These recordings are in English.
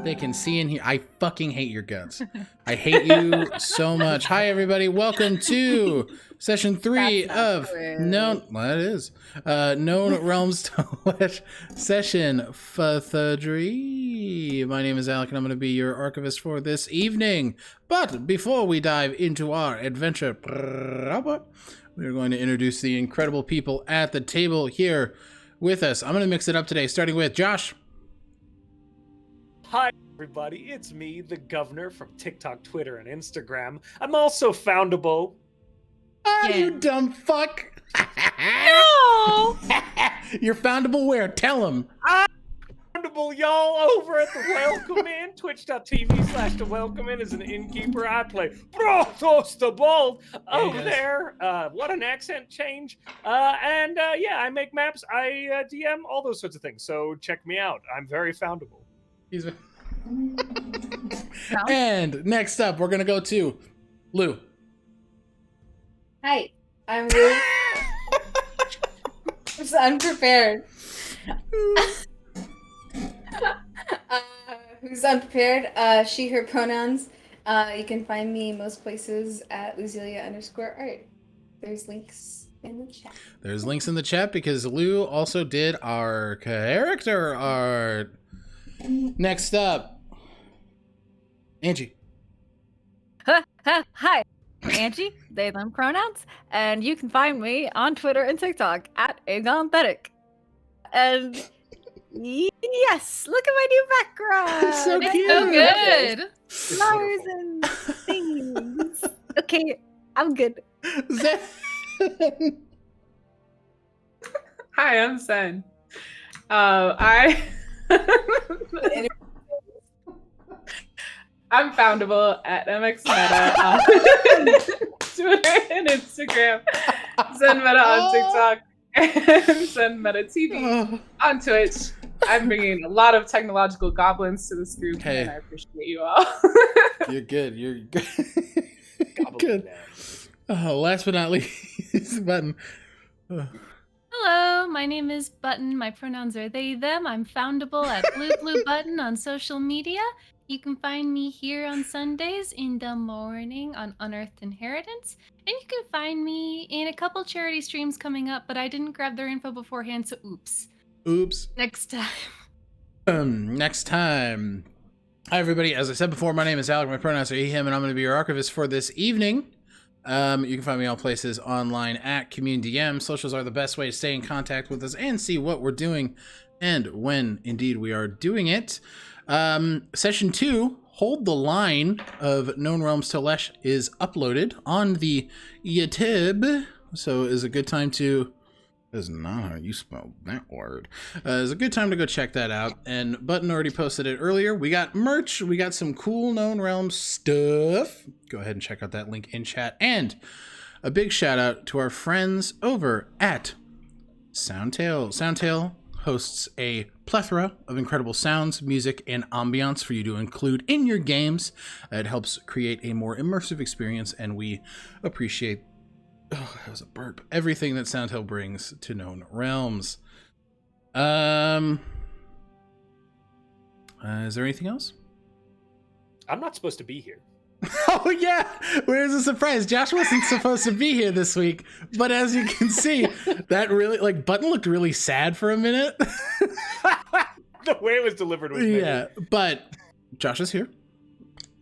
They can see and hear. I fucking hate your guts. I hate you so much. Hi, everybody. Welcome to session 3 of Known. Well, it is. Known Realms Tolesh session 3. My name is Alec, and I'm going to be your archivist for this evening. But before we dive into our adventure, we are going to introduce the incredible people at the table here with us. I'm going to mix it up today, starting with Josh. Hi, everybody. It's me, TheGovnar, from TikTok, Twitter, and Instagram. I'm also foundable. You dumb fuck. No! You're foundable where? Tell him. I'm foundable, y'all, over at The Welcome Inn. Twitch.tv/TheWelcome Inn is an innkeeper. I play Brothos the Bold over there. What an accent change. Yeah, I make maps. I DM, all those sorts of things. So check me out. I'm very foundable. And next up, we're going to go to Lou. Hi, I'm Lou. I'm so unprepared. Who's unprepared? She, her pronouns. You can find me most places at Luzelia_art. There's links in the chat. There's links in the chat because Lou also did our character art. Next up, Angie. Hi, I'm Angie, they, them pronouns, and you can find me on Twitter and TikTok at Agonethetic. And yes, look at my new background. It's so cute. So good. Flowers and things. Okay, I'm good. Hi, I'm Sen. I'm foundable at MXMeta on Twitter and Instagram, ZenMeta on TikTok, and ZenMeta TV on Twitch. I'm bringing a lot of technological goblins to this group, and I appreciate you all. You're good. You're good. Good. Last but not least, Button. Hello, my name is Button. My pronouns are they, them. I'm foundable at Bluebluebutton on social media. You can find me here on Sundays in the morning on Unearthed Inheritance. And you can find me in a couple charity streams coming up, but I didn't grab their info beforehand, so oops. Oops. Next time. Next time. Hi, everybody. As I said before, my name is Alec. My pronouns are he, him, and I'm going to be your archivist for this evening. You can find me all places online at CommunityDM. Socials are the best way to stay in contact with us and see what we're doing and when indeed we are doing it. Session 2, Hold the Line of Known Realms Tolesh is uploaded on the YouTube. So is a good time to... That's not how you spell that word. It's a good time to go check that out. And Button already posted it earlier. We got merch. We got some cool Known Realms stuff. Go ahead and check out that link in chat. And a big shout out to our friends over at Soundtail. Soundtail hosts a plethora of incredible sounds, music, and ambiance for you to include in your games. It helps create a more immersive experience, and we appreciate that was a burp. Everything that Soundtail brings to Known Realms. Is there anything else? I'm not supposed to be here. Oh yeah, where's the surprise? Josh wasn't supposed to be here this week, but as you can see, that really, like, Button looked really sad for a minute. The way it was delivered was yeah, but Josh is here,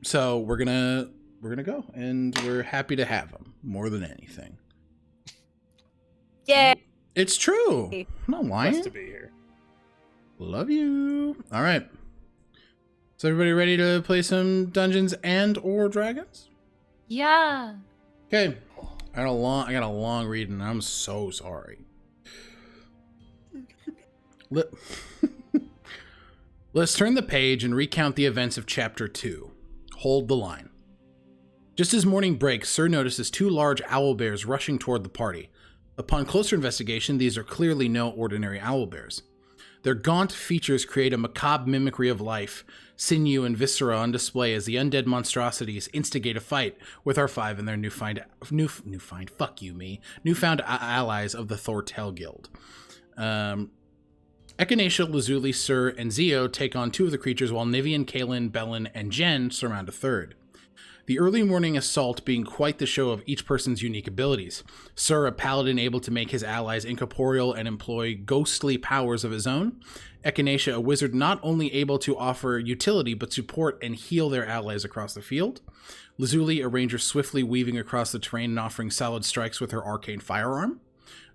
so we're gonna go, and we're happy to have him more than anything. Yeah. It's true. I'm not lying. Supposed to be here. Love you. All right. Is everybody ready to play some Dungeons and or Dragons? Yeah. Okay. I got a long read, and I'm so sorry. Let's turn the page and recount the events of Chapter 2. Hold the Line. Just as morning breaks, Sir notices 2 large owlbears rushing toward the party. Upon closer investigation, these are clearly no ordinary owlbears. Their gaunt features create a macabre mimicry of life, sinew and viscera on display as the undead monstrosities instigate a fight with R5 and their newfound allies of the Thortel Guild. Echinacea, Lazuli, Sur, and Zeo take on 2 of the creatures, while Nivien, Kaelin, Bellin, and Jen surround a third. The early morning assault being quite the show of each person's unique abilities. Sur, a paladin able to make his allies incorporeal and employ ghostly powers of his own. Echinacea, a wizard not only able to offer utility, but support and heal their allies across the field. Lazuli, a ranger swiftly weaving across the terrain and offering solid strikes with her arcane firearm.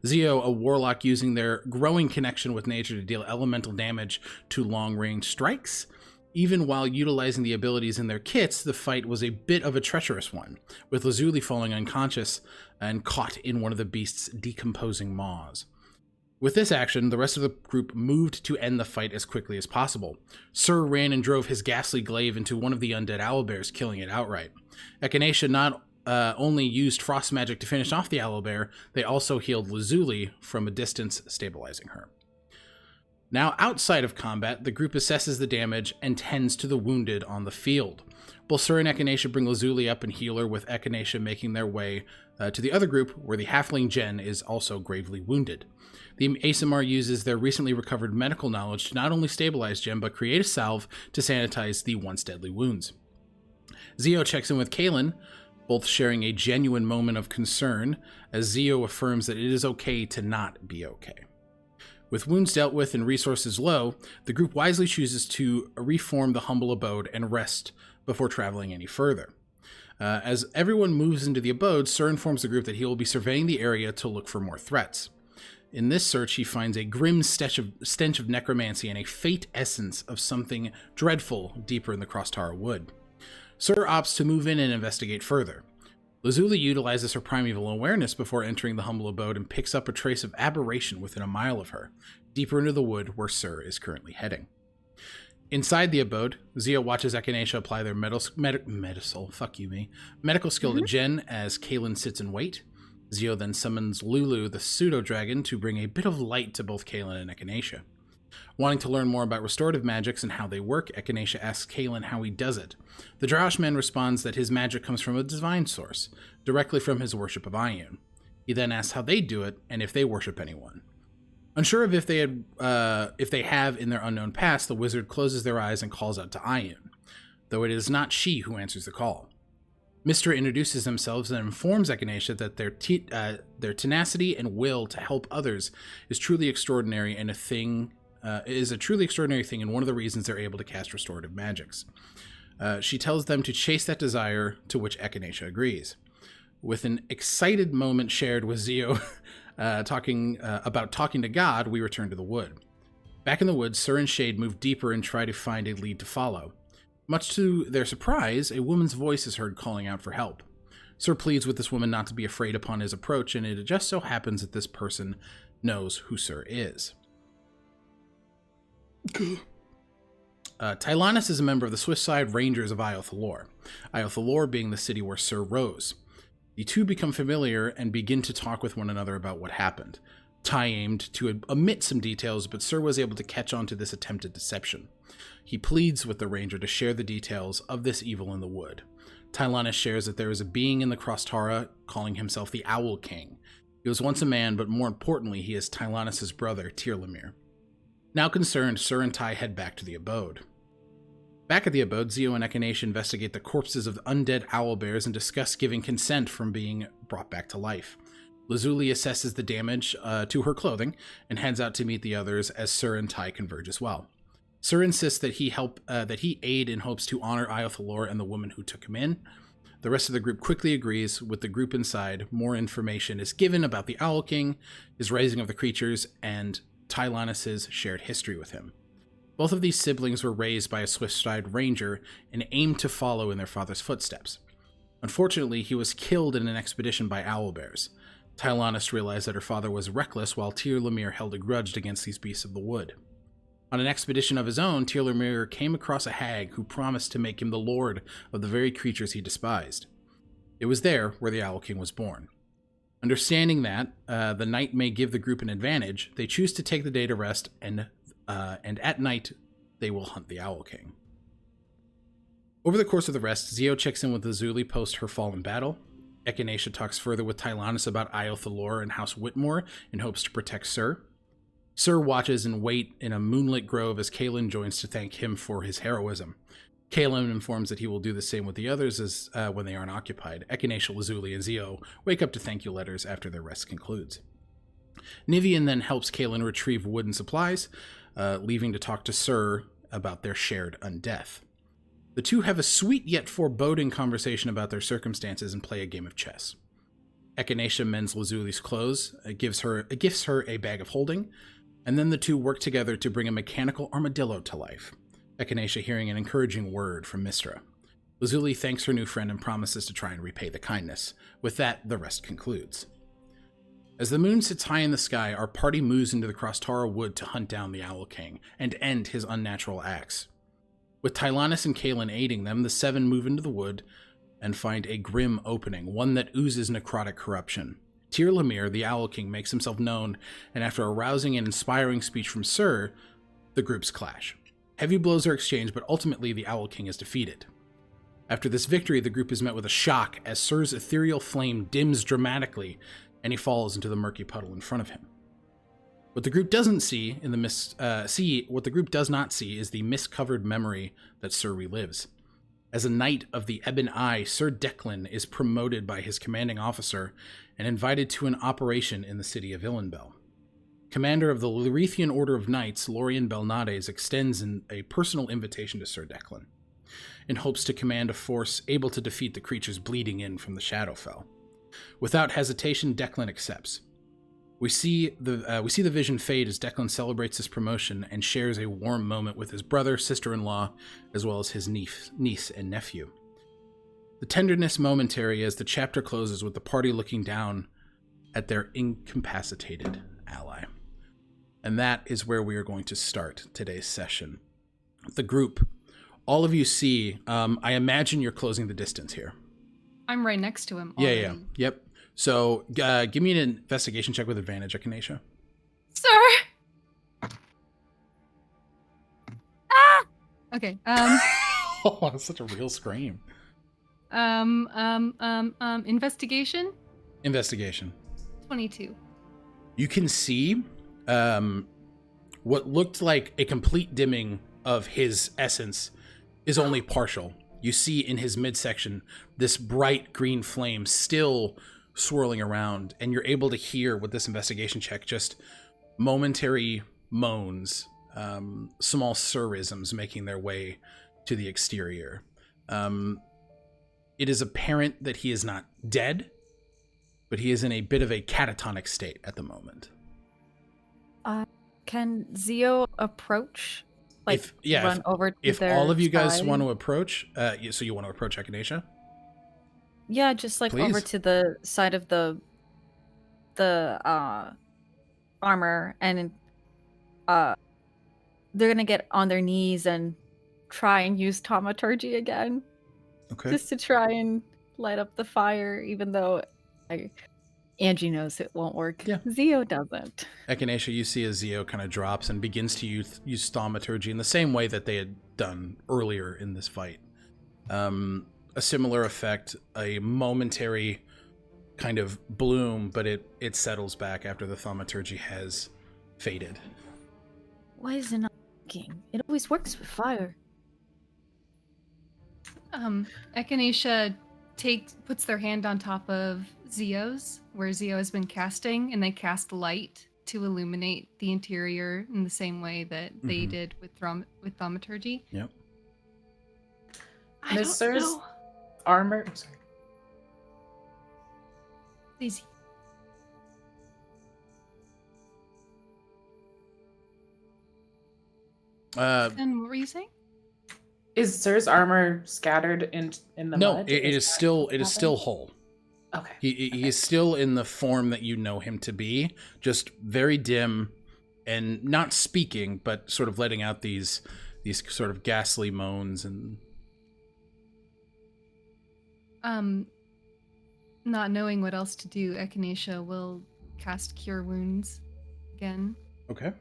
Zeo, a warlock using their growing connection with nature to deal elemental damage to long-range strikes. Even while utilizing the abilities in their kits, the fight was a bit of a treacherous one, with Lazuli falling unconscious and caught in one of the beast's decomposing maws. With this action, the rest of the group moved to end the fight as quickly as possible. Sur ran and drove his ghastly glaive into one of the undead owlbears, killing it outright. Echinacea not only used frost magic to finish off the owlbear, they also healed Lazuli from a distance, stabilizing her. Now, outside of combat, the group assesses the damage and tends to the wounded on the field. Both Sur and Echinacea bring Lazuli up and heal her, with Echinacea making their way to the other group, where the halfling Jen is also gravely wounded. The Aasimar uses their recently recovered medical knowledge to not only stabilize Jen, but create a salve to sanitize the once deadly wounds. Zeo checks in with Kaelin, both sharing a genuine moment of concern, as Zeo affirms that it is okay to not be okay. With wounds dealt with and resources low, the group wisely chooses to reform the humble abode and rest before traveling any further. As everyone moves into the abode, Sur informs the group that he will be surveying the area to look for more threats. In this search, he finds a grim stench of necromancy and a fate essence of something dreadful deeper in the Crosstara wood. Sur opts to move in and investigate further. Lazuli utilizes her primeval awareness before entering the humble abode and picks up a trace of aberration within a mile of her, deeper into the wood where Sur is currently heading. Inside the abode, Zeo watches Echinacea apply their medical skill to Jen as Kaelin sits in wait. Zeo then summons Lulu, the pseudo-dragon, to bring a bit of light to both Kaelin and Echinacea. Wanting to learn more about restorative magics and how they work, Echinacea asks Kaelin how he does it. The Droshman responds that his magic comes from a divine source, directly from his worship of Ioun. He then asks how they do it, and if they worship anyone. Unsure of if they have in their unknown past, the wizard closes their eyes and calls out to Ioun, though it is not she who answers the call. Mystery introduces themselves and informs Echinacea that their tenacity and will to help others is truly extraordinary and a truly extraordinary thing, and one of the reasons they're able to cast restorative magics. She tells them to chase that desire, to which Echinacea agrees. With an excited moment shared with Zeo talking to God, we return to the wood. Back in the woods, Sur and Shade move deeper and try to find a lead to follow. Much to their surprise, a woman's voice is heard calling out for help. Sur pleads with this woman not to be afraid upon his approach, and it just so happens that this person knows who Sur is. Tylanus is a member of the Swiftside Rangers of Iothalor, Iothalor being the city where Sur rose. The two become familiar and begin to talk with one another about what happened. Ty aimed to omit some details, but Sur was able to catch on to this attempted deception. He pleads with the ranger to share the details of this evil in the wood. Tylanus shares that there is a being in the Crosstara calling himself the Owl King. He was once a man, but more importantly, he is Tylanus' brother, Tirlamir. Now concerned, Sur and Ty head back to the abode. Back at the abode, Zeo and Echinacea investigate the corpses of the undead owlbears and discuss giving consent from being brought back to life. Lazuli assesses the damage to her clothing and heads out to meet the others as Sur and Ty converge as well. Sur insists that he aid in hopes to honor Iothalor and the woman who took him in. The rest of the group quickly agrees. With the group inside, more information is given about the Owl King, his raising of the creatures, and Tylanus' shared history with him. Both of these siblings were raised by a Swiftside Ranger and aimed to follow in their father's footsteps. Unfortunately, he was killed in an expedition by owlbears. Tylanus realized that her father was reckless, while Tirlamir held a grudge against these beasts of the wood. On an expedition of his own, Tirlamir came across a hag who promised to make him the lord of the very creatures he despised. It was there where the Owl King was born. Understanding that the night may give the group an advantage, they choose to take the day to rest, and at night they will hunt the Owl King. Over the course of the rest, Zeo checks in with Lazuli post her fall in battle. Echinacea talks further with Tylanus about Iothalor and House Whitmore in hopes to protect Sur. Sir watches and wait in a moonlit grove as Kalen joins to thank him for his heroism. Kalen informs that he will do the same with the others as when they aren't occupied. Echinacea, Lazuli, and Zio wake up to thank you letters after their rest concludes. Nivien then helps Kalen retrieve wood and supplies, leaving to talk to Sir about their shared undeath. The two have a sweet yet foreboding conversation about their circumstances and play a game of chess. Echinacea mends Lazuli's clothes, gifts her a bag of holding, and then the two work together to bring a mechanical armadillo to life. Echinacea hearing an encouraging word from Mistra. Lazuli thanks her new friend and promises to try and repay the kindness. With that, the rest concludes. As the moon sits high in the sky, our party moves into the Crostara wood to hunt down the Owl King and end his unnatural acts. With Tylanus and Kalen aiding them, the seven move into the wood and find a grim opening, one that oozes necrotic corruption. Tyr Lemire, the Owl King, makes himself known, and after a rousing and inspiring speech from Sir, the groups clash. Heavy blows are exchanged, but ultimately the Owl King is defeated. After this victory, the group is met with a shock as Sir's ethereal flame dims dramatically, and he falls into the murky puddle in front of him. What the group doesn't see in the what the group does not see is the mist-covered memory that Sir relives. As a knight of the Ebon Eye, Sir Declan is promoted by his commanding officer and invited to an operation in the city of Illenbell. Commander of the Lerethian Order of Knights, Lorien Belnades extends a personal invitation to Sir Declan, in hopes to command a force able to defeat the creatures bleeding in from the Shadowfell. Without hesitation, Declan accepts. We see the vision fade as Declan celebrates his promotion and shares a warm moment with his brother, sister-in-law, as well as his niece and nephew. The tenderness momentary as the chapter closes with the party looking down at their incapacitated ally. And that is where we are going to start today's session. The group, all of you see, I imagine you're closing the distance here. I'm right next to him. Yeah. Yep. So give me an investigation check with advantage, Echinacea. Sir! Ah! Okay. Oh, that's such a real scream. Investigation? Investigation. 22. You can see what looked like a complete dimming of his essence is only partial. You see in his midsection this bright green flame still swirling around, and you're able to hear with this investigation check just momentary moans, small surisms making their way to the exterior. It is apparent that he is not dead, but he is in a bit of a catatonic state at the moment. Can Zio approach? Run over to if their all of you guys side? want to approach, so you want to approach Echinacea? Yeah, just like over Please. to the side of the armor, and they're gonna get on their knees and try and use thaumaturgy again, Okay. just to try and light up the fire, even though Angie knows it won't work. Yeah. Zio doesn't. Echinacea, you see as Zio kind of drops and begins to use thaumaturgy in the same way that they had done earlier in this fight. A similar effect, a momentary kind of bloom, but it settles back after the thaumaturgy has faded. Why is it not working? It always works with fire. Echinacea puts their hand on top of Zio's, where Zio has been casting, and they cast light to illuminate the interior in the same way that they did with thaumaturgy. Yep. I don't Sir's know. armor. I'm sorry. Easy. And what were you saying? Is Sir's armor scattered in the No, mud? it is still whole. Okay. He is still in the form that you know him to be, just very dim and not speaking, but sort of letting out these sort of ghastly moans and. Not knowing what else to do, Echinacea will cast Cure Wounds again. Okay.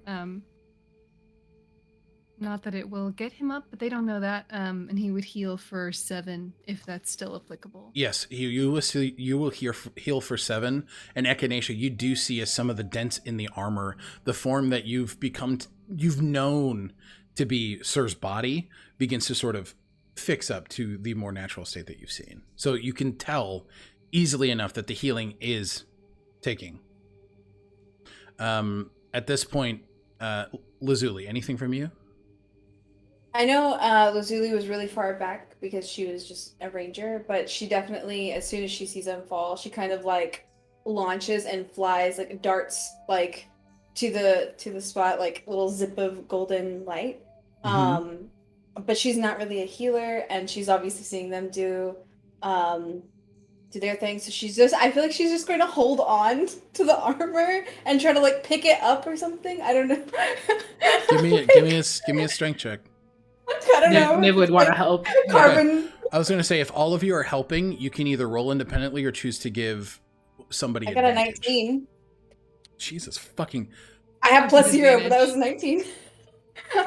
Not that it will get him up, but they don't know that. And he would heal for 7 if that's still applicable. Yes, you will heal for 7. And Echinacea, you do see as some of the dents in the armor, the form that you've known to be Sir's body begins to sort of fix up to the more natural state that you've seen. So you can tell easily enough that the healing is taking. At this point, Lazuli, anything from you? I know Lazuli was really far back because she was just a ranger, but she definitely, as soon as she sees them fall, she kind of like launches and flies, like darts, like to the spot, like a little zip of golden light. But she's not really a healer, and she's obviously seeing them do their thing. So I feel like she's just going to hold on to the armor and try to like pick it up or something. I don't know. give me a strength check. I don't know. Niv would want to help. Carbon. Okay. I was going to say, if all of you are helping, you can either roll independently or choose to give somebody I got advantage. a 19. Jesus fucking. I have +0, but that was a 19.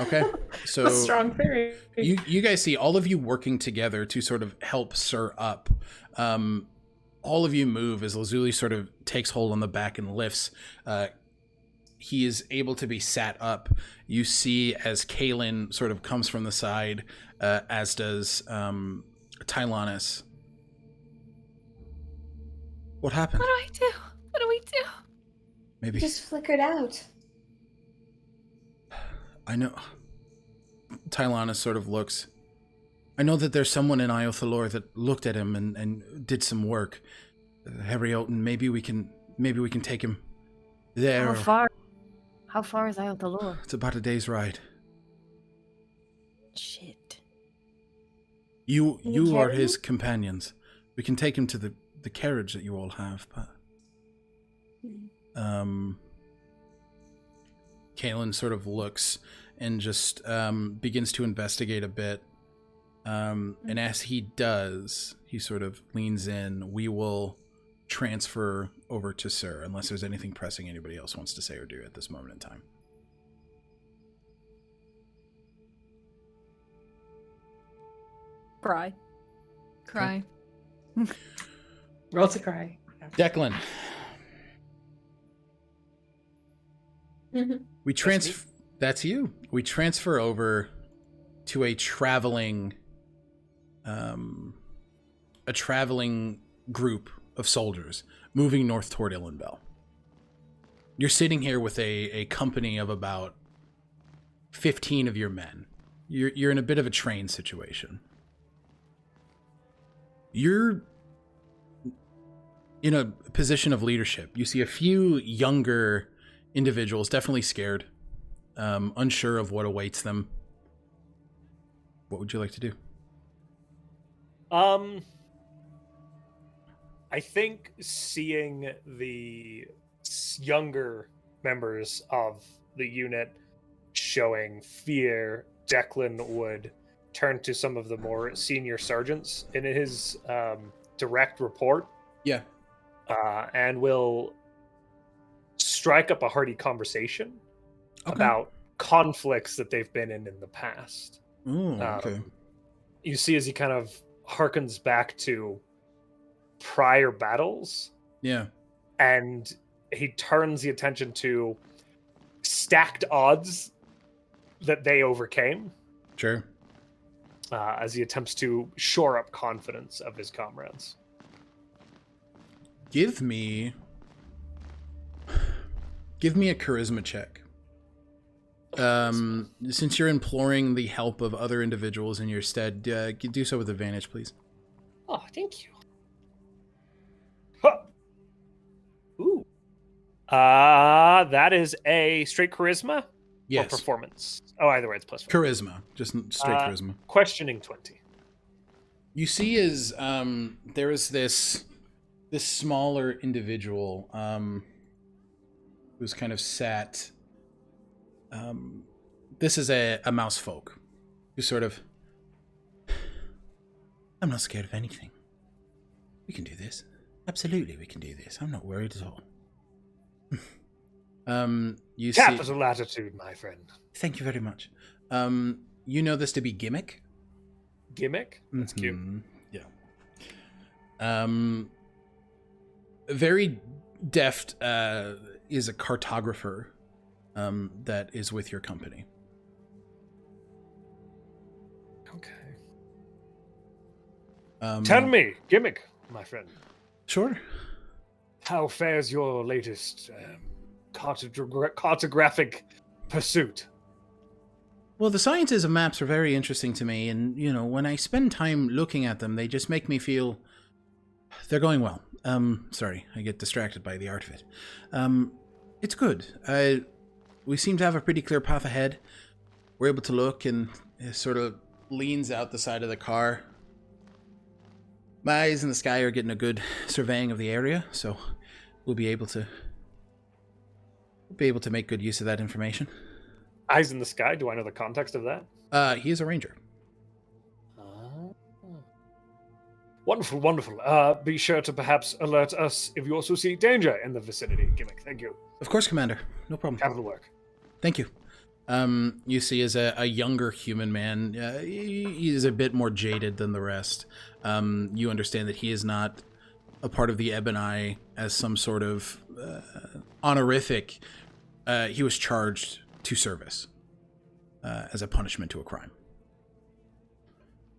Okay, so A strong fairy. you guys see all of you working together to sort of help Sir up. All of you move as Lazuli sort of takes hold on the back and lifts. He is able to be sat up. You see as Kaelin sort of comes from the side, as does Tylanus. What happened? What do I do? What do we do? Maybe Just flickered out. I know. Tylanus sort of looks. I know that there's someone in Iothalor that looked at him and did some work. Harriot, maybe we can take him there. How far is Iothalor? It's about a day's ride. Shit. You you are carry his him? companions. We can take him to the carriage that you all have, but Kaelin sort of looks and just begins to investigate a bit. And as he does, he sort of leans in. We will transfer over to Sir, unless there's anything pressing anybody else wants to say or do at this moment in time. Cry. Cry. Roll to cry. Declan. We transfer. That's you. We transfer over to a traveling group of soldiers moving north toward Illenbell. You're sitting here with a company of about 15 of your men. You're in a bit of a train situation. You're in a position of leadership. You see a few younger individuals, definitely scared, unsure of what awaits them. What would you like to do? I think seeing the younger members of the unit showing fear, Declan would turn to some of the more senior sergeants in his direct report. Yeah. And will strike up a hearty conversation about conflicts that they've been in the past. Ooh, okay. You see as he kind of harkens back to prior battles. Yeah. And he turns the attention to stacked odds that they overcame. Sure. As he attempts to shore up confidence of his comrades. Give me a charisma check. Since you're imploring the help of other individuals in your stead, do so with advantage, please. Oh, thank you. Huh. Ooh. That is a straight charisma? Yes. Or performance? Oh, either way, it's +1. Charisma. Just straight charisma. Questioning 20. You see is there is this smaller individual who's kind of sat. This is a mouse folk who sort of. I'm not scared of anything. We can do this. Absolutely, we can do this. I'm not worried at all. You see. Capital attitude, my friend. Thank you very much. You know this to be Gimmick. Gimmick? That's cute. Yeah. Very deft is a cartographer that is with your company. Okay. Tell me, Gimmick, my friend. Sure. How fares your latest cartographic pursuit? Well, the sciences of maps are very interesting to me, and, you know, when I spend time looking at them, they just make me feel they're going well. Sorry, I get distracted by the art of it. It's good. We seem to have a pretty clear path ahead. We're able to look, and it sort of leans out the side of the car. My eyes in the sky are getting a good surveying of the area, so we'll be able to make good use of that information. Eyes in the sky? Do I know the context of that? He is a ranger. Wonderful, wonderful. Be sure to perhaps alert us if you also see danger in the vicinity, Gimmick. Thank you. Of course, Commander. No problem. Capital work. Thank you. You see as a younger human man, he is a bit more jaded than the rest. You understand that he is not a part of the Ebony as some sort of honorific. He was charged to service as a punishment to a crime.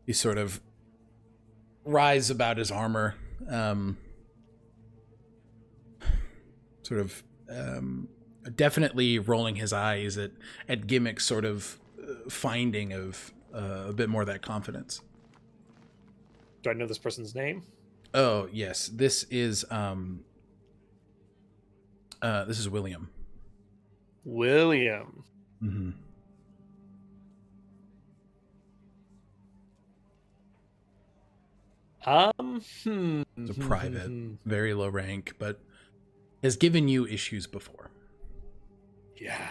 He sort of writhes about his armor, definitely rolling his eyes at Gimmick's sort of finding of a bit more of that confidence. Do I know this person's name? Oh, yes. This is William. William. Mm-hmm. It's a private, very low rank, but has given you issues before. Yeah.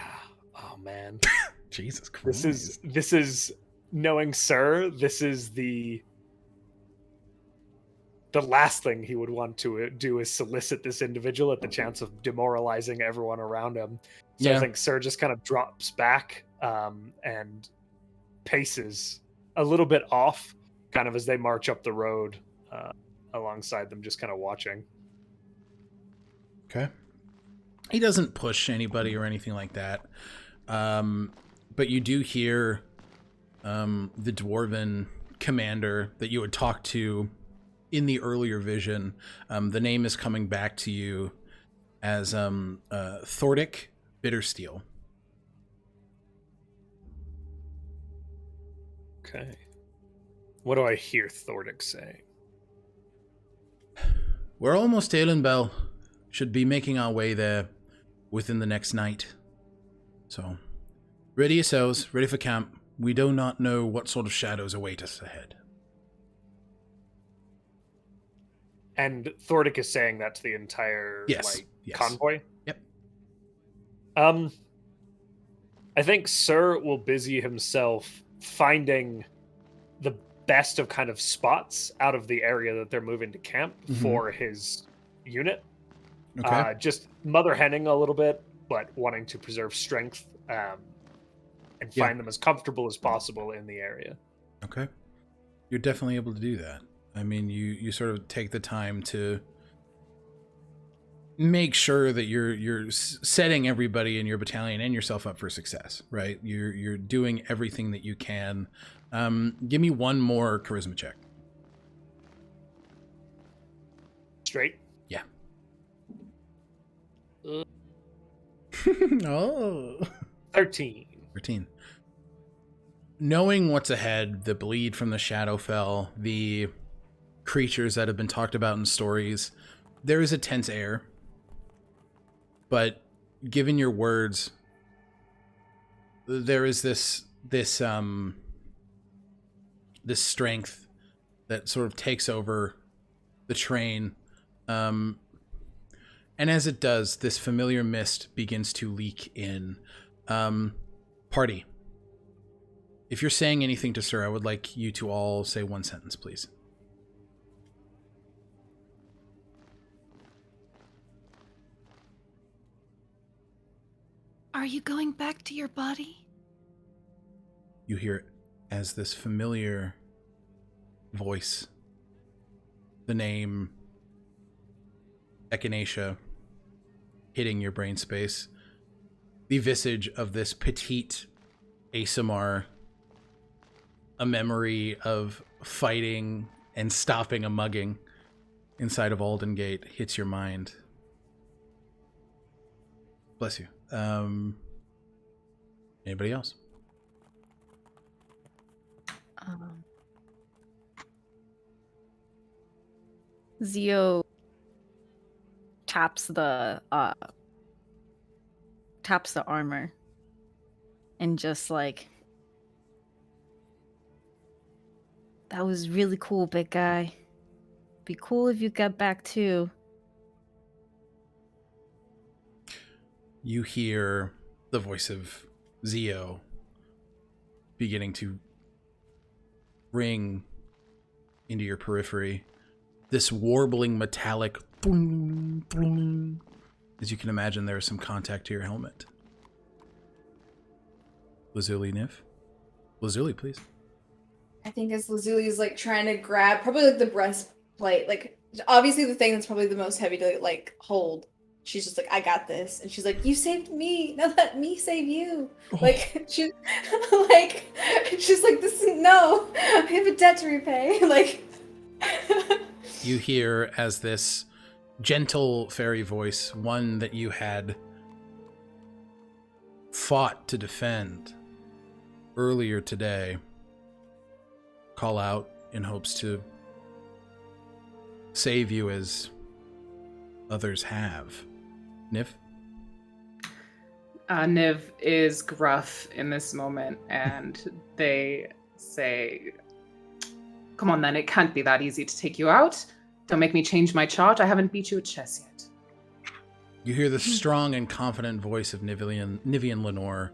Oh man. Jesus Christ. This is knowing Sir, this is the last thing he would want to do is solicit this individual at the chance of demoralizing everyone around him. So yeah. I think Sir just kind of drops back and paces a little bit off, kind of as they march up the road alongside them, just kind of watching. Okay. He doesn't push anybody or anything like that. But you do hear the dwarven commander that you had talked to in the earlier vision. The name is coming back to you as Thordic Bittersteel. Okay. What do I hear Thordic say? We're almost to Ilenbell. Should be making our way there within the next night. So, ready yourselves, ready for camp. We do not know what sort of shadows await us ahead. And Thordic is saying that to the entire yes. convoy? Yep. I think Sir will busy himself finding the best of kind of spots out of the area that they're moving to camp for his unit. Okay. Just mother henning a little bit, but wanting to preserve strength and find them as comfortable as possible in the area. Okay. You're definitely able to do that. I mean, you sort of take the time to make sure that you're setting everybody in your battalion and yourself up for success, right? You're doing everything that you can. Give me one more charisma check. Straight? Yeah. Oh. 13. Knowing what's ahead, the bleed from the Shadowfell, the creatures that have been talked about in stories, there is a tense air. But given your words, there is this strength that sort of takes over the train. And as it does, this familiar mist begins to leak in. Party. If you're saying anything to Sir, I would like you to all say one sentence, please. Are you going back to your body? you hear it as this familiar voice, the name Echinacea, hitting your brain space. The visage of this petite Aasimar, a memory of fighting and stopping a mugging inside of Alden Gate, hits your mind. Bless you. Anybody else? Zio taps the armor and just like, that was really cool, big guy. Be cool if you got back too. You hear the voice of Zio beginning to ring into your periphery. This warbling metallic thung, thung. As you can imagine, there is some contact to your helmet. Lazuli, Niv? Lazuli, please. I think as Lazuli is like trying to grab probably like the breastplate, like obviously the thing that's probably the most heavy to like hold. She's just like, I got this, and she's like, you saved me. Now let me save you. Oh. Like she's like, this is no. I have a debt to repay. Like. You hear as this gentle fairy voice, one that you had fought to defend earlier today, call out in hopes to save you as others have. Niv? Niv is gruff in this moment, and they say, come on then, it can't be that easy to take you out. Don't make me change my chart. I haven't beat you at chess yet. You hear the strong and confident voice of Nivien Lenore,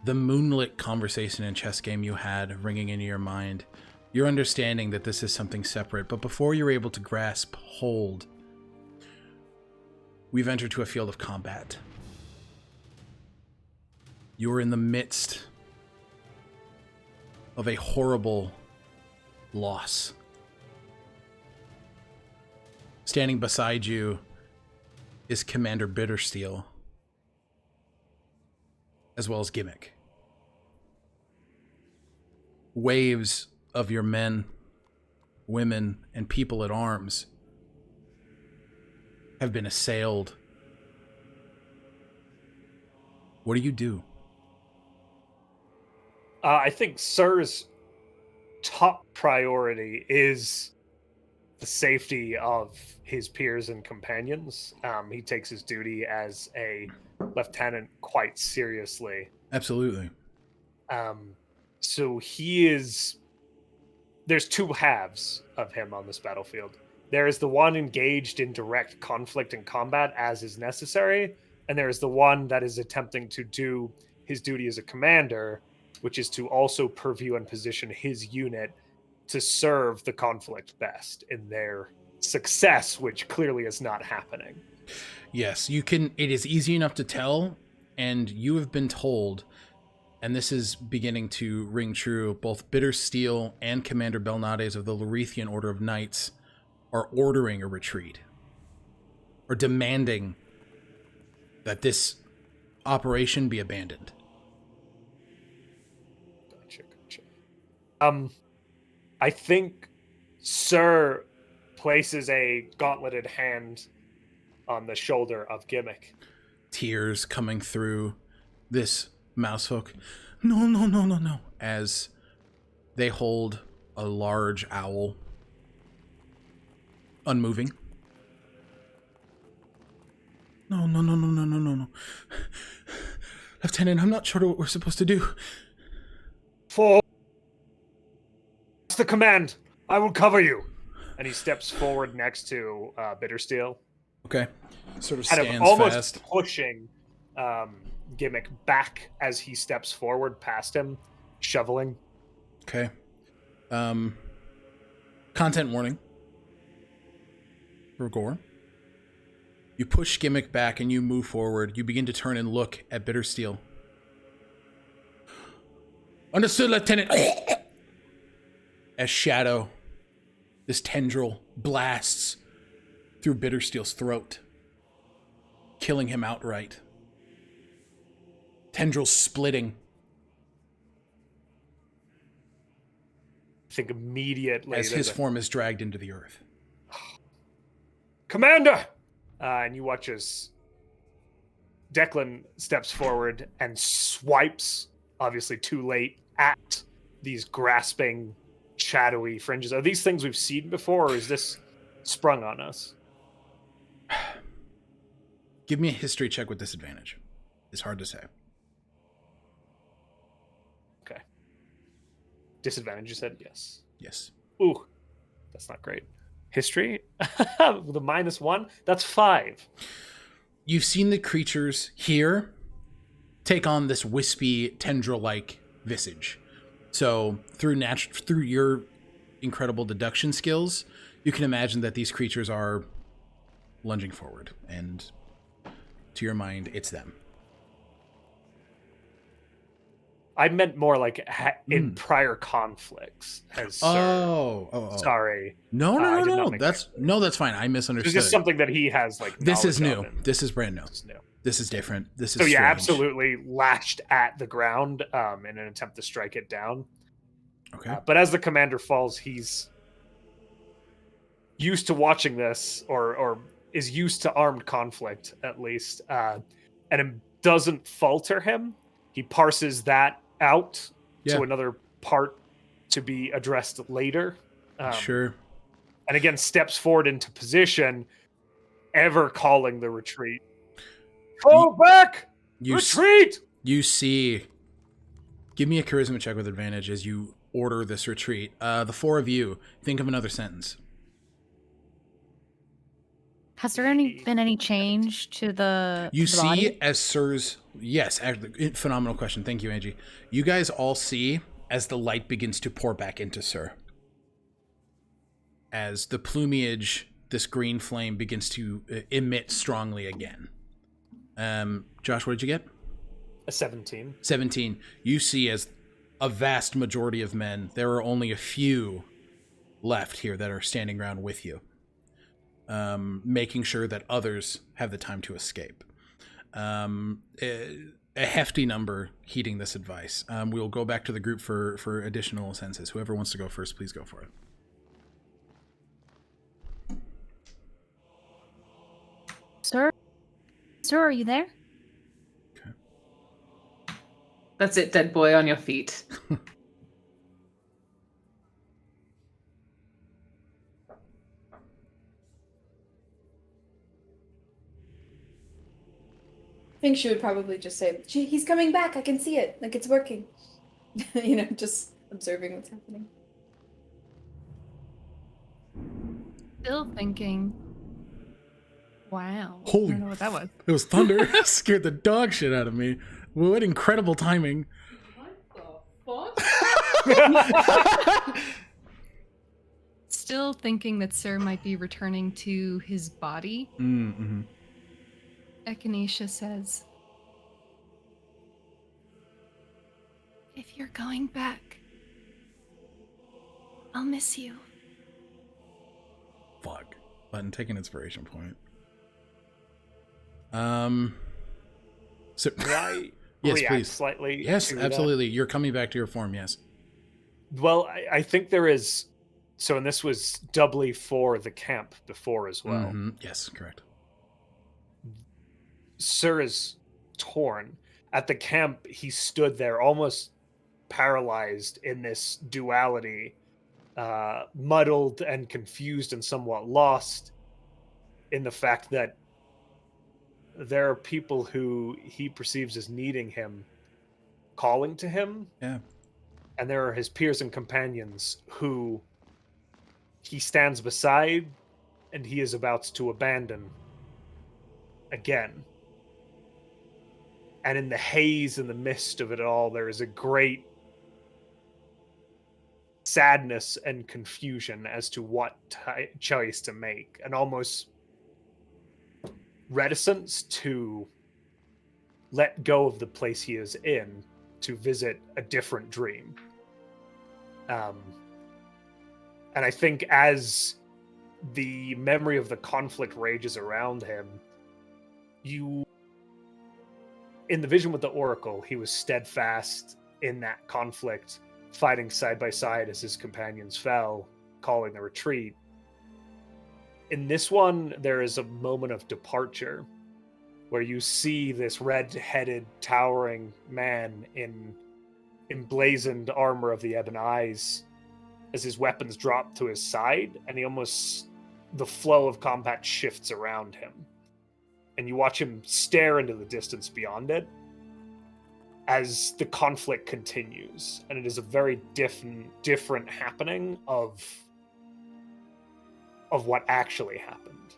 the moonlit conversation and chess game you had ringing into your mind. You're understanding that this is something separate, but before you're able to grasp hold, we've entered to a field of combat. You are in the midst of a horrible loss. Standing beside you is Commander Bittersteel, as well as Gimmick. Waves of your men, women, and people at arms have been assailed. What do you do? I think Sir's top priority is the safety of his peers and companions. He takes his duty as a lieutenant quite seriously. Absolutely. So he is... There's two halves of him on this battlefield. There is the one engaged in direct conflict and combat as is necessary, and there is the one that is attempting to do his duty as a commander, which is to also purview and position his unit to serve the conflict best in their success, which clearly is not happening. Yes, you can. It is easy enough to tell, and you have been told, and this is beginning to ring true, both Bittersteel and Commander Belnades of the Lorethian Order of Knights are ordering a retreat, or demanding that this operation be abandoned. Gotcha. I think Sir places a gauntleted hand on the shoulder of Gimmick. Tears coming through this mousefolk. No. As they hold a large owl, unmoving. No. Lieutenant, I'm not sure what we're supposed to do. For the command, I will cover you. And he steps forward next to Bittersteel. Okay. Sort of Kind stands of almost fast. pushing Gimmick back as he steps forward past him, shoveling. Okay. Content warning. Reborn. You push Gimmick back and you move forward. You begin to turn and look at Bittersteel. Understood, Lieutenant. As Shadow, this tendril blasts through Bittersteel's throat, killing him outright. Tendrils splitting. I think immediately As his form is dragged into the earth. Commander! And you watch as Declan steps forward and swipes, obviously too late, at these grasping, shadowy fringes. Are these things we've seen before, or is this sprung on us? Give me a history check with disadvantage. It's hard to say. Okay. Disadvantage, you said? Yes. Yes. Ooh, that's not great. History? With a -1? That's 5. You've seen the creatures here take on this wispy, tendril-like visage. So through your incredible deduction skills, you can imagine that these creatures are lunging forward, and to your mind, it's them. I meant more like in prior conflicts. As sorry. No. That's fine. I misunderstood. It's just something that he has like. This is new. Of, this is brand new. This is new. This is different. This is so yeah, strange. absolutely lashed at the ground in an attempt to strike it down. Okay. But as the commander falls, he's used to watching this, or is used to armed conflict at least, and it doesn't falter him. He parses that out to another part to be addressed later. Sure. And again, steps forward into position, ever calling the retreat. Fall back! Retreat! You see... Give me a charisma check with advantage as you order this retreat. The 4 of you, think of another sentence. Has there been any change to the You to the see body? as Sir's... Yes, actually, phenomenal question. Thank you, Angie. You guys all see as the light begins to pour back into Sir. As the plumage, this green flame begins to emit strongly again. Josh, what did you get? A 17. 17. You see as a vast majority of men, there are only a few left here that are standing around with you. Making sure that others have the time to escape. A hefty number heeding this advice. We'll go back to the group for additional senses. Whoever wants to go first, please go for it. Sir, are you there? Okay. That's it, dead boy, on your feet. I think she would probably just say, he's coming back, I can see it, like it's working. Just observing what's happening. Still thinking. Wow. Holy I don't know what that was. It was thunder. Scared the dog shit out of me. What incredible timing. What the fuck? Still thinking that Sir might be returning to his body. Mm-hmm. Echinacea says, "If you're going back, I'll miss you." Fuck. Button, take an inspiration point. So, Can I yes, react please. slightly? Yes, to that? absolutely. You're coming back to your form, yes. Well, I think there is. So, and this was doubly for the camp before as well. Mm-hmm. Yes, correct. Sir is torn. At the camp, he stood there almost paralyzed in this duality, muddled and confused and somewhat lost in the fact that there are people who he perceives as needing him, calling to him. Yeah. And there are his peers and companions who he stands beside and he is about to abandon again. And in the haze and the mist of it all, there is a great sadness and confusion as to what choice to make, and almost reticence to let go of the place he is in to visit a different dream. And I think as the memory of the conflict rages around him, in the vision with the Oracle, he was steadfast in that conflict, fighting side by side as his companions fell, calling the retreat. In this one, there is a moment of departure where you see this red-headed, towering man in emblazoned armor of the Ebon Eyes as his weapons drop to his side, and the flow of combat shifts around him. And you watch him stare into the distance beyond it as the conflict continues. And it is a very different happening of what actually happened,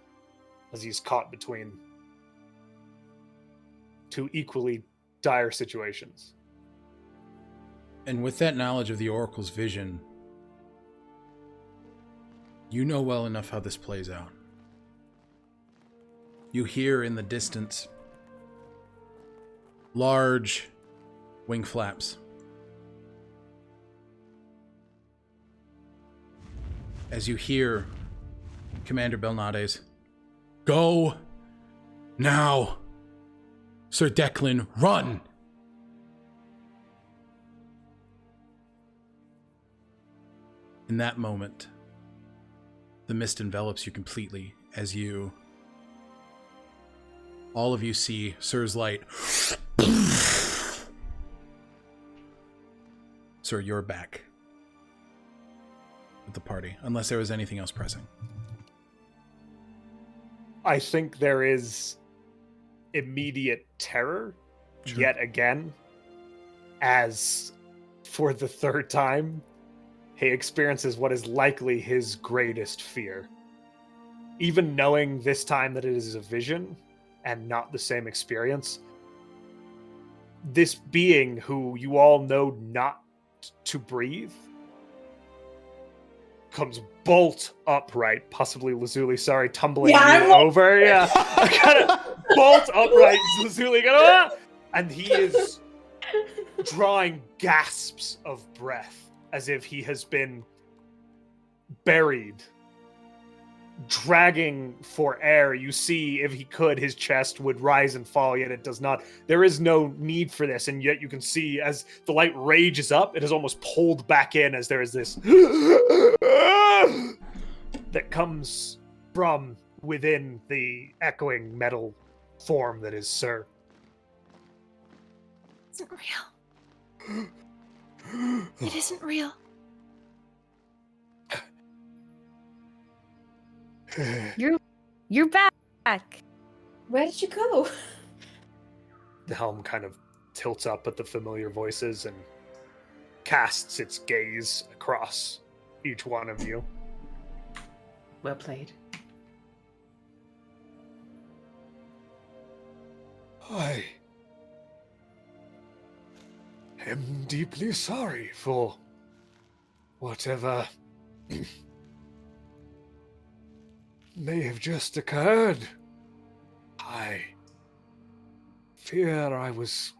as he's caught between two equally dire situations. And with that knowledge of the Oracle's vision, you know well enough how this plays out. You hear in the distance large wing flaps. As you hear Commander Belnades, "Go now, Sir Declan, run!" In that moment, the mist envelops you completely as all of you see Sir's light. Sir, you're back with the party, unless there was anything else pressing. I think there is immediate terror, Sure. yet again, as for the third time, he experiences what is likely his greatest fear. Even knowing this time that it is a vision and not the same experience, this being who you all know not to breathe comes bolt upright, possibly Lazuli, sorry, tumbling you over. Yeah, kind of bolt upright, Lazuli, and he is drawing gasps of breath as if he has been buried, dragging for air. You see, if he could, his chest would rise and fall, yet it does not. There is no need for this, and yet you can see as the light rages up, it is almost pulled back in as there is this that comes from within the echoing metal form that is Sir. It isn't real. It isn't real. You're back. Where did you go? The helm kind of tilts up at the familiar voices and casts its gaze across each one of you. Well played. I am deeply sorry for whatever may have just occurred. I fear I was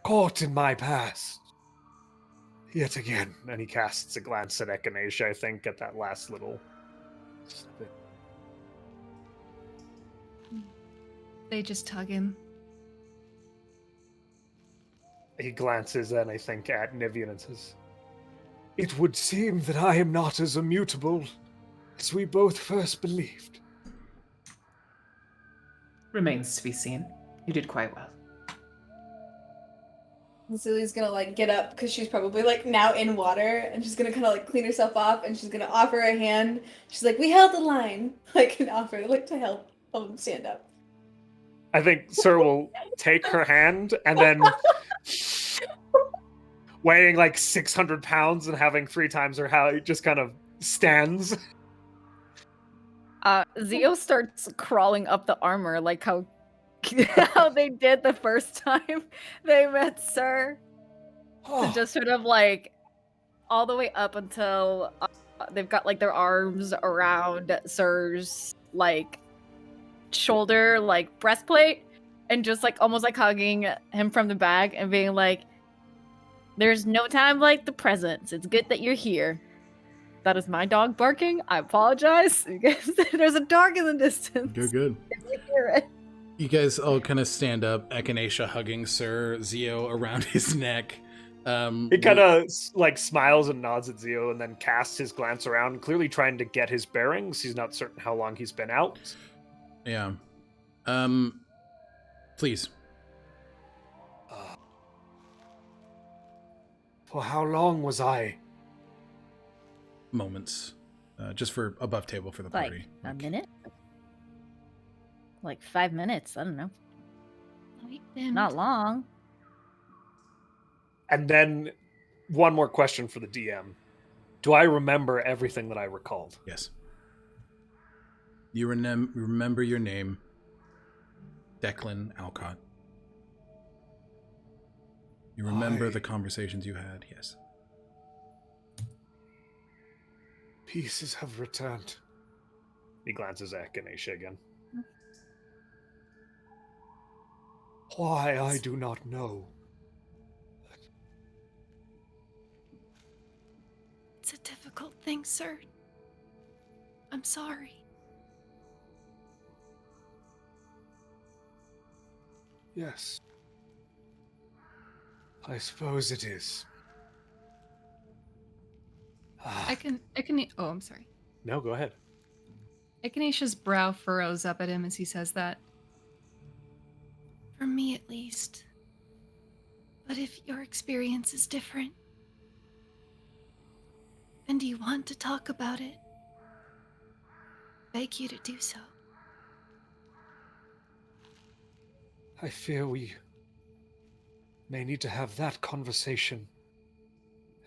caught in my past yet again. And he casts a glance at Echinacea, I think, at that last little snippet. They just hug him. He glances then, I think, at Nivien and says, "It would seem that I am not as immutable as we both first believed." Remains to be seen. You did quite well. Lazuli's gonna get up because she's probably now in water, and she's gonna kind of clean herself off, and she's gonna offer a hand. She's like, "We held the line," and offer to help him stand up. I think Sir will take her hand and then, weighing 600 pounds and having 3 times her height, just kind of stands. Zio starts crawling up the armor like how they did the first time they met Sir. So just sort of all the way up until they've got their arms around Sir's shoulder breastplate, and just like almost like hugging him from the back and being like, "There's no time like the present. It's good that you're here." That is my dog barking. I apologize. There's a dog in the distance. Good, good. You hear it. You guys all kind of stand up, Echinacea hugging Sir Zio around his neck. He kind of like smiles and nods at Zio and then casts his glance around, clearly trying to get his bearings. He's not certain how long he's been out. Yeah. Please. For how long was I? Moments. Just for above table for the Like party. a minute? Like 5 minutes. I don't know. Not long. And then one more question for the DM. Do I remember everything that I recalled? Yes. You remember your name, Declan Alcott. You remember the conversations you had, yes. Pieces have returned. He glances at Echinacea again. Why, I do not know. It's a difficult thing, sir. I'm sorry. Yes. I suppose it is. Oh, I'm sorry. No, go ahead. Echinacea's brow furrows up at him as he says that. For me, at least. But if your experience is different, and you want to talk about it, I beg you to do so. I fear we may need to have that conversation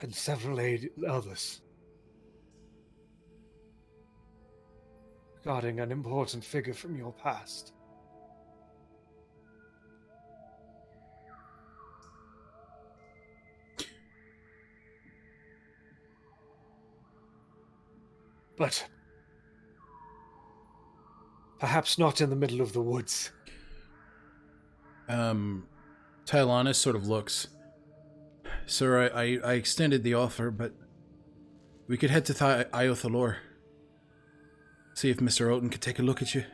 and several others regarding an important figure from your past. But perhaps not in the middle of the woods. Tylanus sort of looks. Sir, I extended the offer, but we could head to Iothalor. See if Mr. Oten could take a look at you.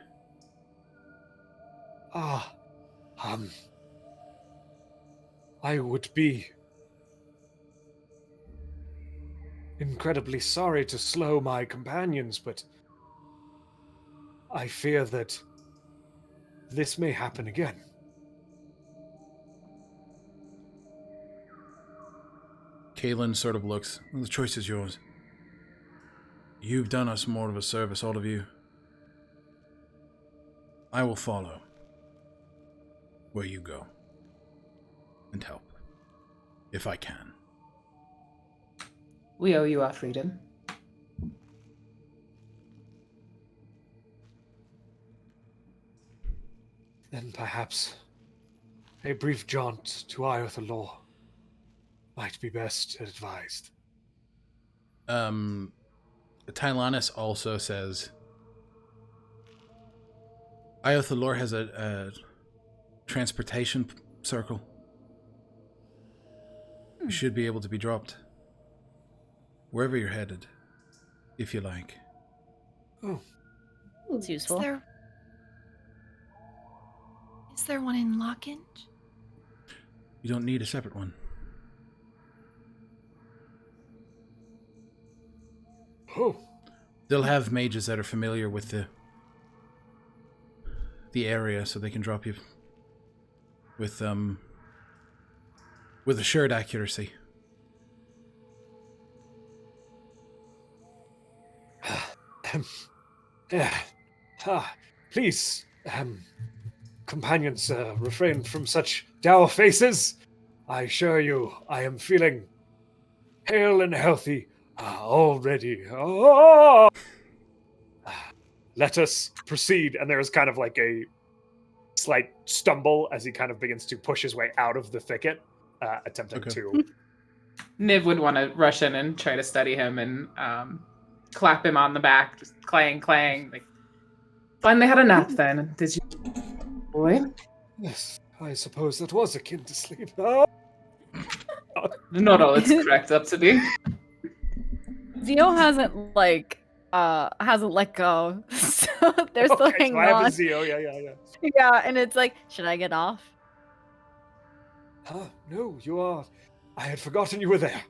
I would be incredibly sorry to slow my companions, but I fear that this may happen again. Kaelin sort of looks. Well, the choice is yours. You've done us more of a service, all of you. I will follow where you go and help, if I can. We owe you our freedom. Then perhaps a brief jaunt to Iothalor might be best advised. Tylanus also says Iothalor has a transportation circle. You should be able to be dropped wherever you're headed, if you like. Oh, It's useful. Is there one in Lockenge? You don't need a separate one. oh, They'll have mages that are familiar with the area, so they can drop you with assured accuracy. Please, companions, refrain from such dour faces. I assure you, I am feeling hale and healthy already. Oh! Let us proceed. And there's kind of like a slight stumble as he kind of begins to push his way out of the thicket, attempting to... Niv would want to rush in and try to steady him and clap him on the back, just clang, clang. Like, finally had a nap then, did you, boy? Yes, I suppose that was akin to sleep. Oh, Not all it's cracked up to be. Zio hasn't let go. So they're still okay, hanging so I have a on. Zio. Yeah. Yeah, and it's like, should I get off? No, you are. I had forgotten you were there.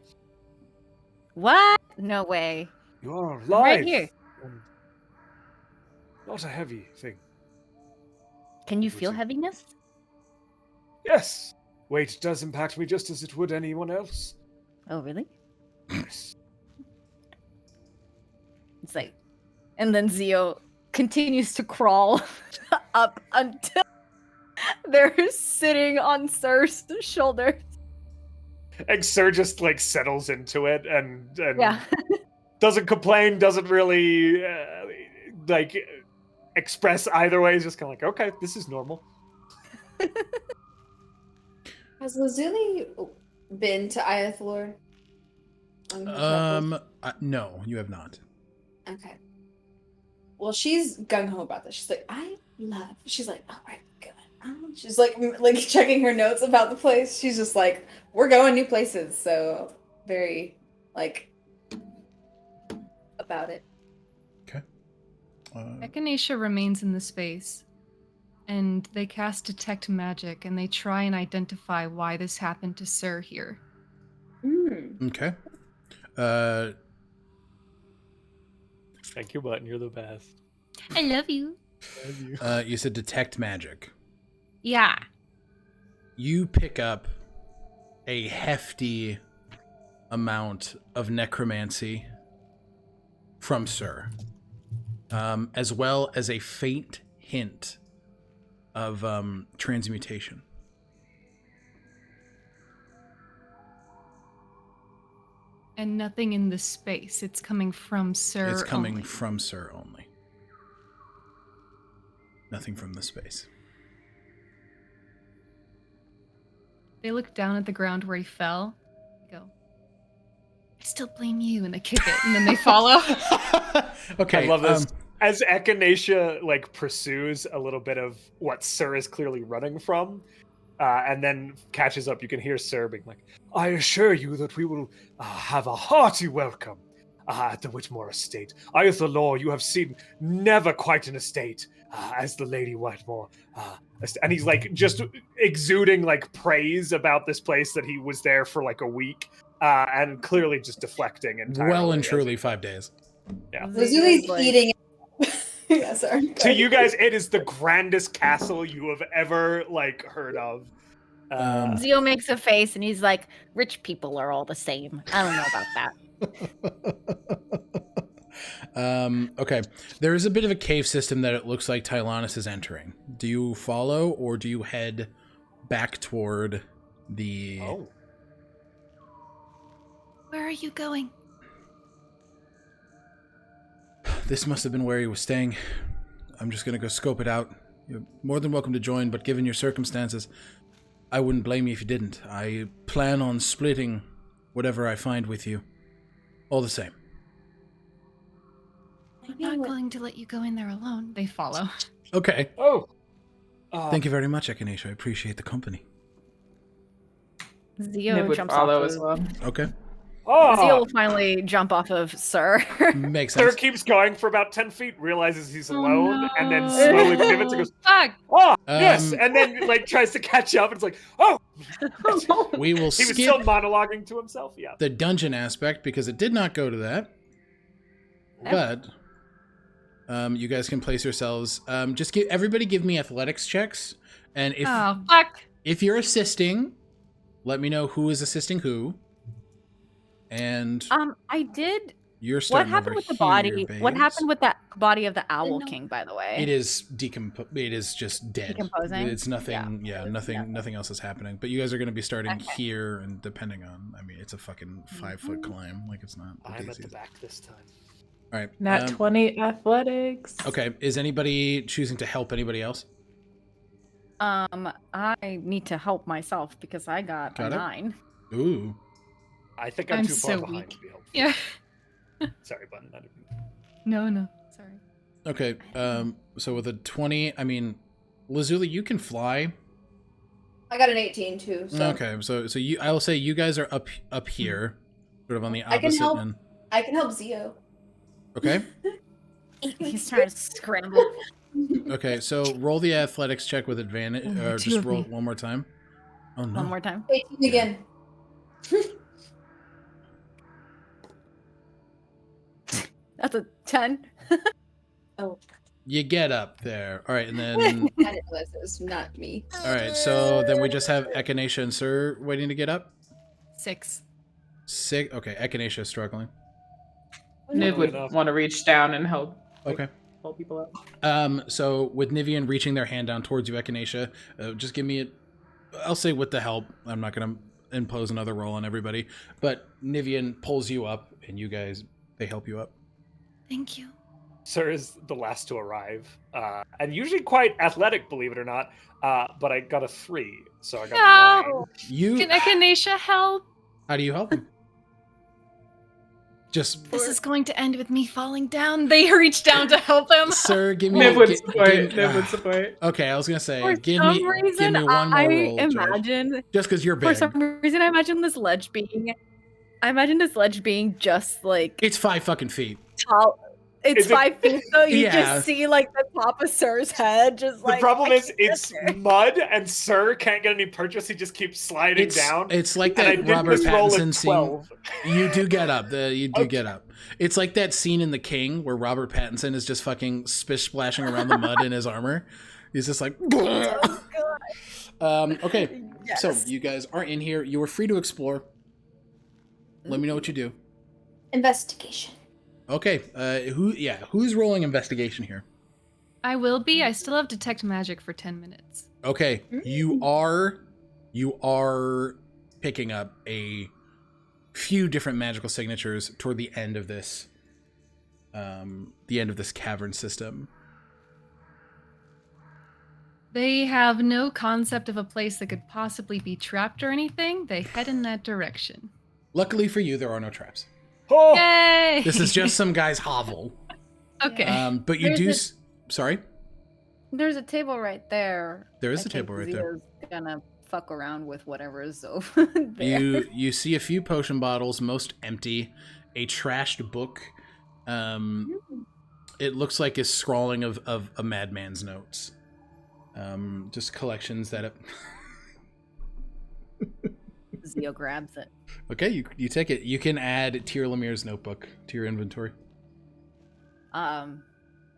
What? No way. You are I'm alive. right here. And not a heavy thing. Can you Would feel you- heaviness? Yes. Weight does impact me just as it would anyone else. Oh, really? Yes. It's like, and then Zio continues to crawl up until they're sitting on Sir's shoulders. And Sir just like settles into it and Yeah. doesn't complain, doesn't really like express either way. He's just kind of like, okay, this is normal. Has Lazuli been to Ayathlor? On her travels? No, you have not. Okay. Well, she's gung ho about this. She's like, she's like, all right, good. She's like checking her notes about the place. She's just like, we're going new places. So very like about it. Okay. Echinacea remains in the space, and they cast Detect Magic, and they try and identify why this happened to Sir here. Okay. Thank you, Button. You're the best. I love you. Love you. You said detect magic. Yeah. You pick up a hefty amount of necromancy from Sir, as well as a faint hint of transmutation. And nothing in the space. It's coming from Sir. It's coming only. from Sir only. Nothing from the space. They look down at the ground where he fell. They go, I still blame you, and they kick it, and then they follow. Okay. I love this. As Echinacea like pursues a little bit of what Sir is clearly running from, and then catches up, you can hear Sir being like, I assure you that we will have a hearty welcome at the Whitmore estate. Ayathlor, you have seen never quite an estate as the Lady Whitmore. And he's like just exuding like praise about this place that he was there for like a week, and clearly just deflecting entirely. Well and truly 5 days. Yeah. Lazuli's eating it. Yeah, sorry. To you guys, it is the grandest castle you have ever like heard of. Zio makes a face and he's like, rich people are all the same. I don't know about that. Okay. There is a bit of a cave system that it looks like Tylanus is entering. Do you follow, or do you head back toward the... Oh. Where are you going? This must have been where he was staying. I'm just going to go scope it out. You're more than welcome to join, but given your circumstances, I wouldn't blame you if you didn't. I plan on splitting whatever I find with you. All the same. I'm not going to let you go in there alone. They follow. Okay. Oh. Thank you very much, Echinacea. I appreciate the company. Zio Nib would jumps follow off as of... well. Okay. Zio Oh. will finally jump off of Sir. Makes Sir sense. keeps going for about 10 feet, realizes he's Oh, alone, and then no. slowly pivots and goes, Fuck! oh, yes, Um, and then like tries to catch up, and it's like, oh, We will he was skip still monologuing to himself, yeah. the dungeon aspect because it did not go to that. But you guys can place yourselves. Just everybody give me athletics checks, and Oh, fuck! if you're assisting, let me know who is assisting who. And I did. you're What starting happened over with the here, body? What babes. happened with that body of the Owl know. King, by the way? It is It is just dead. Decomposing? It's nothing. Yeah. Nothing else is happening. But you guys are going to be starting Okay. here, and depending on, I mean, it's a fucking 5-foot climb. Like it's not. I'm at the easiest. back this time. All right. Nat 20 athletics. Okay. Is anybody choosing to help anybody else? I need to help myself because I got Got a it. 9. Ooh. I think I'm I'm too far so behind weak. to be helpful. Yeah. Sorry, Button. I didn't mean- No. Sorry. Okay. So with a 20, I mean, Lazuli, you can fly. I got an 18 too. So. Okay, so I will say you guys are up here, sort of on the I can opposite help. end. I can help Zio. Okay. He's trying to scramble. Okay, so roll the athletics check with advantage, Only or two just of roll me. it one more time. Oh no. One more time. 18 again. That's a 10. Oh, You get up there. All right, and then I didn't realize it was not me. all right, so then we just have Echinacea and Sir waiting to get up. 6. Okay, Echinacea is struggling. Niv would enough. want to reach down and help. Okay. Help people out. So with Nivien reaching their hand down towards you, Echinacea, just give me I'll say with the help. I'm not gonna impose another roll on everybody, but Nivien pulls you up, and you guys, they help you up. Thank you. Sir is the last to arrive, and usually quite athletic, believe it or not. But I got a 3, so I got a 9. No! You, Can Echinacea help? how do you help him? Just, This is going to end with me falling down. They reach down to help him. Sir, give me. Niv would gi- support. give- Niv would support. Okay, I was gonna say, For give some me reason, one more I roll. Josh. imagine. Just because you're For big. some reason, I imagine this ledge being. I imagine this ledge being just like It's 5 fucking feet. tall. It's Is it- 5 feet, so you Yeah. just see like the top of Sir's head, just The like. problem I is can't it's get there. mud, and Sir can't get any purchase. He just keeps sliding down. It's like and I that did Robert this roll Pattinson at scene. 12. You do get up. You do Okay. get up. It's like that scene in The King where Robert Pattinson is just fucking spish splashing around the mud in his armor. He's just like. Okay, so Yes. you guys are in here. You are free to explore. Let me know what you do. Investigation. Okay, who's rolling investigation here? I will be. I still have detect magic for 10 minutes. Okay, you are picking up a few different magical signatures toward the end of this cavern system. They have no concept of a place that could possibly be trapped or anything. They head in that direction. Luckily for you, there are no traps. Oh, Yay! This is just some guy's hovel. Okay. But you There's do. Sorry, There's a table right there. there is I a table think right there. Zio's gonna fuck around with whatever is over there. You see a few potion bottles, most empty. A trashed book. It looks like a scrawling of a madman's notes. Just collections that. Zio grabs it. Okay, you take it. You can add Tyr Lemire's notebook to your inventory.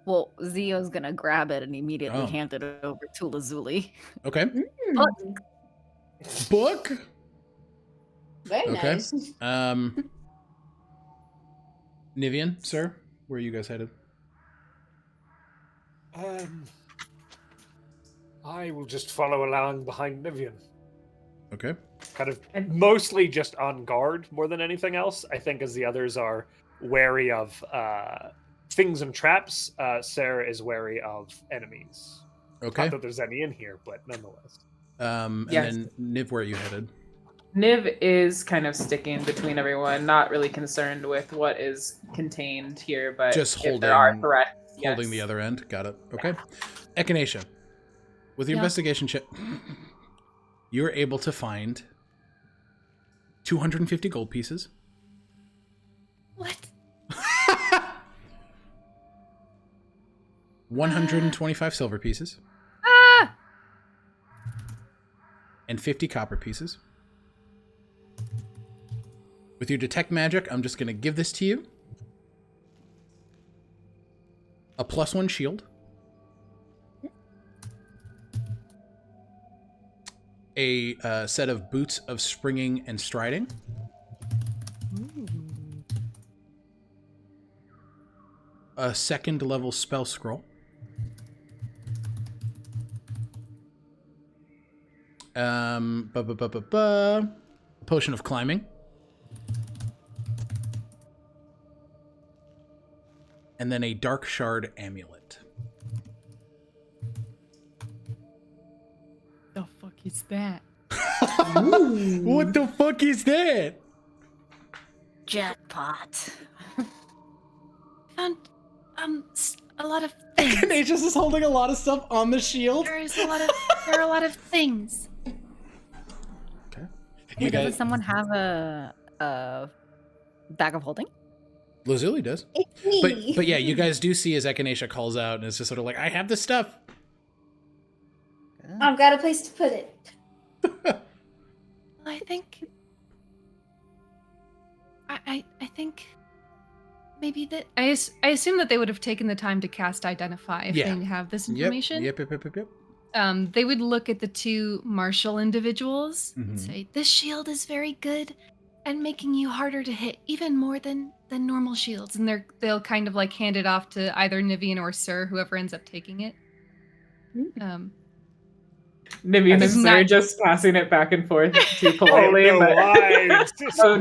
Well, Zio's gonna grab it and immediately Oh. hand it over to Lazuli. Okay. But Book. Very Okay. nice. Nivien, sir, where are you guys headed? I will just follow along behind Nivien. Okay. Kind of mostly just on guard more than anything else. I think as the others are wary of things and traps, Sarah is wary of enemies. Okay. Not that there's any in here, but nonetheless. And Yes. then Niv, where are you headed? Niv is kind of sticking between everyone, not really concerned with what is contained here, but Just if there are holding- threats, Holding yes. the other end. Got it. Okay. Echinacea, with your Yeah. investigation check, you're able to find 250 gold pieces. What? 125 silver pieces. Ah! And 50 copper pieces. With your detect magic, I'm just going to give this to you. A +1 shield. A set of boots of springing and striding. A 2nd level spell scroll. Potion of climbing. And then a dark shard amulet. The fuck is that? What the fuck is that? jackpot. Found a lot of things. Ignatius is holding a lot of stuff on the shield. There are a lot of things. You Doesn't guys, someone have a bag of holding? Lazuli does. It's me. But yeah, you guys do see as Echinacea calls out and it's just sort of like, I have this stuff. I've got a place to put it. I think. I think. Maybe that I assume that they would have taken the time to cast Identify if Yeah. they have this information. Yep. They would look at the two martial individuals and Mhm. say, "This shield is very good at making you harder to hit, even more than normal shields." And they'll kind of like hand it off to either Nivien or Sir, whoever ends up taking it. Nivien and It's Sir not- just passing it back and forth too politely. Oh, no, but... I insist. Oh,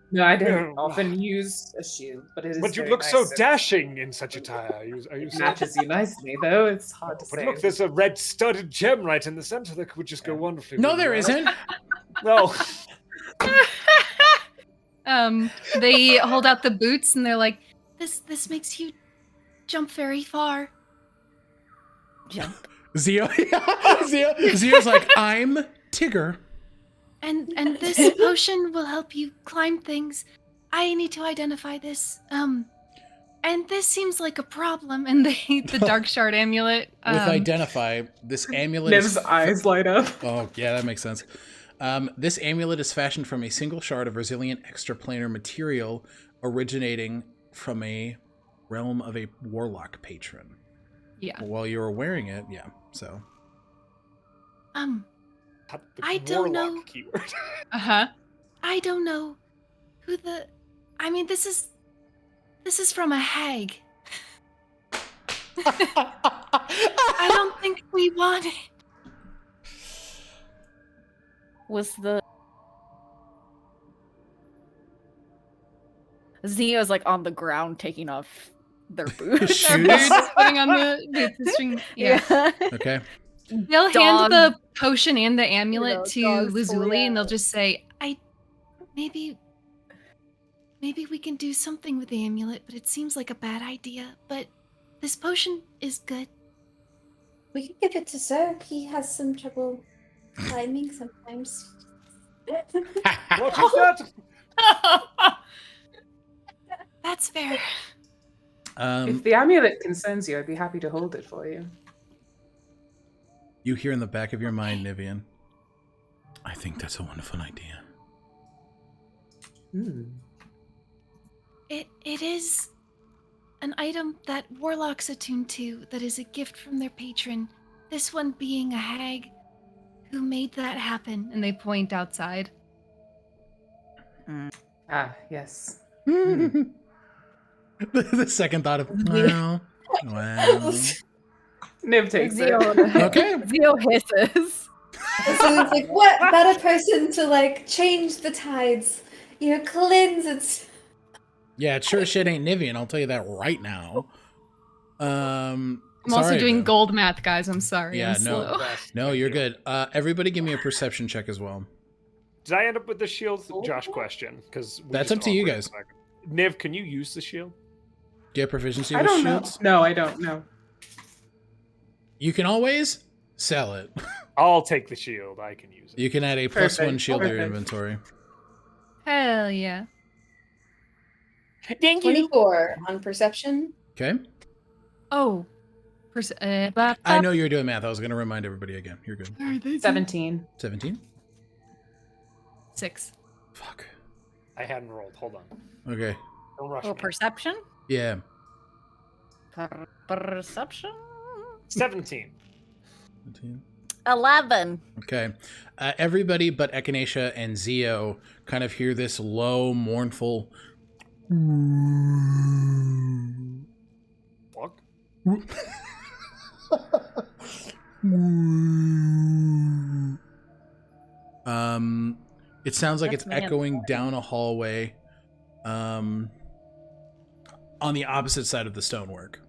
no, I don't No. often use a shield, but it is. But you very look so nice. dashing in such attire. Are you It saying? matches you nicely, though. It's hard to But say. look, there's a red studded gem right in the center that would just go wonderfully. No, with there you. isn't. No. They hold out the boots and they're like, "This makes you jump very far." Jump. Zio's like, I'm Tigger. And this potion will help you climb things. I need to identify this. And this seems like a problem. And the dark shard amulet. With Identify, this amulet Niv's eyes light up. Oh, yeah, that makes sense. This amulet is fashioned from a single shard of resilient extraplanar material originating from a realm of a Warlock patron. Yeah. While you were wearing it, yeah, so. The I don't warlock know. Keyword. I don't know who I mean, this is from a hag. I don't think we want it. Was the Zio's like on the ground taking off their boots? Their boots, putting on the string. Yeah. Okay. They'll Dog- hand the potion and the amulet to dogs Lazuli, fully and they'll out. just say, maybe we can do something with the amulet, but it seems like a bad idea. But this potion is good." We can give it to Sir. He has some trouble climbing sometimes. What is that? That's fair. If the amulet concerns you, I'd be happy to hold it for you. You hear in the back of your mind, Nivien, I think that's a wonderful idea. It is an item that warlocks attune to that is a gift from their patron. This one being a hag who made that happen. And they point outside. Ah, yes. The second thought of, well. Niv takes it. Zio, Okay. Zio hisses. So it's like, what better person to like change the tides? You know, cleanse it. Yeah, it sure as shit ain't Nivien, I'll tell you that right now. I'm also sorry, doing though. gold math, guys. I'm sorry. Yeah, I'm no. slow. No, you're good. Everybody give me a perception check as well. Did I end up with the shield? Josh question. Because That's up to you guys. Niv, can you use the shield? Do you have proficiency I with don't know. shields? No, I don't know. You can always sell it. I'll take the shield. I can use it. You can add a +1 Perfect, shield to your perfect. inventory. Hell yeah. Thank 24 on perception. Okay? Oh. I know you're doing math. I was going to remind everybody again. You're good. 17. 17? 6. Fuck. I hadn't rolled. Hold on. Okay. Don't rush Oh, me. perception? Yeah. Perception? 17. 17. 11. Okay. Everybody but Echinacea and Zio kind of hear this low, mournful... Fuck. It sounds like That's it's me and echoing down a hallway on the opposite side of the stonework.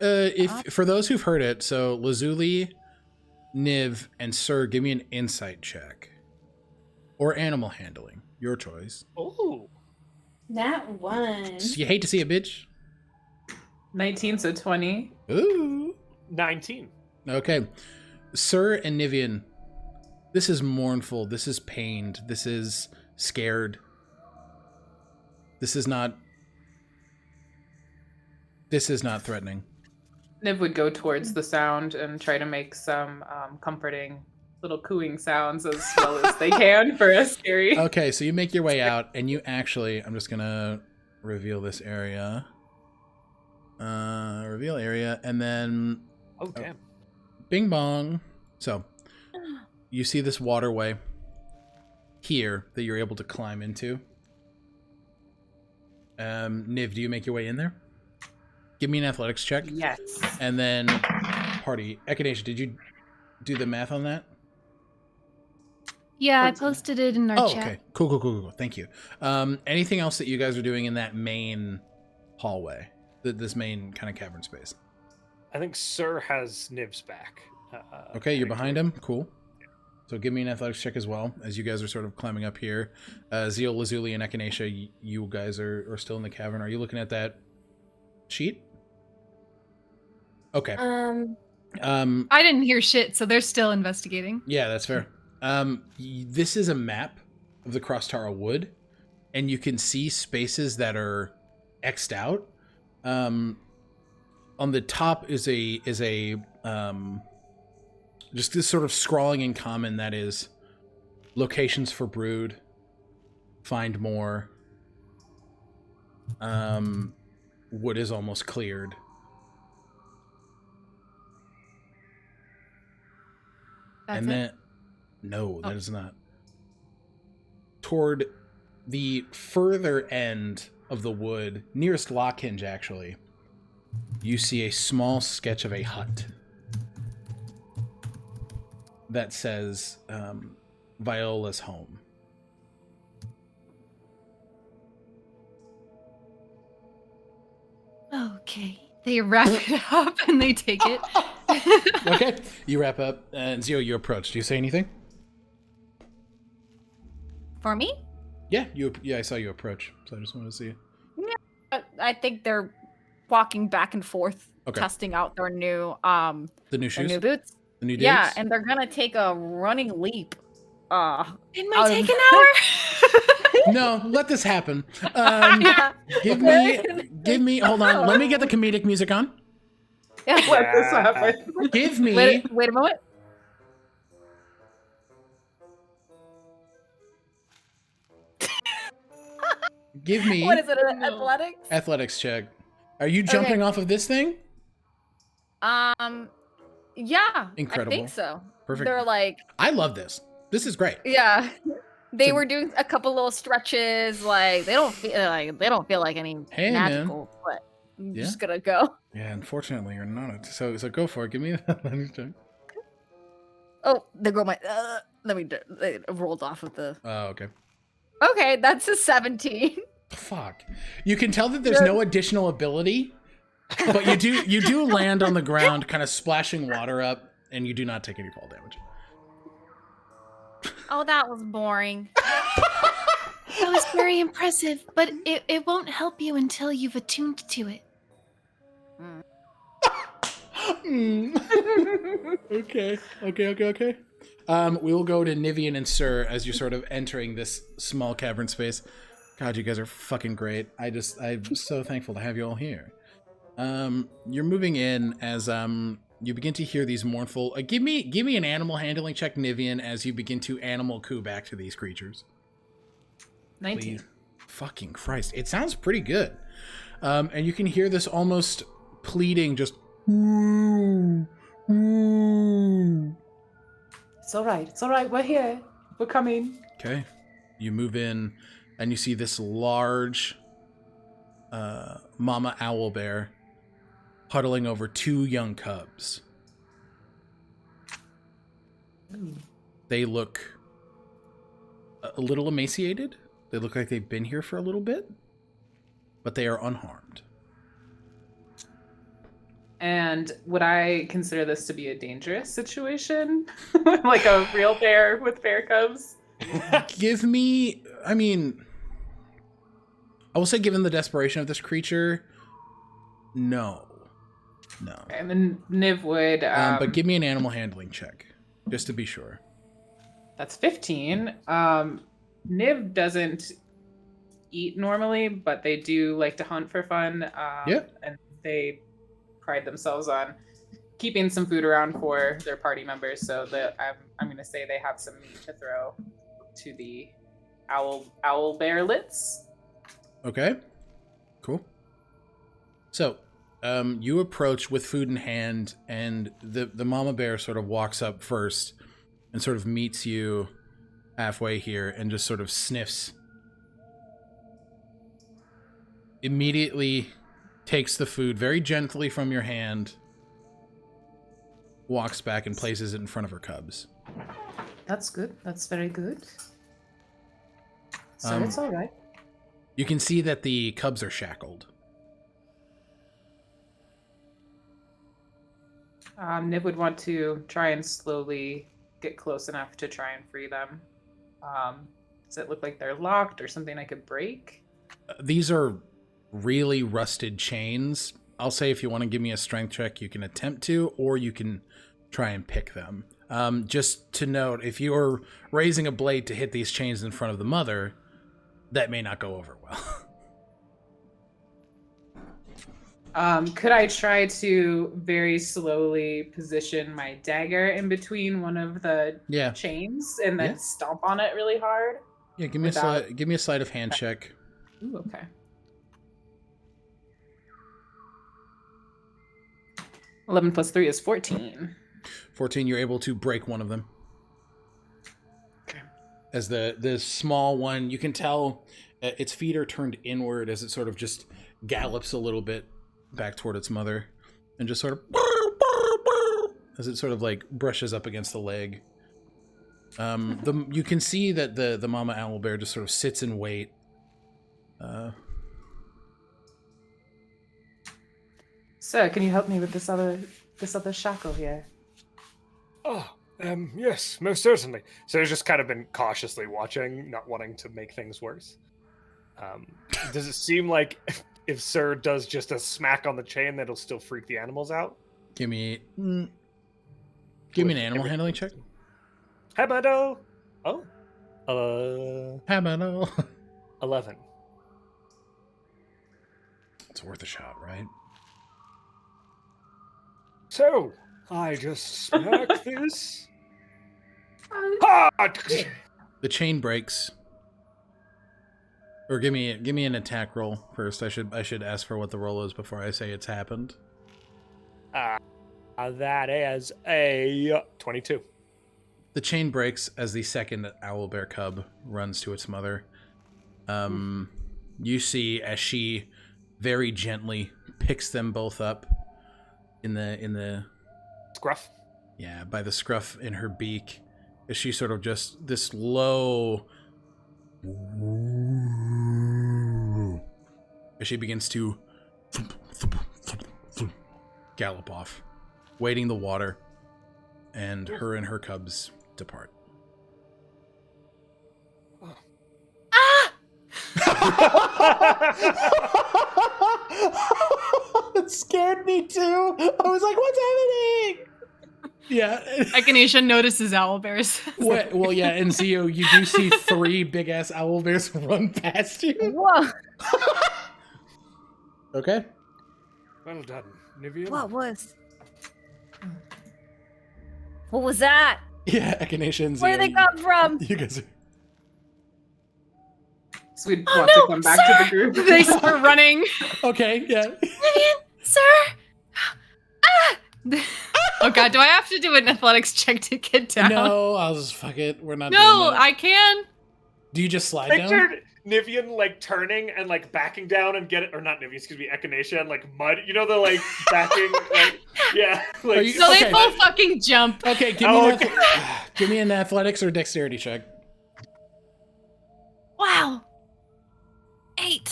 If for those who've heard it, so Lazuli, Niv, and Sir, give me an insight check. Or animal handling. Your choice. Ooh. Nat 1. You hate to see a bitch? 19, so 20. Ooh. 19. Okay. Sir and Nivien, This is mournful. This is pained. This is scared. This is not threatening. Niv would go towards the sound and try to make some comforting little cooing sounds as well as they can for a scary. Okay, so you make your way out, and you actually, I'm just gonna reveal this area. Reveal area, and then... Oh, damn. Bing bong. So, you see this waterway here that you're able to climb into. Niv, do you make your way in there? Give me an athletics check. Yes. And then, party. Echinacea, did you do the math on that? Yeah, I posted it in our chat. Okay. Cool. Thank you. Anything else that you guys are doing in that main hallway? This main kind of cavern space? I think Sir has Nib's back. Okay, you're behind him. Cool. So give me an athletics check as well, as you guys are sort of climbing up here. Zeal, Lazuli, and Echinacea, you guys are still in the cavern. Are you looking at that sheet? Okay. I didn't hear shit, so they're still investigating. Yeah, that's fair. This is a map of the Crosstara Wood, and you can see spaces that are X'd out. On the top is a just this sort of scrawling in common that is locations for brood, find more. Wood is almost cleared. That's and it? then no, that is not. Toward the further end of the wood, nearest Lockhinge actually, you see a small sketch of a hut that says Viola's home. Okay. They wrap it up and they take it. Okay, you wrap up, and Zio, you approach. Do you say anything? For me? Yeah, I saw you approach, so I just wanted to see you. I think they're walking back and forth, Okay. testing out their new The new their shoes? new boots. The new Yeah, digs? and they're gonna take a running leap. It might Out take of- an hour. No, let this happen. Yeah. Give me, hold on, let me get the comedic music on. Yeah. Let this happen. Give me, Wait a moment. give me What is it? No. Athletics? athletics check. Are you jumping off of this thing? Yeah. Incredible. I think so. Perfect. They're like, I love this. This is great. yeah. They So- were doing a couple little stretches. Like they don't feel like any Hey, man. magical, but I'm Yeah. just gonna go. Yeah, unfortunately, you're not. So go for it. Give me an athletics check. Oh, there go my. They rolled off of the. Oh, okay. Okay, that's a 17. Fuck. You can tell that there's no additional ability, but you do land on the ground, kind of splashing water up, and you do not take any fall damage. Oh, that was boring. That was very impressive, but it won't help you until you've attuned to it. Okay. We will go to Nivien and Sir as you're sort of entering this small cavern space. God, you guys are fucking great. I'm so thankful to have you all here. You're moving in as you begin to hear these mournful. Give me an animal handling check, Nivien, as you begin to animal coo back to these creatures. 19. Please. Fucking Christ. It sounds pretty good. And you can hear this almost pleading, just. It's all right. We're here. We're coming. Okay. You move in, and you see this large mama owl bear huddling over two young cubs. They look a little emaciated. They look like they've been here for a little bit, but they are unharmed. And would I consider this to be a dangerous situation? Like a real bear with bear cubs? Give me, I will say given the desperation of this creature, no. And then Niv would... But give me an animal handling check, just to be sure. That's 15. Niv doesn't eat normally, but they do like to hunt for fun. And they pride themselves on keeping some food around for their party members. So that I'm going to say they have some meat to throw to the owl bearlets. Okay. Cool. So, you approach with food in hand, and the mama bear sort of walks up first and sort of meets you halfway here and just sort of sniffs. Immediately takes the food very gently from your hand, walks back and places it in front of her cubs. That's good. That's very good. So it's all right. You can see that the cubs are shackled. Niv would want to try and slowly get close enough to try and free them. Does it look like they're locked or something I could break? These are really rusted chains. I'll say if you want to give me a strength check, you can attempt to, or you can try and pick them. Just to note, if you're raising a blade to hit these chains in front of the mother, that may not go over well. Could I try to very slowly position my dagger in between one of the chains and then stomp on it really hard? Yeah, give me a sleight of hand check. Ooh, okay. 11 plus 3 is 14. 14, you're able to break one of them. Okay. As the small one, you can tell its feet are turned inward as it sort of just gallops a little bit back toward its mother and just sort of as it sort of like brushes up against the leg. You can see that the mama owl bear just sort of sits in wait. Sir, can you help me with this other shackle here? Yes, most certainly. So he's just kind of been cautiously watching, not wanting to make things worse. Does it seem like if Sir does just a smack on the chain, that'll still freak the animals out? Give me an animal handling check. Habado. Habano. 11. It's worth a shot, right? So, I just smack this. The chain breaks. Or give me an attack roll first. I should ask for what the roll is before I say it's happened. That is a 22. The chain breaks as the second owlbear cub runs to its mother. You see as she very gently picks them both up in the scruff. Yeah, by the scruff in her beak, as she sort of just this low as she begins to gallop off, wading the water, and her cubs depart. It scared me too. I was like, what's happening? Yeah. Echinacea notices owlbears. Well, yeah, and Zio, you do see 3 big-ass owlbears run past you. Whoa. Okay. Well done, Nivien. What was that? Yeah, Echinacea and Zio. Where did they come from? You guys are... So we'd want to come back to the group. They start running. Okay, yeah. Nivien, sir! Oh god, do I have to do an athletics check to get down? No, I'll just fuck it. We're not doing No, that. I can. Do you just slide Pictured down? Nivien like turning and like backing down and get it, or not Nivien, excuse me, Echinacea and like mud. You know the like backing, like yeah. Like, you- So Okay. they both fucking jump. Okay, give me an athletics or dexterity check. Wow. 8.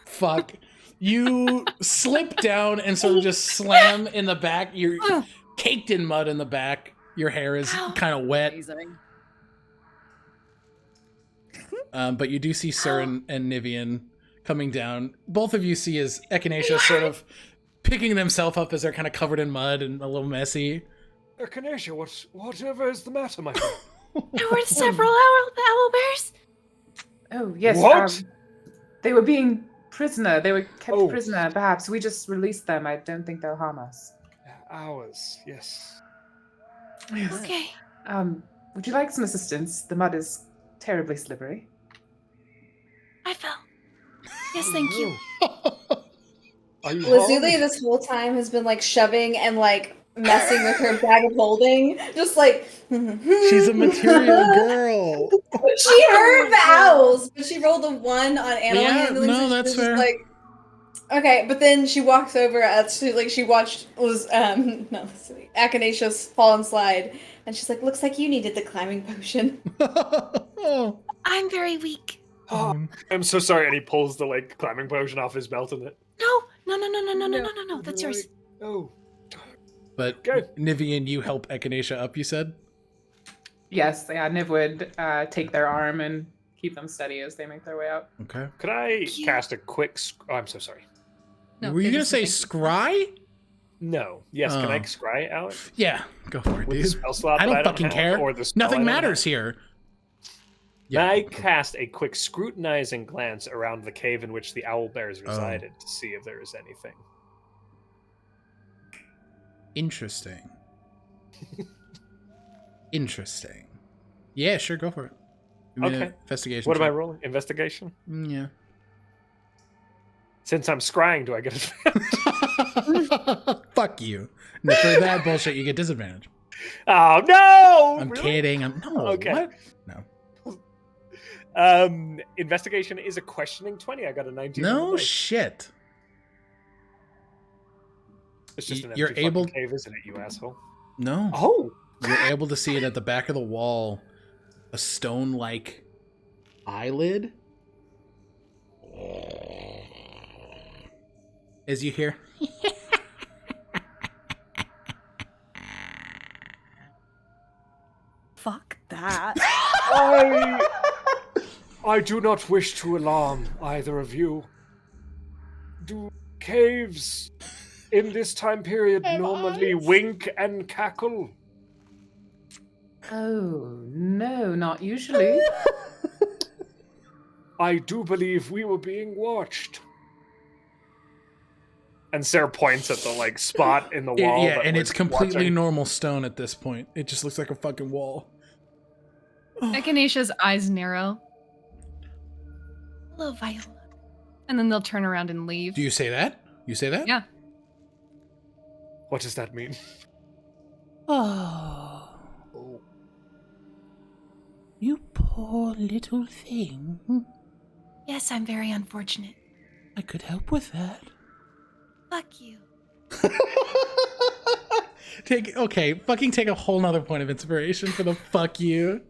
Fuck. You slip down and sort of just slam in the back. You're caked in mud in the back. Your hair is kind of wet. Amazing. But you do see Sir and Nivien coming down. Both of you see as Echinacea sort of picking themselves up as they're kind of covered in mud and a little messy. Echinacea, whatever is the matter, my friend? There were several owl bears. Oh, yes. What? They were being prisoner. They were kept Oh. prisoner. Perhaps we just released them. I don't think they'll harm us. Ours, yes. Okay. Would you like some assistance? The mud is terribly slippery. I fell. Yes, thank you. Are you Lazuli harmed? this whole time has been like shoving and like messing with her bag of holding, just like She's a material girl. She heard the owls, but she rolled a 1 on animal Yeah, handling. no, so she that's was just fair. like, okay, but then she walks over. She watched Echinacea fall and slide, and she's like, "Looks like you needed the climbing potion." I'm very weak. I'm so sorry. And he pulls the like climbing potion off his belt and it. No. That's yours. Oh. But Good. Nivien, you help Echinacea up, you said? Yes, yeah, Niv would take their arm and keep them steady as they make their way out. Okay. Could I Cute. cast a quick? Oh, I'm so sorry. No, Were you they're going to just say moving. scry? No. Yes. Can I Oh. scry, Alec? Yeah, go for it, With the dude. spell slot I that don't fucking have, care. Or the spell Nothing I don't matters have? here. May I cast a quick scrutinizing glance around the cave in which the owl bears resided to see if there is anything? Interesting. Interesting. Yeah, sure, go for it. Give me an Okay. investigation What am I check. rolling? Investigation? Yeah. Since I'm scrying, do I get advantage? Fuck you. No, for that bullshit, you get disadvantage. Oh no! I'm Really? kidding. No. Okay. What? No. Investigation is a questioning 20. I got a 19. on No the dice. shit. It's just an You're empty able- fucking cave, isn't it, you asshole? No. Oh! You're able to see it at the back of the wall, a stone-like eyelid. As you hear, Fuck that. I do not wish to alarm either of you. Do caves in this time period normally wink and cackle? Oh, no, not usually. I do believe we were being watched. And Sarah points at the like spot in the wall. yeah, that and was it's completely watching. normal stone at this point. It just looks like a fucking wall. Echinacea's eyes narrow. Hello, Viola. And then they'll turn around and leave. Do you say that? You say that? Yeah. What does that mean? Oh, you poor little thing. Yes, I'm very unfortunate. I could help with that. Fuck you. Fucking take a whole nother point of inspiration for the fuck you.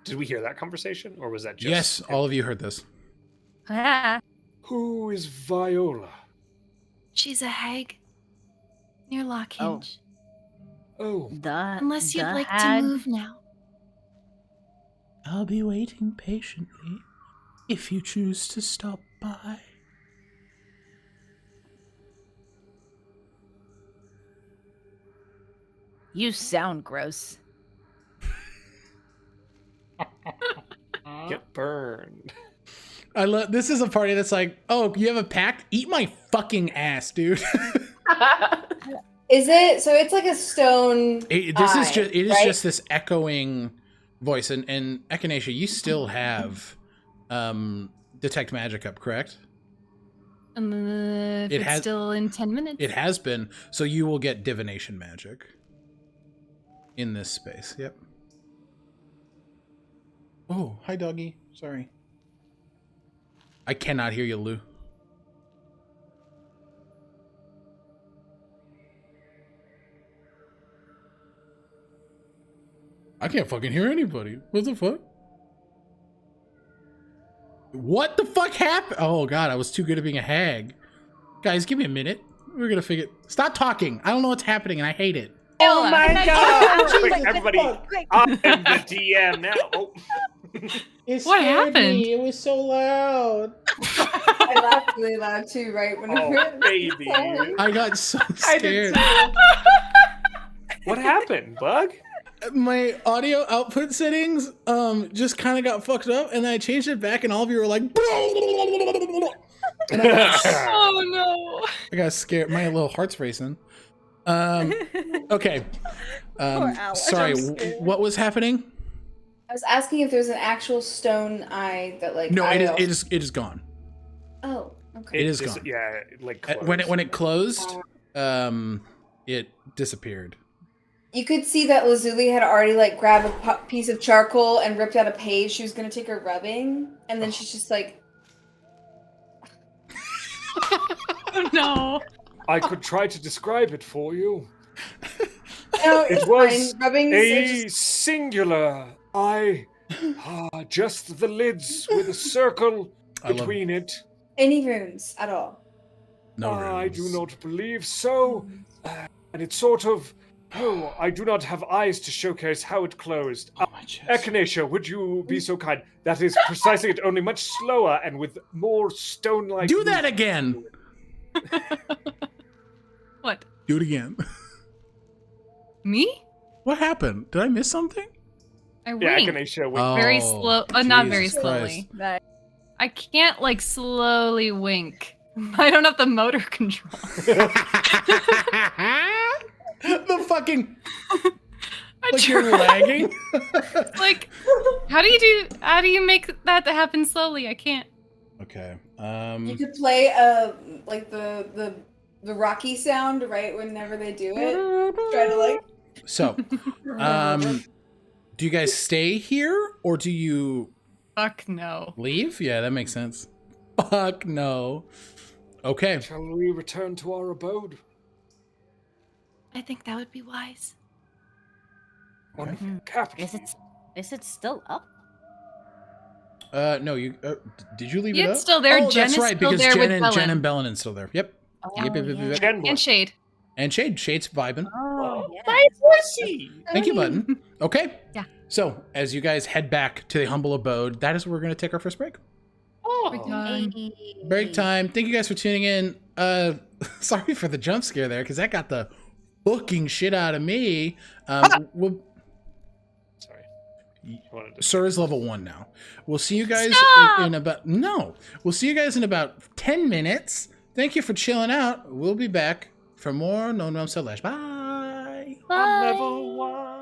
Did we hear that conversation, or was that just? Yes, all of you heard this. Who is Viola? She's a hag. Near Lockhinge. Oh, Unless you'd like to move now. I'll be waiting patiently if you choose to stop by. You sound gross. get burned. I love this is a party that's like, oh, you have a pact? Eat my fucking ass, dude. Is it? So it's like a stone. This is just it is right? just this echoing voice, and Echinacea, you still have detect magic up, correct? If It it's has- still in 10 minutes. It has been, so you will get divination magic in this space. Yep. Oh, hi, doggy. Sorry. I cannot hear you, Lou. I can't fucking hear anybody. What the fuck? What the fuck happened? Oh god, I was too good at being a hag. Guys, give me a minute. We're gonna figure. Stop talking. I don't know what's happening, and I hate it. Oh my god! Quick, Quick, everybody, I'm the DM now. Oh. It What happened? It was so loud. I laughed really loud too, right when we Oh, were baby. I got so I did scared. too. What happened, Bug? My audio output settings just kind of got fucked up, and then I changed it back, and all of you were like, and Oh no. I got scared. My little heart's racing. Okay. Poor Alec. Sorry, I'm scared. what was happening? I was asking if there's an actual stone eye that like. No, I it also- is gone. Oh, okay. It is gone. Yeah, like When it closed. closed, it disappeared. You could see that Lazuli had already like grabbed a piece of charcoal and ripped out a page. She was gonna take her rubbing, and then she's just like, Oh no. I could try to describe it for you. "No, It it's was fine. Rubbing A singular eye. Just the lids with a circle I love between it. any runes at all." No I do runes. not believe so. And it's sort of. Oh, I do not have eyes to showcase how it closed. Oh, my chest. Echinacea, would you be so kind? That is precisely it, only much slower and with more stone-like. Do that again. What? Do it again. Me? What happened? Did I miss something? I Yeah, wink. Echinacea. Very Oh, slow. Not very Jesus slowly. Christ. I can't like slowly wink. I don't have the motor control. The fucking I like you're try. lagging. Like, how do you make that to happen slowly? I can't. Okay. You could play like the Rocky sound right whenever they do it. Try to like. So, do you guys stay here or do you Fuck no. leave? Yeah, that makes sense. Fuck no. Okay. Shall we return to our abode? I think that would be wise. On capital. Is it still up? No, you did you leave Yeah, it up? it's still there. Oh, Jen that's is right, still because there with Jen Bellin. and Bellin's still there. Yep. Yep, yep, yep, yep. Jen And Shade. And Shade's vibing. Oh, yeah. Thank you, Button. Okay. Yeah. So, as you guys head back to the humble abode, that is where we're going to take our first break. Break time. Break time. Thank you guys for tuning in. Sorry for the jump scare there, because that got the fucking shit out of me. We'll, Sorry. I wanted to- Sir is level 1 now. We'll see you guys Stop! in about... No. We'll see you guys in about 10 minutes. Thank you for chilling out. We'll be back for more No Realm Tolesh. Bye. I'm level 1.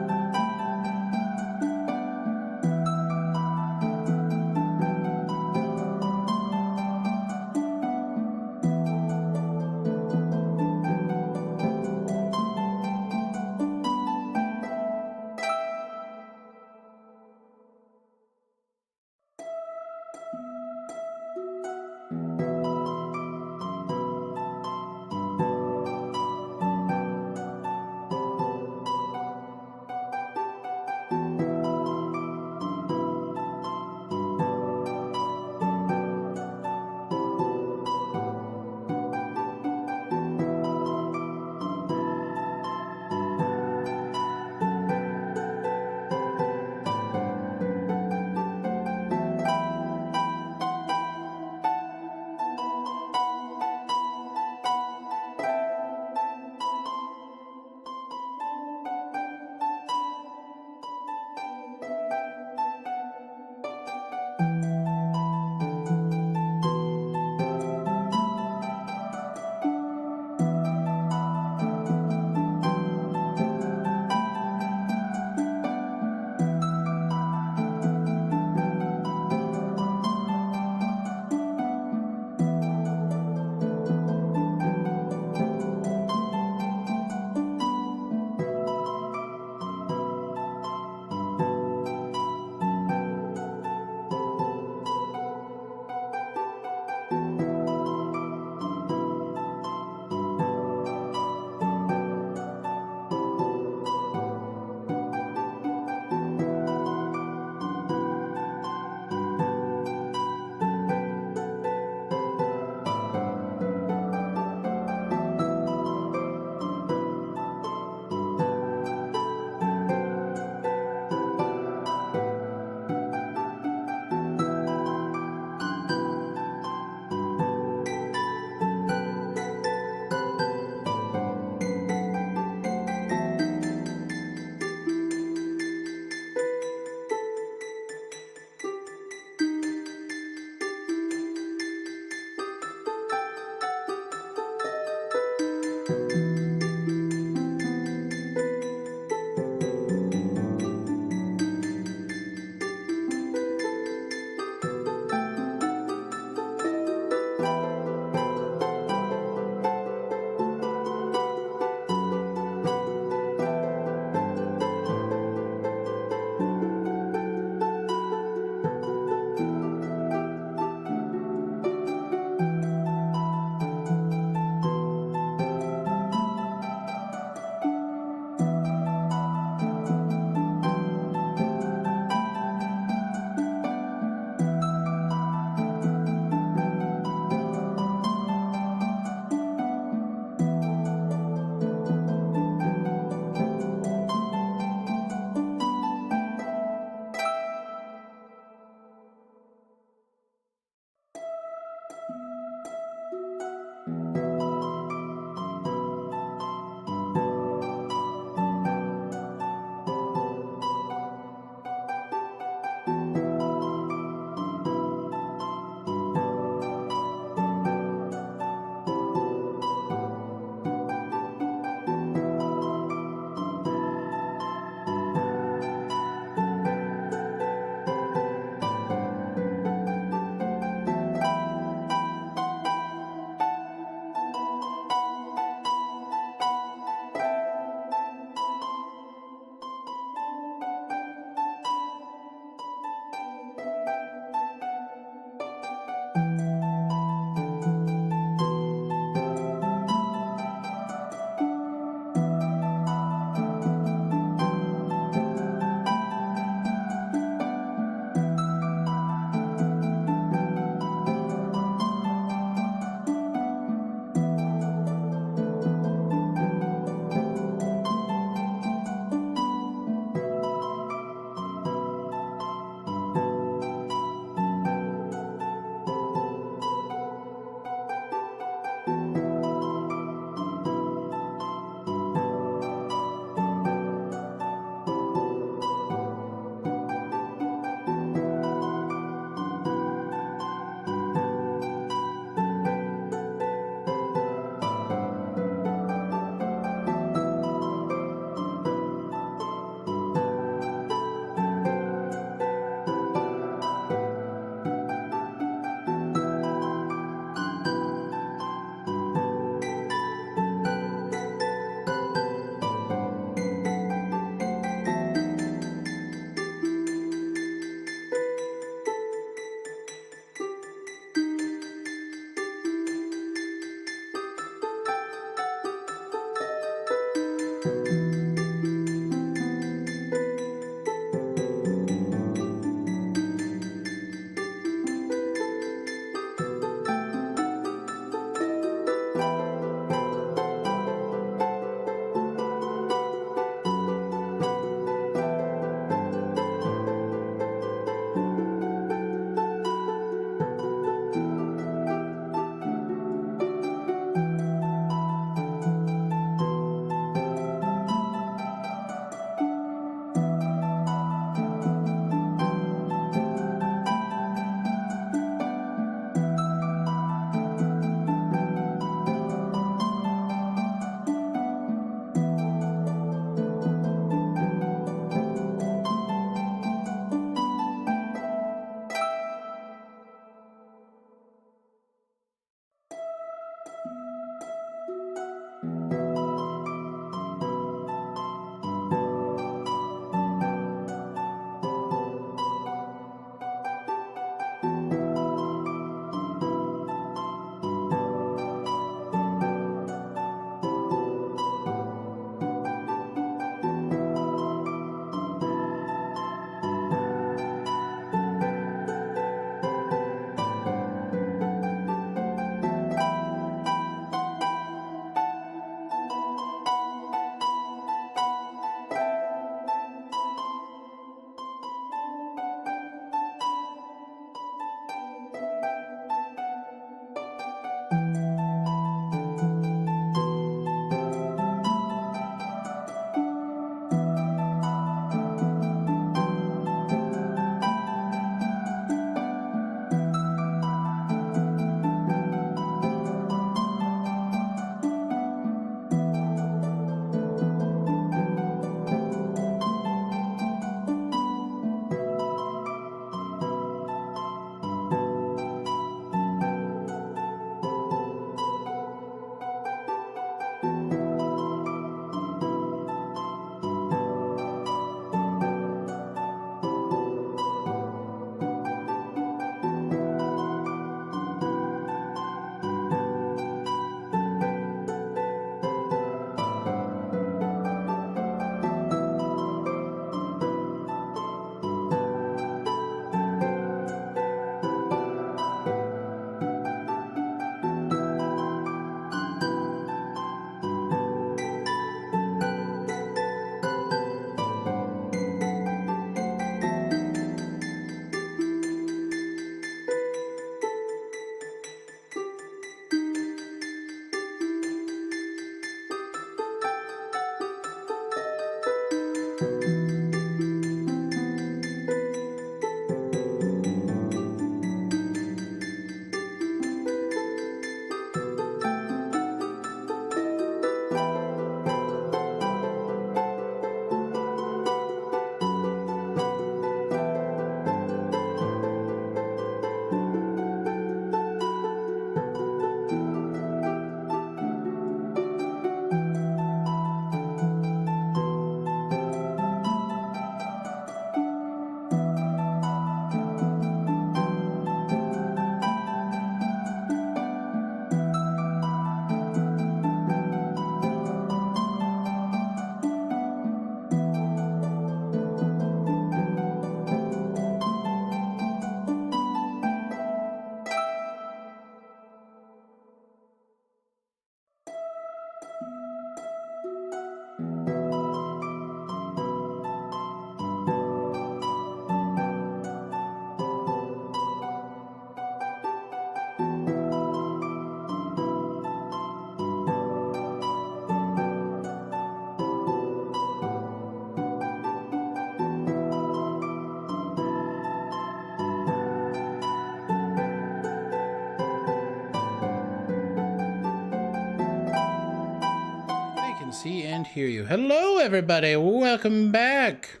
see and hear you. Hello, everybody. Welcome back.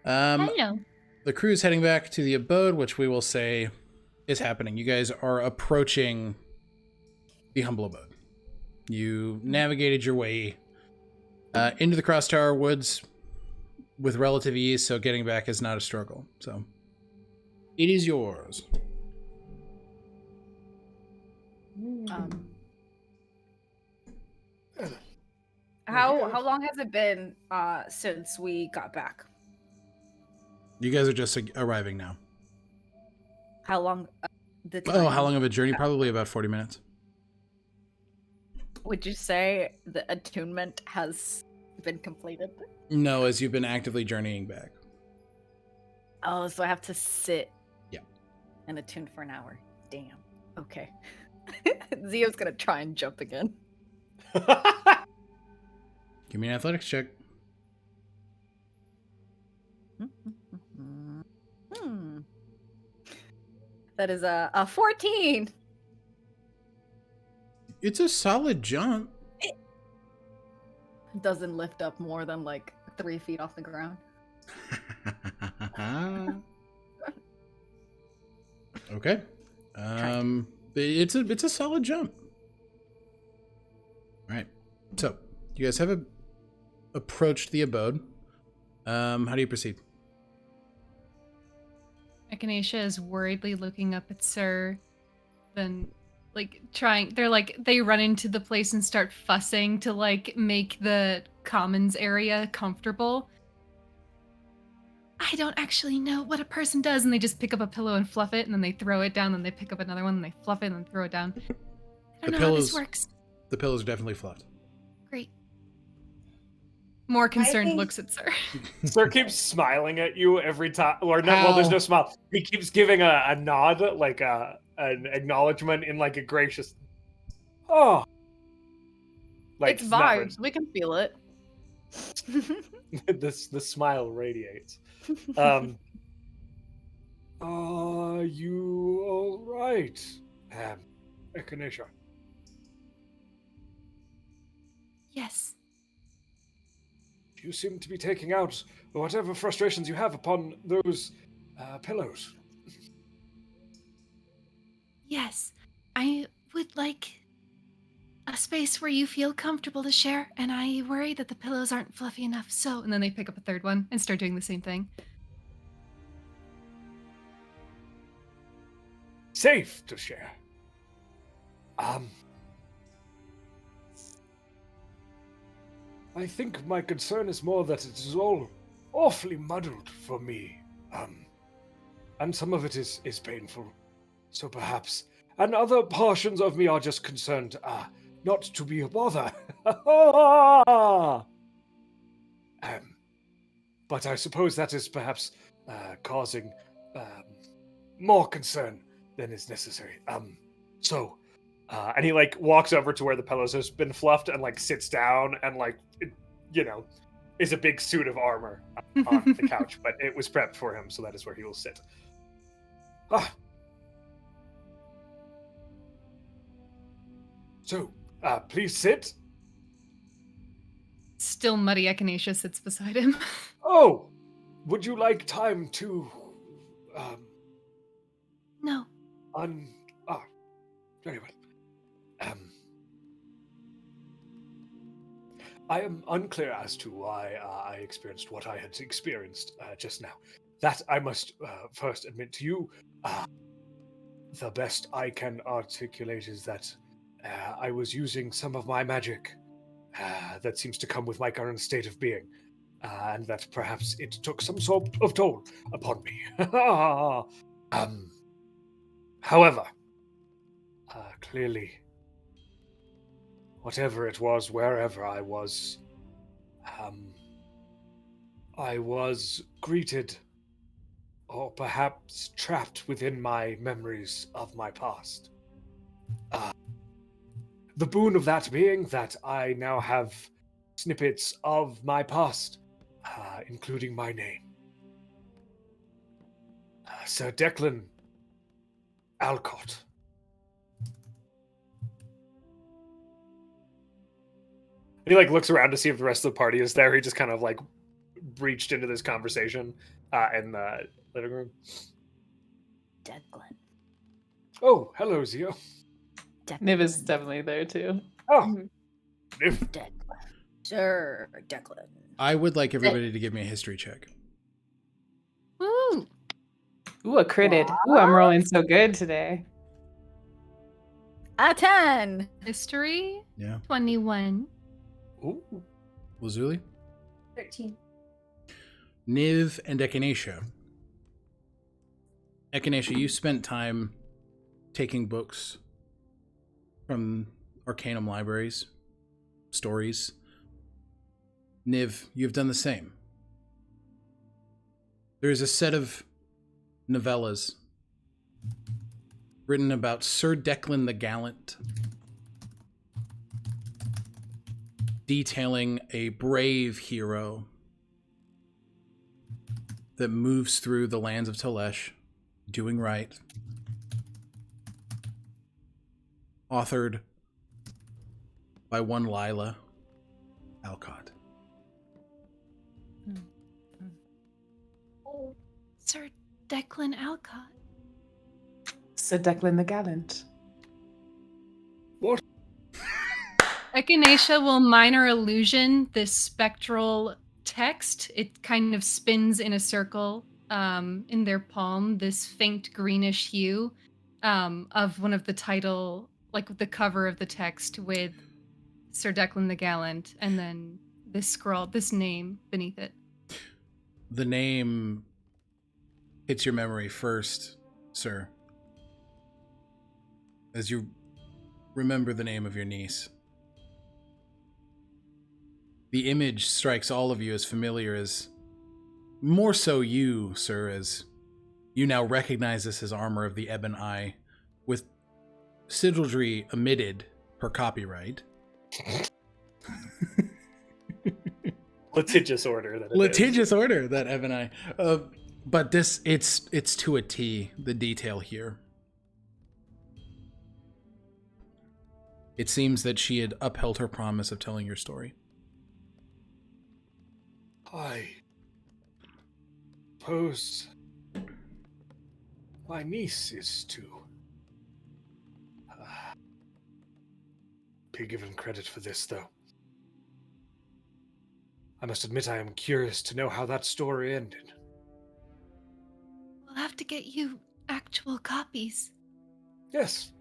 Hello. The crew's heading back to the abode, which we will say is happening. You guys are approaching the humble abode. You navigated your way into the Cross Tower Woods with relative ease, so getting back is not a struggle. So it is yours. How long has it been since we got back? You guys are just arriving now. How long? How long of a journey? Probably about 40 minutes. Would you say the attunement has been completed? No, as you've been actively journeying back. Oh, so I have to sit. Yeah. And attune for an hour. Damn. Okay. Zio's gonna try and jump again. Give me an athletics check. That is a 14. It's a solid jump. It doesn't lift up more than like 3 feet off the ground. Okay. It's a solid jump. All right. So you guys have approached the abode. How do you proceed? Echinacea is worriedly looking up at Sir, then they run into the place and start fussing to like make the commons area comfortable. I don't actually know what a person does, and they just pick up a pillow and fluff it, and then they throw it down, and they pick up another one, and they fluff it, and then throw it down. I don't know how this works. The pillows are definitely fluffed. Great. More concerned think- looks at Sir. Sir keeps smiling at you every time, or not. Well, there's no smile. He keeps giving a nod, like an acknowledgement in like a gracious. Oh. Like It's not vibes. We can feel it. the smile radiates. Are you all right, Echinacea? Yes. You seem to be taking out whatever frustrations you have upon those pillows. Yes. I would like a space where you feel comfortable to share, and I worry that the pillows aren't fluffy enough, so... And then they pick up a third one and start doing the same thing. Safe to share. I think my concern is more that it is all awfully muddled for me. And some of it is painful. So perhaps. And other portions of me are just concerned, not to be a bother. But I suppose that is perhaps causing more concern than is necessary. And he like walks over to where the pillows has been fluffed and like sits down and like, is a big suit of armor on the couch, but it was prepped for him, so that is where he will sit. So, please sit. Still muddy Echinacea sits beside him. Oh, would you like time to, No. Very well. I am unclear as to why I experienced what I had experienced just now. That I must first admit to you. The best I can articulate is that I was using some of my magic that seems to come with my current state of being, and that perhaps it took some sort of toll upon me. However, clearly, whatever it was, wherever I was greeted, or perhaps trapped within my memories of my past. The boon of that being that I now have snippets of my past, including my name. Sir Declan Alcott. He like looks around to see if the rest of the party is there. He just kind of like reached into this conversation in the living room. Declan. Oh, hello, Zio. Niv is definitely there too. Oh, Declan. Sir Declan. I would like everybody to give me a history check. Woo! Ooh, a critted. Ooh, I'm rolling so good today. A 10. History Yeah. 21. ooh. Lazuli, 13. Niv, and Echinacea. Echinacea, you spent time taking books from Arcanum libraries, stories. Niv, you've done the same. There is a set of novellas written about Sir Declan the Gallant, detailing a brave hero that moves through the lands of Tolesh, doing right. Authored by one Lila Alcott. Sir Declan Alcott. Sir Declan the Gallant. Echinacea will minor illusion this spectral text. It kind of spins in a circle in their palm, this faint greenish hue of one of the title, like the cover of the text with Sir Declan the Gallant, and then this scroll, this name beneath it. The name hits your memory first, sir, as you remember the name of your niece. The image strikes all of you as familiar as, more so you, sir, as you now recognize this as armor of the Ebon Eye, with sigildry omitted per copyright. Litigious order. That it Litigious order, that Ebon Eye. But this, it's to a T, the detail here. It seems that she had upheld her promise of telling your story. I suppose my niece is to be given credit for this, though. I must admit I am curious to know how that story ended. We'll have to get you actual copies. Yes.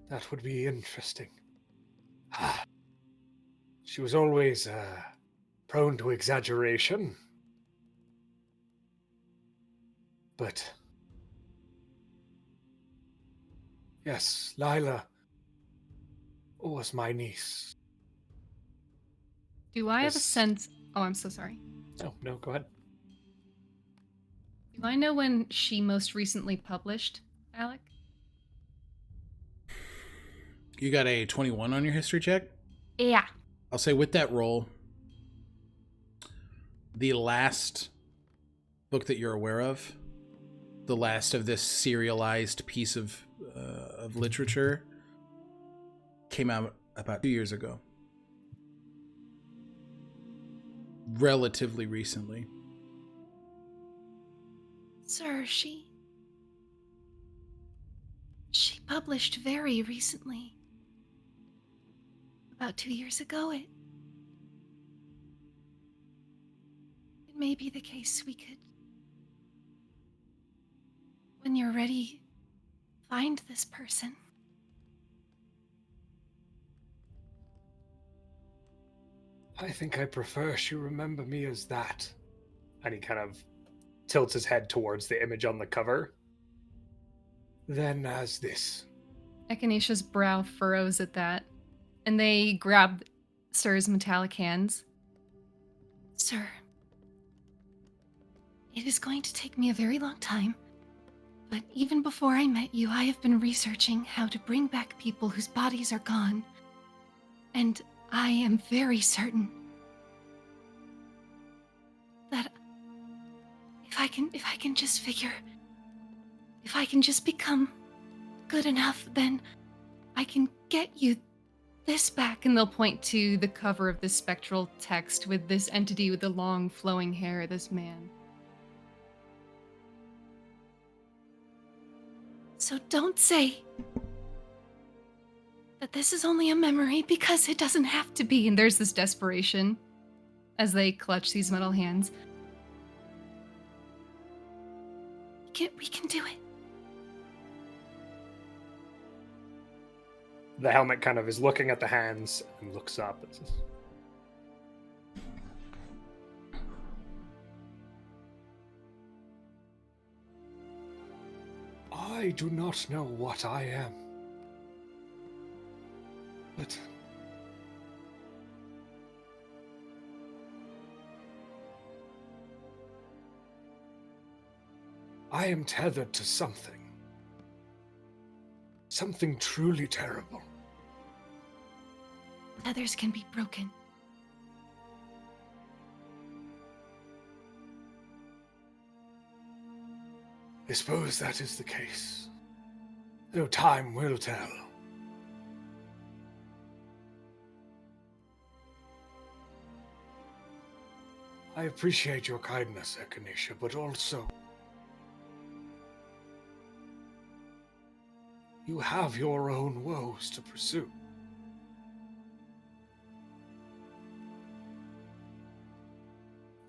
That would be interesting. She was always prone to exaggeration. But yes, Lila was my niece. Do I have a Yes. sense? Oh, I'm so sorry. Oh, no, go ahead. Do I know when she most recently published, Alec? You got a 21 on your history check? Yeah. I'll say with that roll, the last book that you're aware of, the last of this serialized piece of literature, came out about 2 years ago. Relatively recently. Sir, she published very recently. About 2 years ago. It may be the case we could, when you're ready, find this person. I think I prefer she remember me as that. And he kind of tilts his head towards the image on the cover. Then as this. Echinacea's brow furrows at that, and they grab Sir's metallic hands. Sir, it is going to take me a very long time, but even before I met you, I have been researching how to bring back people whose bodies are gone. And I am very certain that if I can just become good enough, then I can get you this back, and they'll point to the cover of this spectral text with this entity with the long flowing hair, this man. So don't say that this is only a memory, because it doesn't have to be. And there's this desperation as they clutch these metal hands. We can do it. The helmet kind of is looking at the hands and looks up and says, I do not know what I am. But I am tethered to something. Something truly terrible. Tethers can be broken. I suppose that is the case. Though time will tell. I appreciate your kindness, Echinacea, but also you have your own woes to pursue.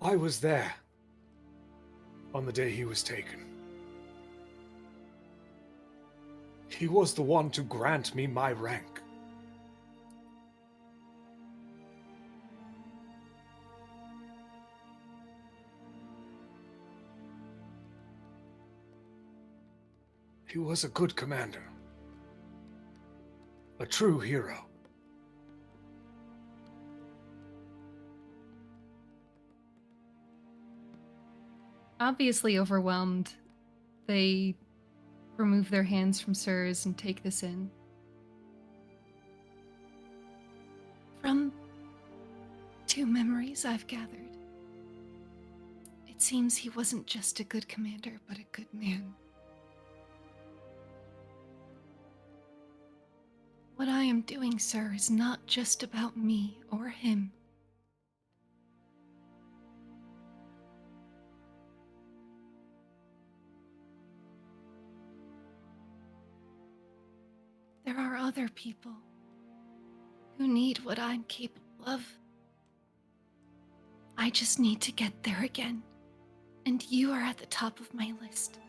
I was there on the day he was taken. He was the one to grant me my rank. He was a good commander. A true hero. Obviously overwhelmed, they remove their hands from Sir's and take this in. From 2 memories I've gathered, it seems he wasn't just a good commander, but a good man. What I am doing, sir, is not just about me or him. There are other people who need what I'm capable of. I just need to get there again, and you are at the top of my list.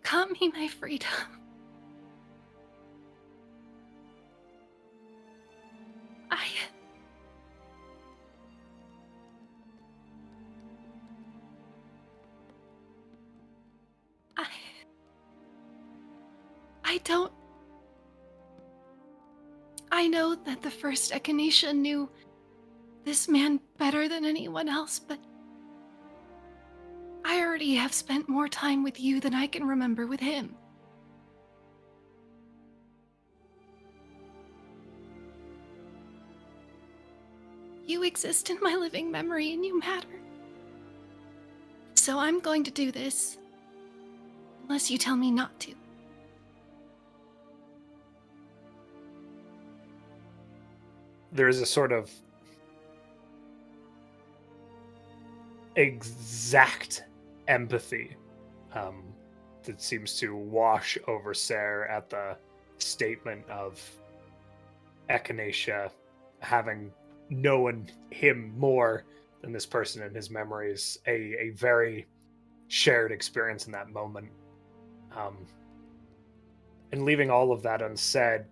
Got me my freedom. I don't... I know that the first Echinacea knew this man better than anyone else, but I already have spent more time with you than I can remember with him. You exist in my living memory and you matter. So I'm going to do this, unless you tell me not to. There is a sort of exact empathy that seems to wash over Ser at the statement of Echinacea having known him more than this person in his memories. A very shared experience in that moment. And leaving all of that unsaid,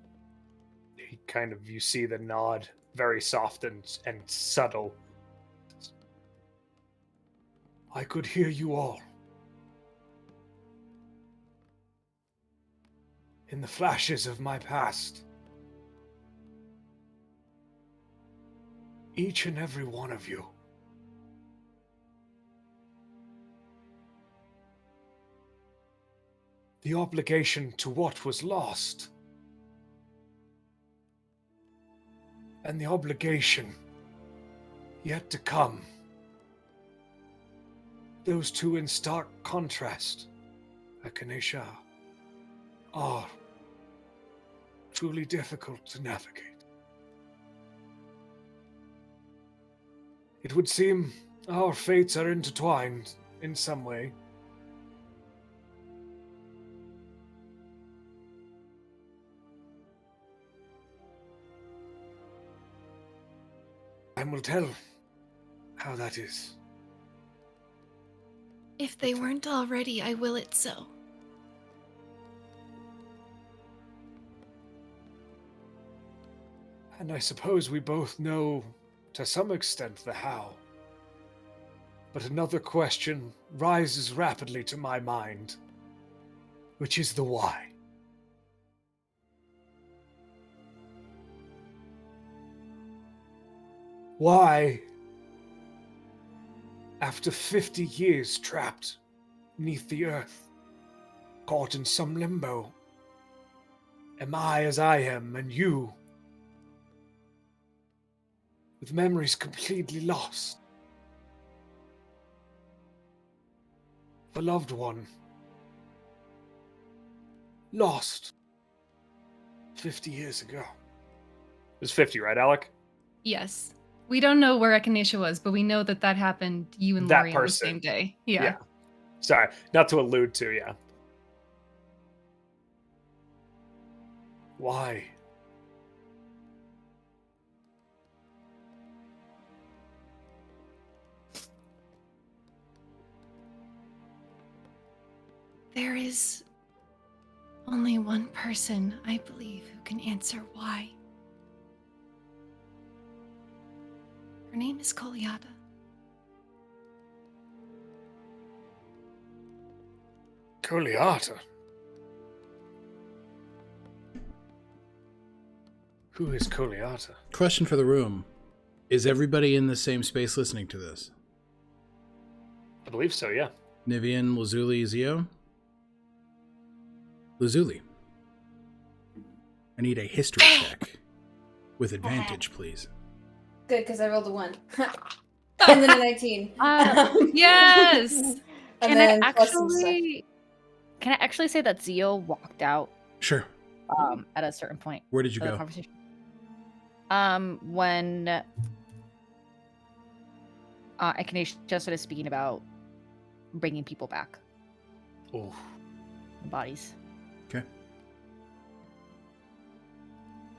you see the nod, very soft and subtle. I could hear you all. In the flashes of my past. Each and every one of you. The obligation to what was lost. And the obligation yet to come. Those two in stark contrast, Echinacea, are truly difficult to navigate. It would seem our fates are intertwined in some way. Time will tell how that is. If they weren't already, I will it so. And I suppose we both know, to some extent, the how. But another question rises rapidly to my mind, which is the why. Why, after 50 years trapped beneath the earth, caught in some limbo, am I as I am and you, with memories completely lost? A loved one lost 50 years ago. It was 50, right, Alec? Yes. We don't know where Echinacea was, but we know that that happened you and That Lori on the person. same day. Yeah. Sorry, not to allude to, yeah. Why? There is only one person, I believe, who can answer why. Her name is Koliata. Koliata? Who is Koliata? Question for the room. Is everybody in the same space listening to this? I believe so, yeah. Nivien, Lazuli, Zio? Lazuli. I need a history check. With advantage, please. Good, because I rolled a 1. And then a 19. Yes! And Can then I plus some stuff. actually say that Zio walked out Sure. at a certain point Where did you of the go? conversation? When Echinacea started speaking about bringing people back, Oh, bodies. Okay.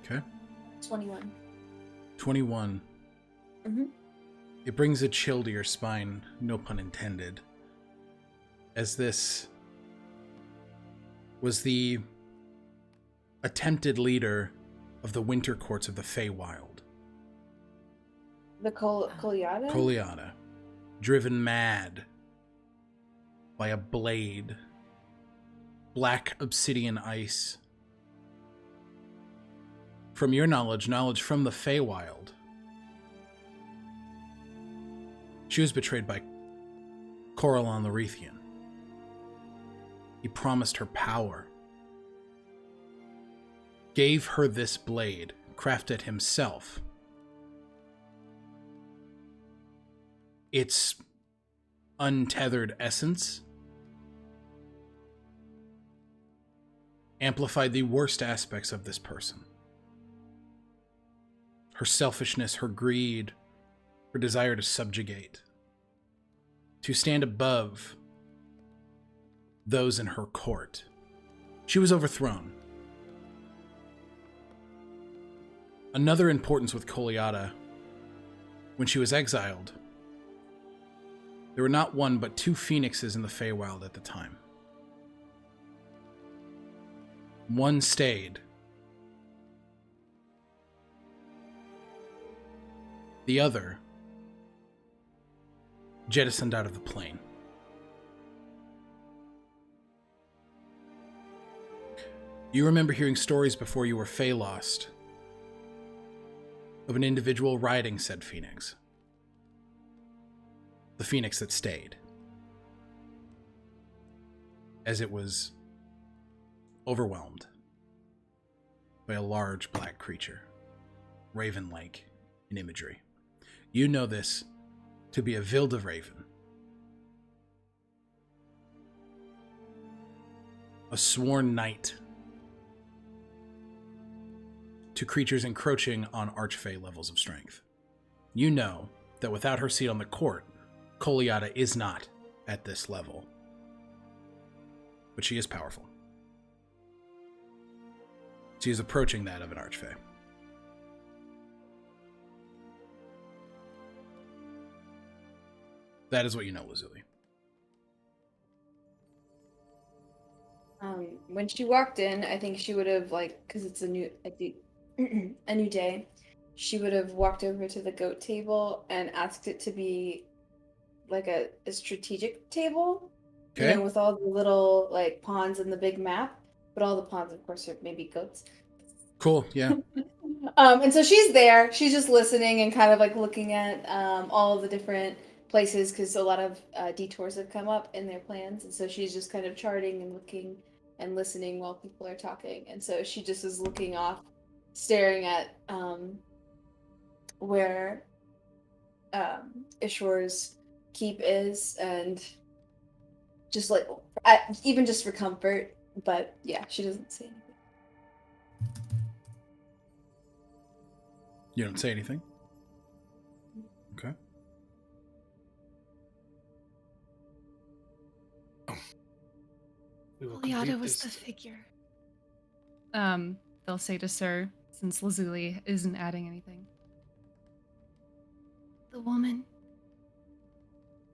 Okay. 21. 21. Mhm. It brings a chill to your spine, no pun intended, as this was the attempted leader of the winter courts of the Feywild. The Koliata? Koliata, driven mad by a blade, black obsidian ice. From your knowledge from the Feywild, she was betrayed by Coralon the Rethian. He promised her power, gave her this blade, crafted himself. Its untethered essence amplified the worst aspects of this person. Her selfishness, her greed, her desire to subjugate, to stand above those in her court. She was overthrown. Another importance with Koliata, when she was exiled, there were not one but 2 phoenixes in the Feywild at the time. One stayed. The other jettisoned out of the plane. You remember hearing stories before you were Fey lost of an individual riding said phoenix. The phoenix that stayed, as it was overwhelmed by a large black creature, raven-like in imagery. You know this to be a Vilda Raven, a sworn knight to creatures encroaching on Archfey levels of strength. You know that without her seat on the court, Koliata is not at this level. But she is powerful. She is approaching that of an Archfey. That is what you know, Lazuli. When she walked in, I think she would have, like, because it's a new day, she would have walked over to the goat table and asked it to be like a strategic table, Okay. you know, with all the little like pawns and the big map, but all the pawns, of course, are maybe goats. Cool, yeah. And so she's there. She's just listening and kind of like looking at all of the different places because a lot of detours have come up in their plans, and so she's just kind of charting and looking and listening while people are talking. And so she just is looking off, staring at where Ishwar's keep is, and just like even just for comfort. But yeah, she doesn't say anything. You don't say anything? Okay. Koliata was the figure. They'll say to Sir, since Lazuli isn't adding anything. The woman.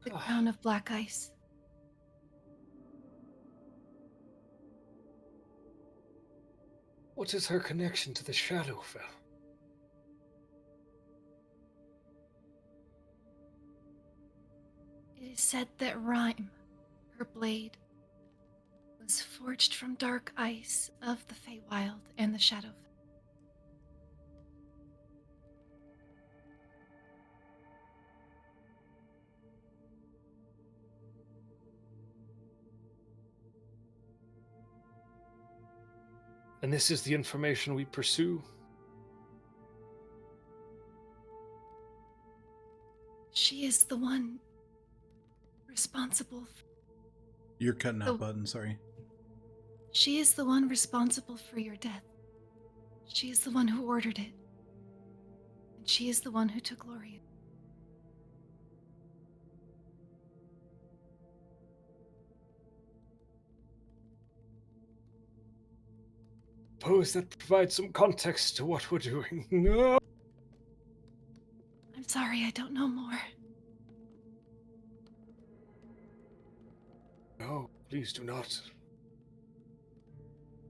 The crown of black ice. What is her connection to the Shadowfell? It is said that Rhyme, her blade, was forged from dark ice of the Feywild and the Shadowfell. And this is the information we pursue? She is the one responsible. You're cutting out, Button, sorry. She is the one responsible for your death. She is the one who ordered it. And she is the one who took Gloria. Suppose that provides some context to what we're doing. No. I'm sorry, I don't know more. No, please do not.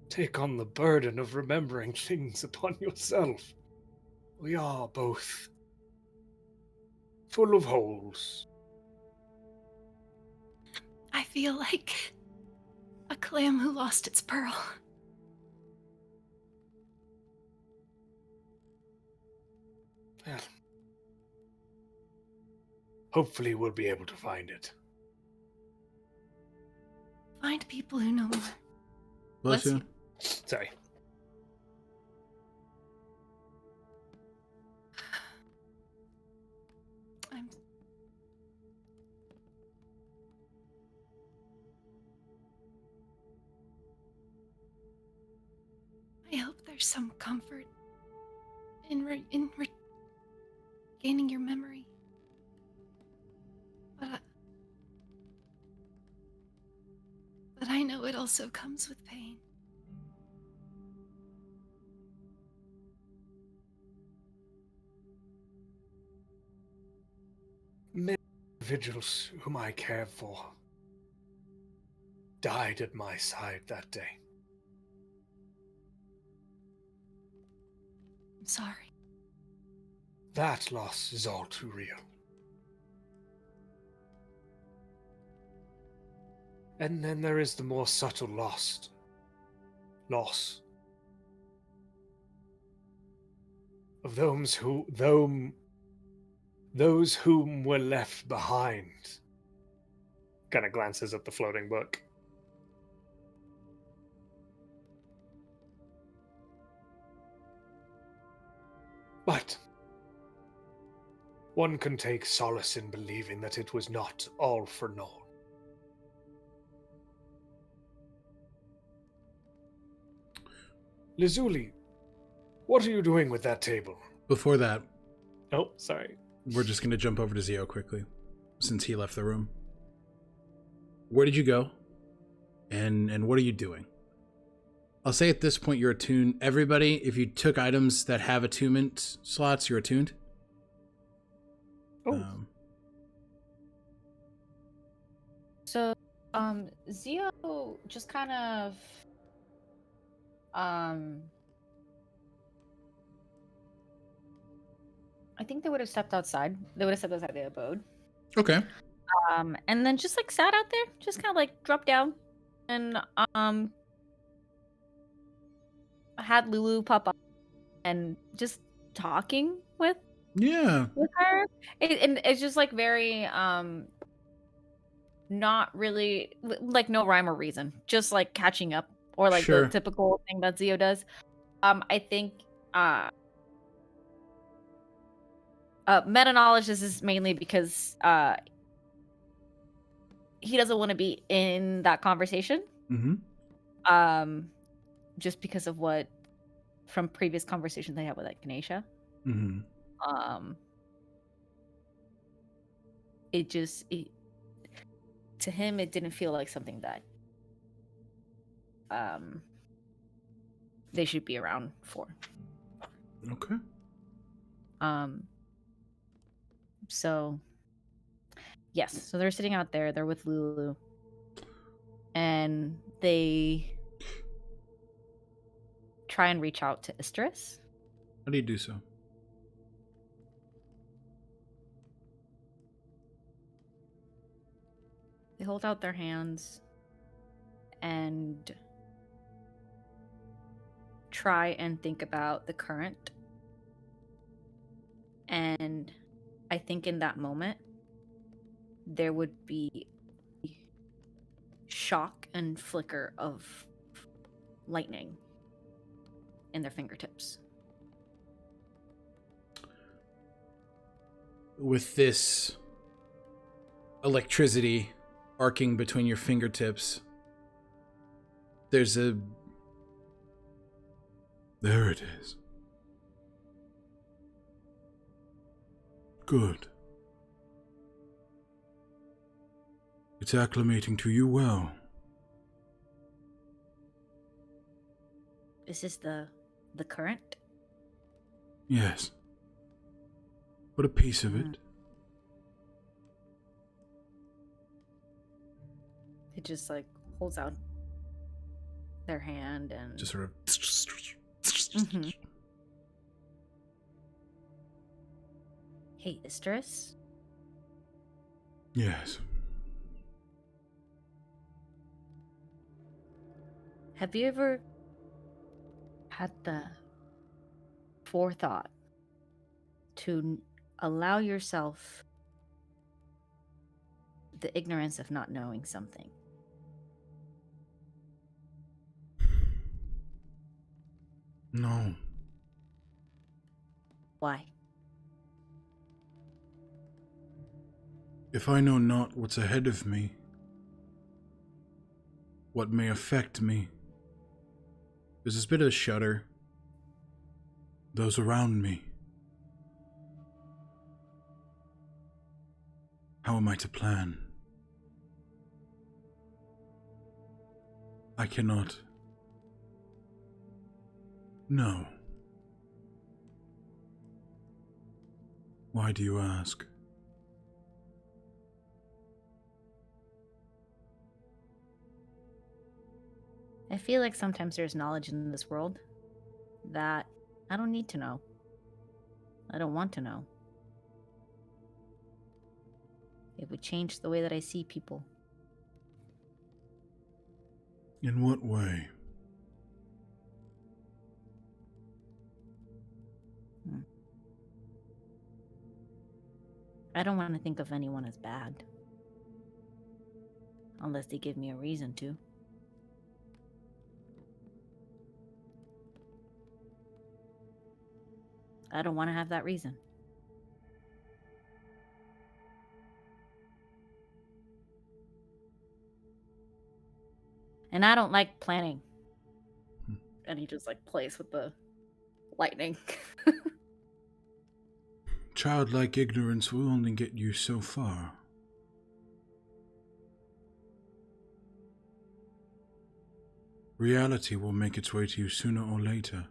Take on the burden of remembering things upon yourself. We are both full of holes. I feel like a clam who lost its pearl. Well, hopefully we'll be able to find it. Find people who know more. Bless you. Sorry. I hope there's some comfort in gaining your memory. But I know it also comes with pain. Many individuals whom I cared for died at my side that day. I'm sorry. That loss is all too real. And then there is the more subtle loss of those whom were left behind. Kind of glances at the floating book. But one can take solace in believing that it was not all for naught. Lazuli, What are you doing with that table? Before that, Oh, sorry. we're just going to jump over to Zio quickly, since he left the room. Where did you go? And what are you doing? I'll say at this point you're attuned. Everybody, if you took items that have attunement slots, you're attuned. Oh. So, Zio just kind of, I think they would have stepped outside. They would have stepped outside the abode. Okay. And then just like sat out there, just kind of like dropped down, and had Lulu pop up and just talking with Yeah. her. And it's just like very not really like no rhyme or reason, just like catching up, or like Sure. the typical thing that Zio does. I think meta knowledge is mainly because he doesn't want to be in that conversation. Mm-hmm. Just because of what from previous conversations they had with Echinacea. Mm-hmm. To him it didn't feel like something that they should be around for. Okay. So yes, so they're sitting out there, they're with Lulu, and they try and reach out to Istris. How do you do so? They hold out their hands and try and think about the current. And I think in that moment, there would be shock and flicker of lightning in their fingertips. With this electricity arcing between your fingertips, there's a... There it is. Good. It's acclimating to you well. Is this the current? Yes. But a piece of it. It just like holds out their hand and Just sort of... Mhm. Hey, Istris? Yes. Have you ever had the forethought to allow yourself the ignorance of not knowing something? No. Why? If I know not what's ahead of me, what may affect me, there's this bit of a shudder. Those around me. How am I to plan? I cannot. No. Why do you ask? I feel like sometimes there's knowledge in this world that I don't need to know. I don't want to know. It would change the way that I see people. In what way? I don't want to think of anyone as bad. Unless they give me a reason to. I don't want to have that reason. And I don't like planning. And he just like plays with the lightning. Childlike ignorance will only get you so far. Reality will make its way to you sooner or later.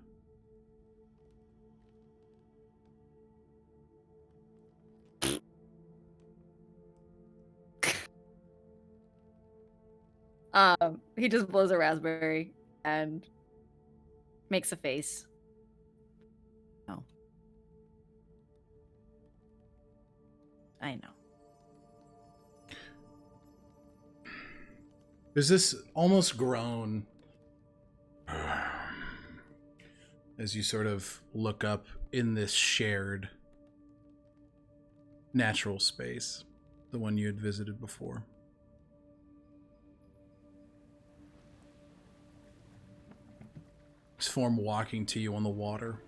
He just blows a raspberry and makes a face. Oh. I know. There's this almost groan as you sort of look up in this shared natural space, the one you had visited before. This form walking to you on the water.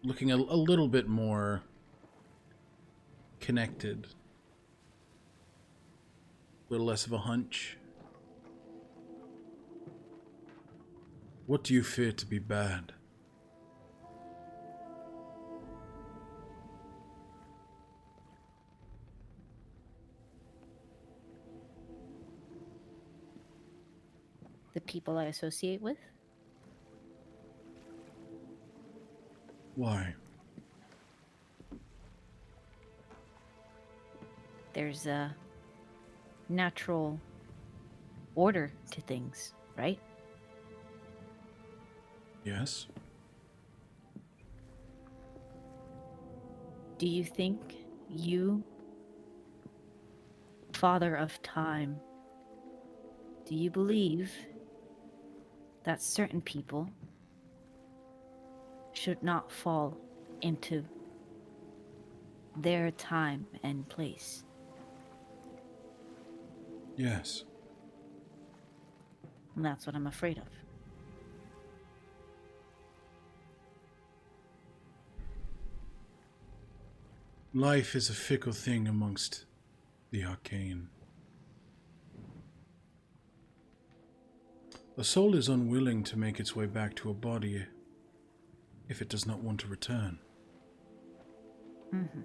Looking a little bit more connected. A little less of a hunch. What do you fear to be bad? The people I associate with? Why? There's a natural order to things, right? Yes? Do you think you, Father of Time, do you believe that certain people should not fall into their time and place? Yes. And that's what I'm afraid of. Life is a fickle thing amongst the arcane. A soul is unwilling to make its way back to a body if it does not want to return. Mm-hmm.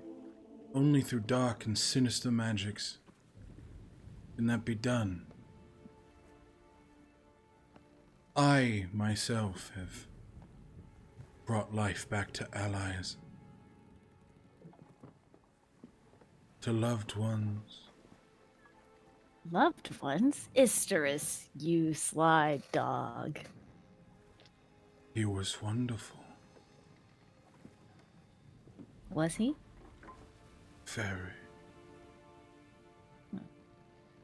Only through dark and sinister magics can that be done. I, myself, have brought life back to allies, to loved ones. Loved ones? Isterus, you sly dog. He was wonderful. Was he? Very.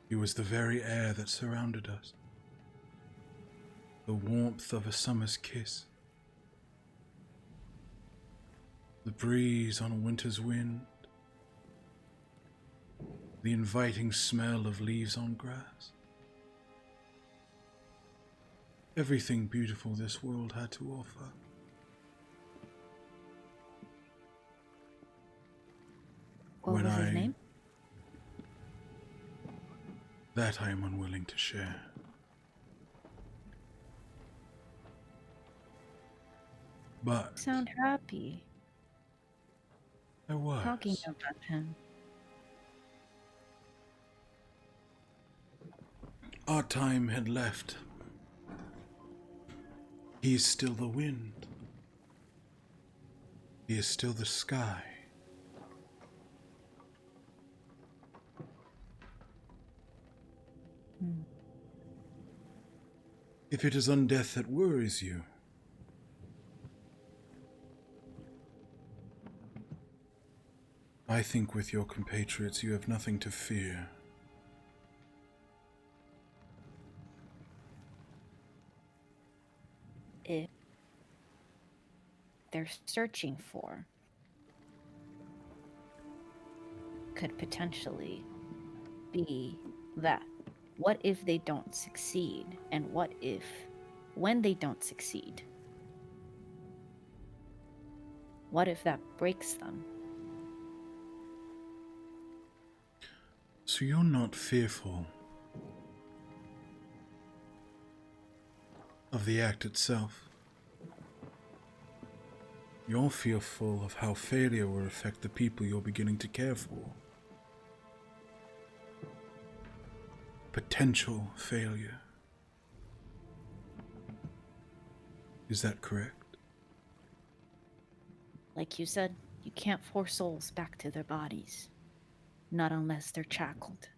He was the very air that surrounded us. The warmth of a summer's kiss. The breeze on a winter's wind. The inviting smell of leaves on grass. Everything beautiful this world had to offer. What was his name? That I am unwilling to share. But You sound happy I was. talking about him. Our time had left. He is still the wind. He is still the sky. If it is undeath that worries you, I think with your compatriots you have nothing to fear. If they're searching for could potentially be that. What if they don't succeed? And what if, when they don't succeed, what if that breaks them? So you're not fearful of the act itself. You're fearful of how failure will affect the people you're beginning to care for. Potential failure. Is that correct? Like you said, you can't force souls back to their bodies. Not unless they're shackled.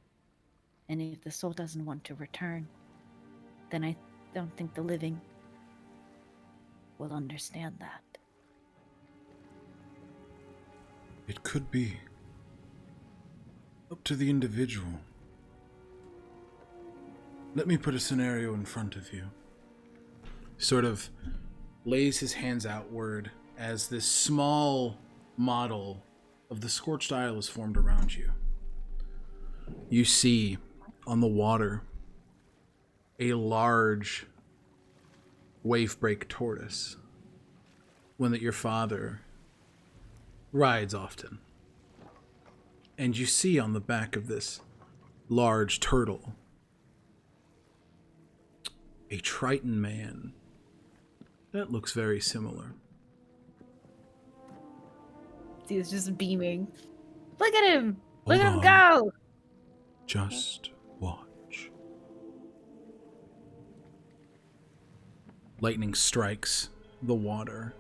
And if the soul doesn't want to return, then I don't think the living will understand that. It could be up to the individual. Let me put a scenario in front of you. Sort of lays his hands outward as this small model of the Scorched Isle is formed around you. You see on the water a large wave-break tortoise, one that your father rides often. And you see on the back of this large turtle a Triton man that looks very similar. He's just beaming. Look at him! Hold Look at him on. go! Just watch. Lightning strikes the water.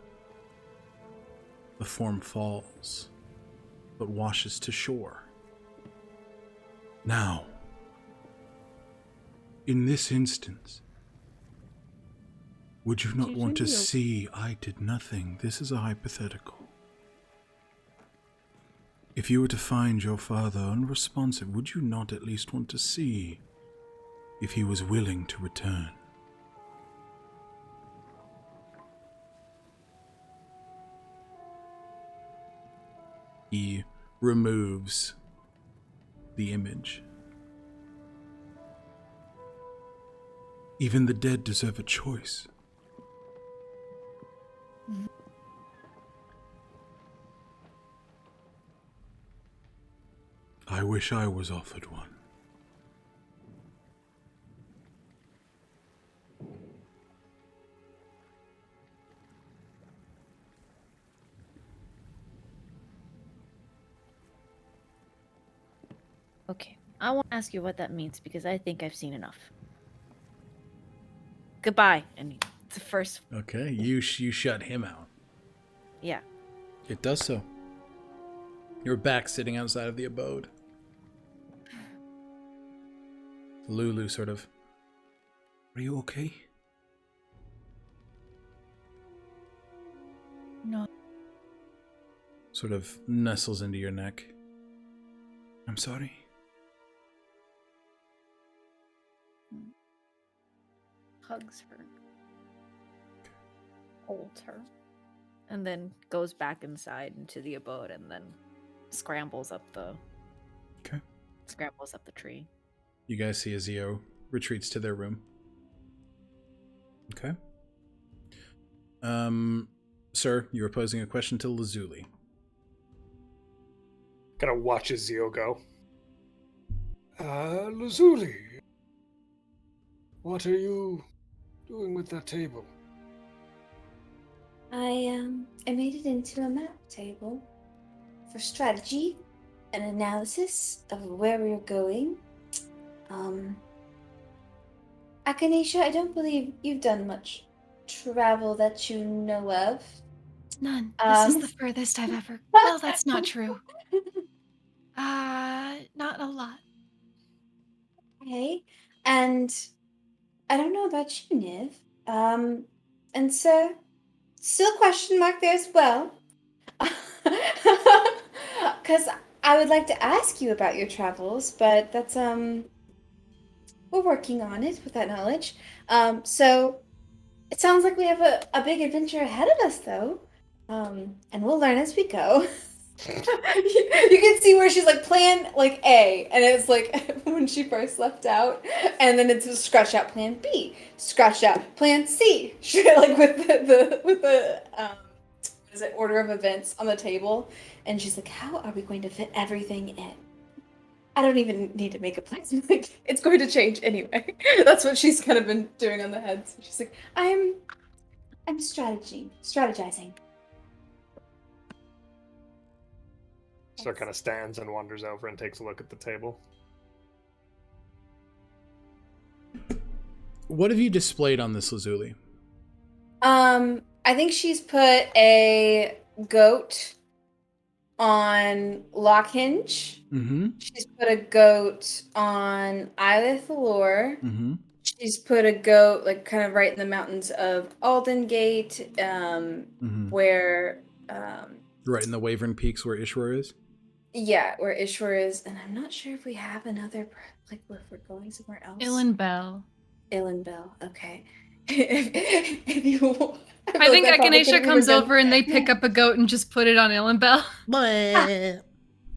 The form falls, but washes to shore. Now, in this instance, would you not want to see I did nothing? This is a hypothetical. If you were to find your father unresponsive, would you not at least want to see if he was willing to return? He removes the image. Even the dead deserve a choice. I wish I was offered one. Okay, I won't ask you what that means because I think I've seen enough. Goodbye. And the first... Okay, you shut him out. Yeah. It does so. You're back sitting outside of the abode. Lulu sort of, are you okay? No. Sort of nestles into your neck. I'm sorry. Hugs her. Holds her. And then goes back inside into the abode and then scrambles up the tree. You guys see Azio retreats to their room. Okay. Sir, you were posing a question to Lazuli. Gotta watch Azio go. Lazuli, what are you doing with that table? I made it into a map table for strategy and analysis of where we're going. Echinacea, I don't believe you've done much travel that you know of. None. This is the furthest I've ever. Well, that's not true. Not a lot. Okay, and I don't know about you, Niv. And sir, still question mark there as well. Because I would like to ask you about your travels, but that's, we're working on it with that knowledge. So it sounds like we have a big adventure ahead of us, though. And we'll learn as we go. You can see where she's like plan like A, and it's like when she first left out, and then it's scratched out plan B, scratched out plan C, like with the what is it, order of events on the table, and she's like, how are we going to fit everything in? I don't even need to make a plan. Like, it's going to change anyway. That's what she's kind of been doing on the head. So she's like, I'm strategizing. So it kind of stands and wanders over and takes a look at the table. What have you displayed on this Lazuli? I think she's put a goat on Lockhinge. Mm-hmm. She's put a goat on Isle Mm-hmm. She's put a goat like kind of right in the mountains of Alden Gate, where Right in the Wavern Peaks where Ishwar is? yeah, where Ishwar is, and I'm not sure if we have another like if we're going somewhere else. Illenbell. Illenbell, okay. If you I think that probably Echinacea could've comes been- over and they pick up a goat and just put it on Illenbell.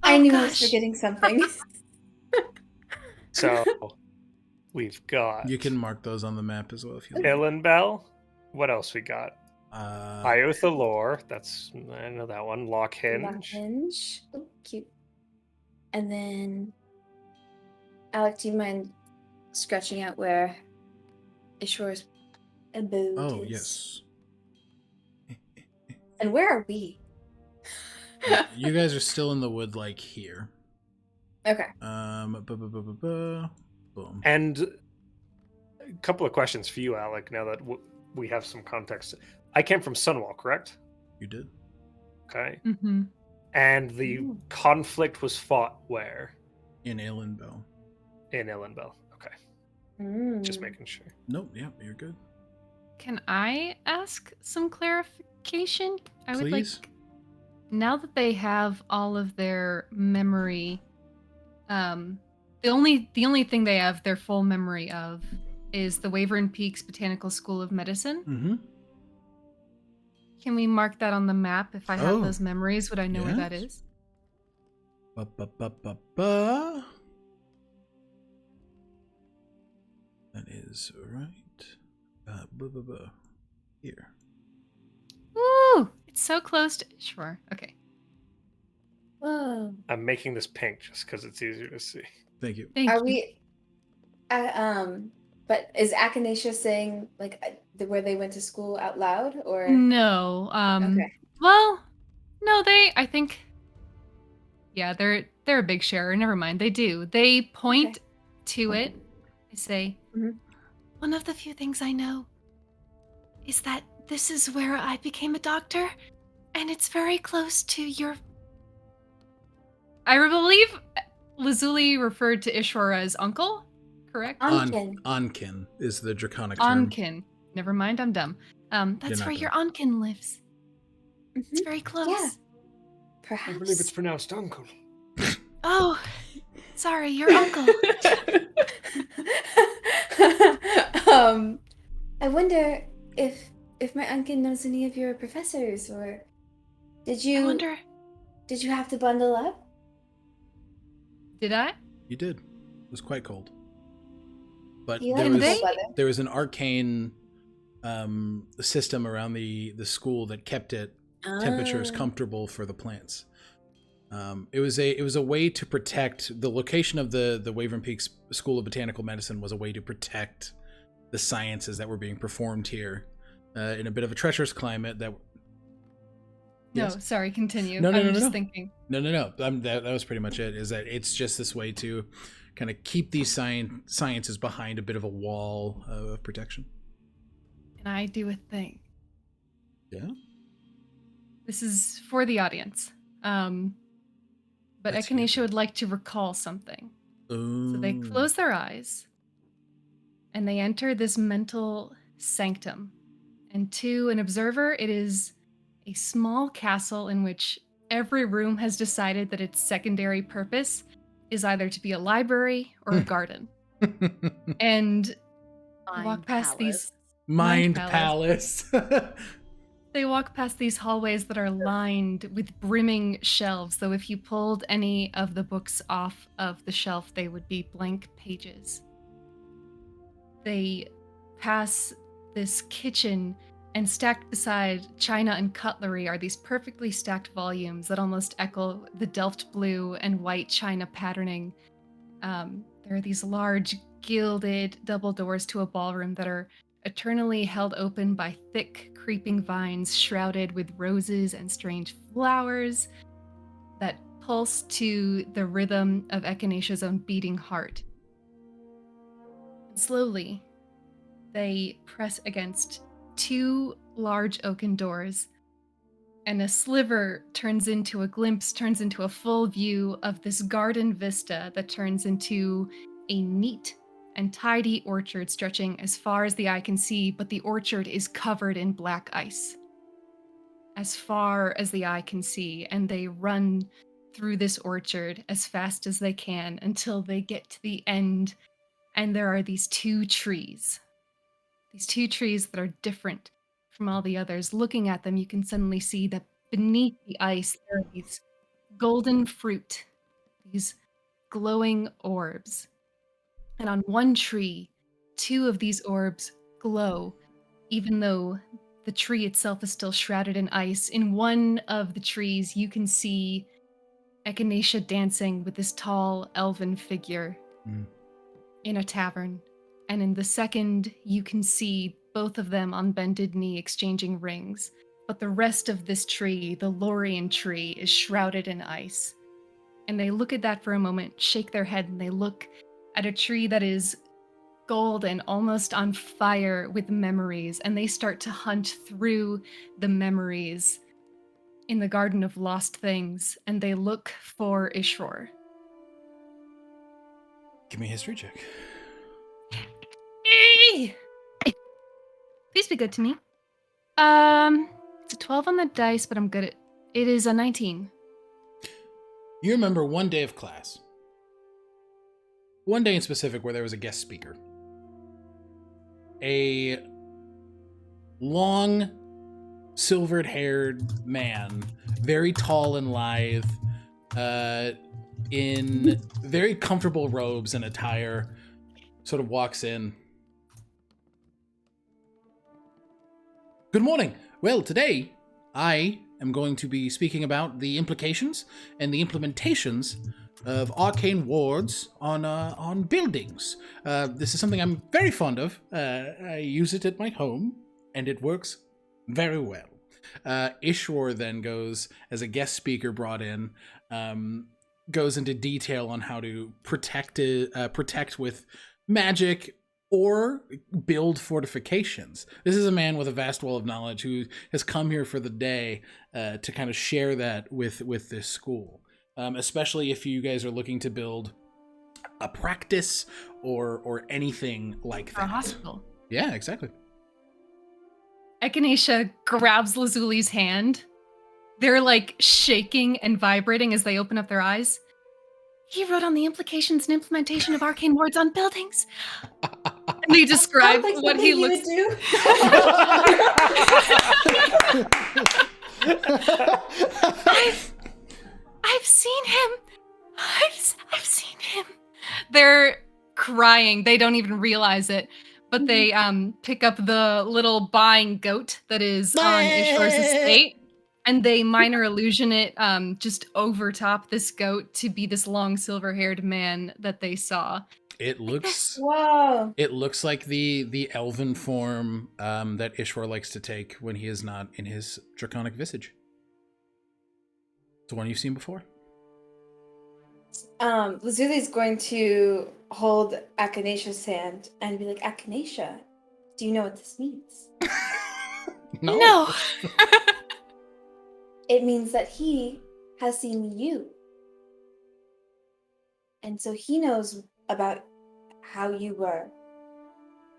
I knew I was gosh. forgetting something. So we've got You can mark those on the map as well if you like. Illenbell. What else we got? Uh, Iothalor. That's I know that one. Lockhinge. Lockhinge. Oh, cute. And then, Alec, do you mind scratching out where Ishwar's abode oh, is? yes. And where are we? You guys are still in the wood, like here. Okay. Boom. And a couple of questions for you, Alec. Now that we have some context, I came from Sunwall, correct? You did. Okay. Mm-hmm. And the conflict was fought where? In Illenbell. In Illenbell. Okay. Just making sure. Nope, yeah, you're good. Can I ask some clarification? I would like, Please? now that they have all of their memory, the only thing they have their full memory of is the Wavern Peaks Botanical School of Medicine. Mm-hmm. Can we mark that on the map? If I have Oh, those memories, would I know where that yes. is? Ba-ba-ba-ba-ba. That is right. Here. Ooh, it's so close to Ishwar. Okay, Whoa. I'm making this pink just because it's easier to see. Thank you. thank Are you. we? But is Echinacea saying like where they went to school out loud, or? No. Okay. Well, no, I think. Yeah, they're a big sharer. Never mind. They do. They point to it. They say, Mhm. one of the few things I know is that this is where I became a doctor, and it's very close to your. I believe Lazuli referred to Ishwar as uncle, correct? Ankin. Ankin is the draconic term. Ankin. Never mind, I'm dumb. That's not where dumb. your Ankin lives. It's Mhm. very close. Yeah. Perhaps. pronounced uncle. Oh, sorry, your uncle. I wonder if my uncle knows any of your professors, or did I you wonder. did you have to bundle up? Did I? You did. It was quite cold. But You there like was, cold weather? there was an arcane system around the school that kept it temperatures Ah. comfortable for the plants. It was a way to protect the location of the Wavern Peaks School of Botanical Medicine was a way to protect the sciences that were being performed here in a bit of a treacherous climate. That No, Yes? sorry, continue. No, I'm no. just thinking. No. That was pretty much it. Is that it's just this way to kind of keep these sciences behind a bit of a wall of protection. Can I do a thing? Yeah. This is for the audience. But Let's hear Echinacea would like to recall something. So they Ooh. close their eyes and they enter this mental sanctum. And to an observer, it is a small castle in which every room has decided that its secondary purpose is either to be a library or a garden. And they walk past these Mind Mind Palace. They walk past these hallways that are lined with brimming shelves, though if you pulled any of the books off of the shelf, they would be blank pages. They pass this kitchen, and stacked beside china and cutlery are these perfectly stacked volumes that almost echo the Delft blue and white china patterning There are these large gilded double doors to a ballroom that are eternally held open by thick, creeping vines shrouded with roses and strange flowers that pulse to the rhythm of Echinacea's own beating heart. And slowly, they press against two large oaken doors, and a sliver turns into a glimpse, turns into a full view of this garden vista that turns into a neat and tidy orchard stretching as far as the eye can see, but the orchard is covered in black ice. As far as the eye can see, and they run through this orchard as fast as they can until they get to the end, and there are these two trees. These two trees that are different from all the others. Looking at them, you can suddenly see that beneath the ice, there are these golden fruit, these glowing orbs. And on one tree, two of these orbs glow, even though the tree itself is still shrouded in ice. In one of the trees, you can see Echinacea dancing with this tall elven figure in a tavern. And in the second, you can see both of them on bended knee exchanging rings. But the rest of this tree, the Lorien tree, is shrouded in ice. And they look at that for a moment, shake their head, and they look at a tree that is gold and almost on fire with memories. And they start to hunt through the memories in the Garden of Lost Things. And they look for Ishor. Give me a history check. Please be good to me. It's a 12 on the dice, but I'm good at it. Is a 19. You remember one day of class. One day in specific where there was a guest speaker. A long, silvered-haired man, very tall and lithe, in very comfortable robes and attire, sort of walks in. Good morning. Well, today I am going to be speaking about the implications and the implementations of arcane wards on buildings. This is something I'm very fond of. I use it at my home, and it works very well. Ishor then goes, as a guest speaker brought in, goes into detail on how to protect with magic or build fortifications. This is a man with a vast wealth of knowledge who has come here for the day to kind of share that with this school. Especially if you guys are looking to build a practice or anything like that. A hospital. Yeah, exactly. Echinacea grabs Lazuli's hand. They're like shaking and vibrating as they open up their eyes. He wrote on the implications and implementation of arcane wards on buildings. And they describe Sounds like what he something looks. you would do. I've seen him. I've seen him. They're crying. They don't even realize it. But they pick up the little buying goat that is on Ishor's estate. And they minor illusion it just over top this goat to be this long silver-haired man that they saw. It looks Wow. It looks like the elven form that Ishor likes to take when he is not in his draconic visage. It's the one you've seen before. Lazuli's going to hold Echinacea's hand and be like, Echinacea, do you know what this means? No. It means that he has seen you. And so he knows about how you were.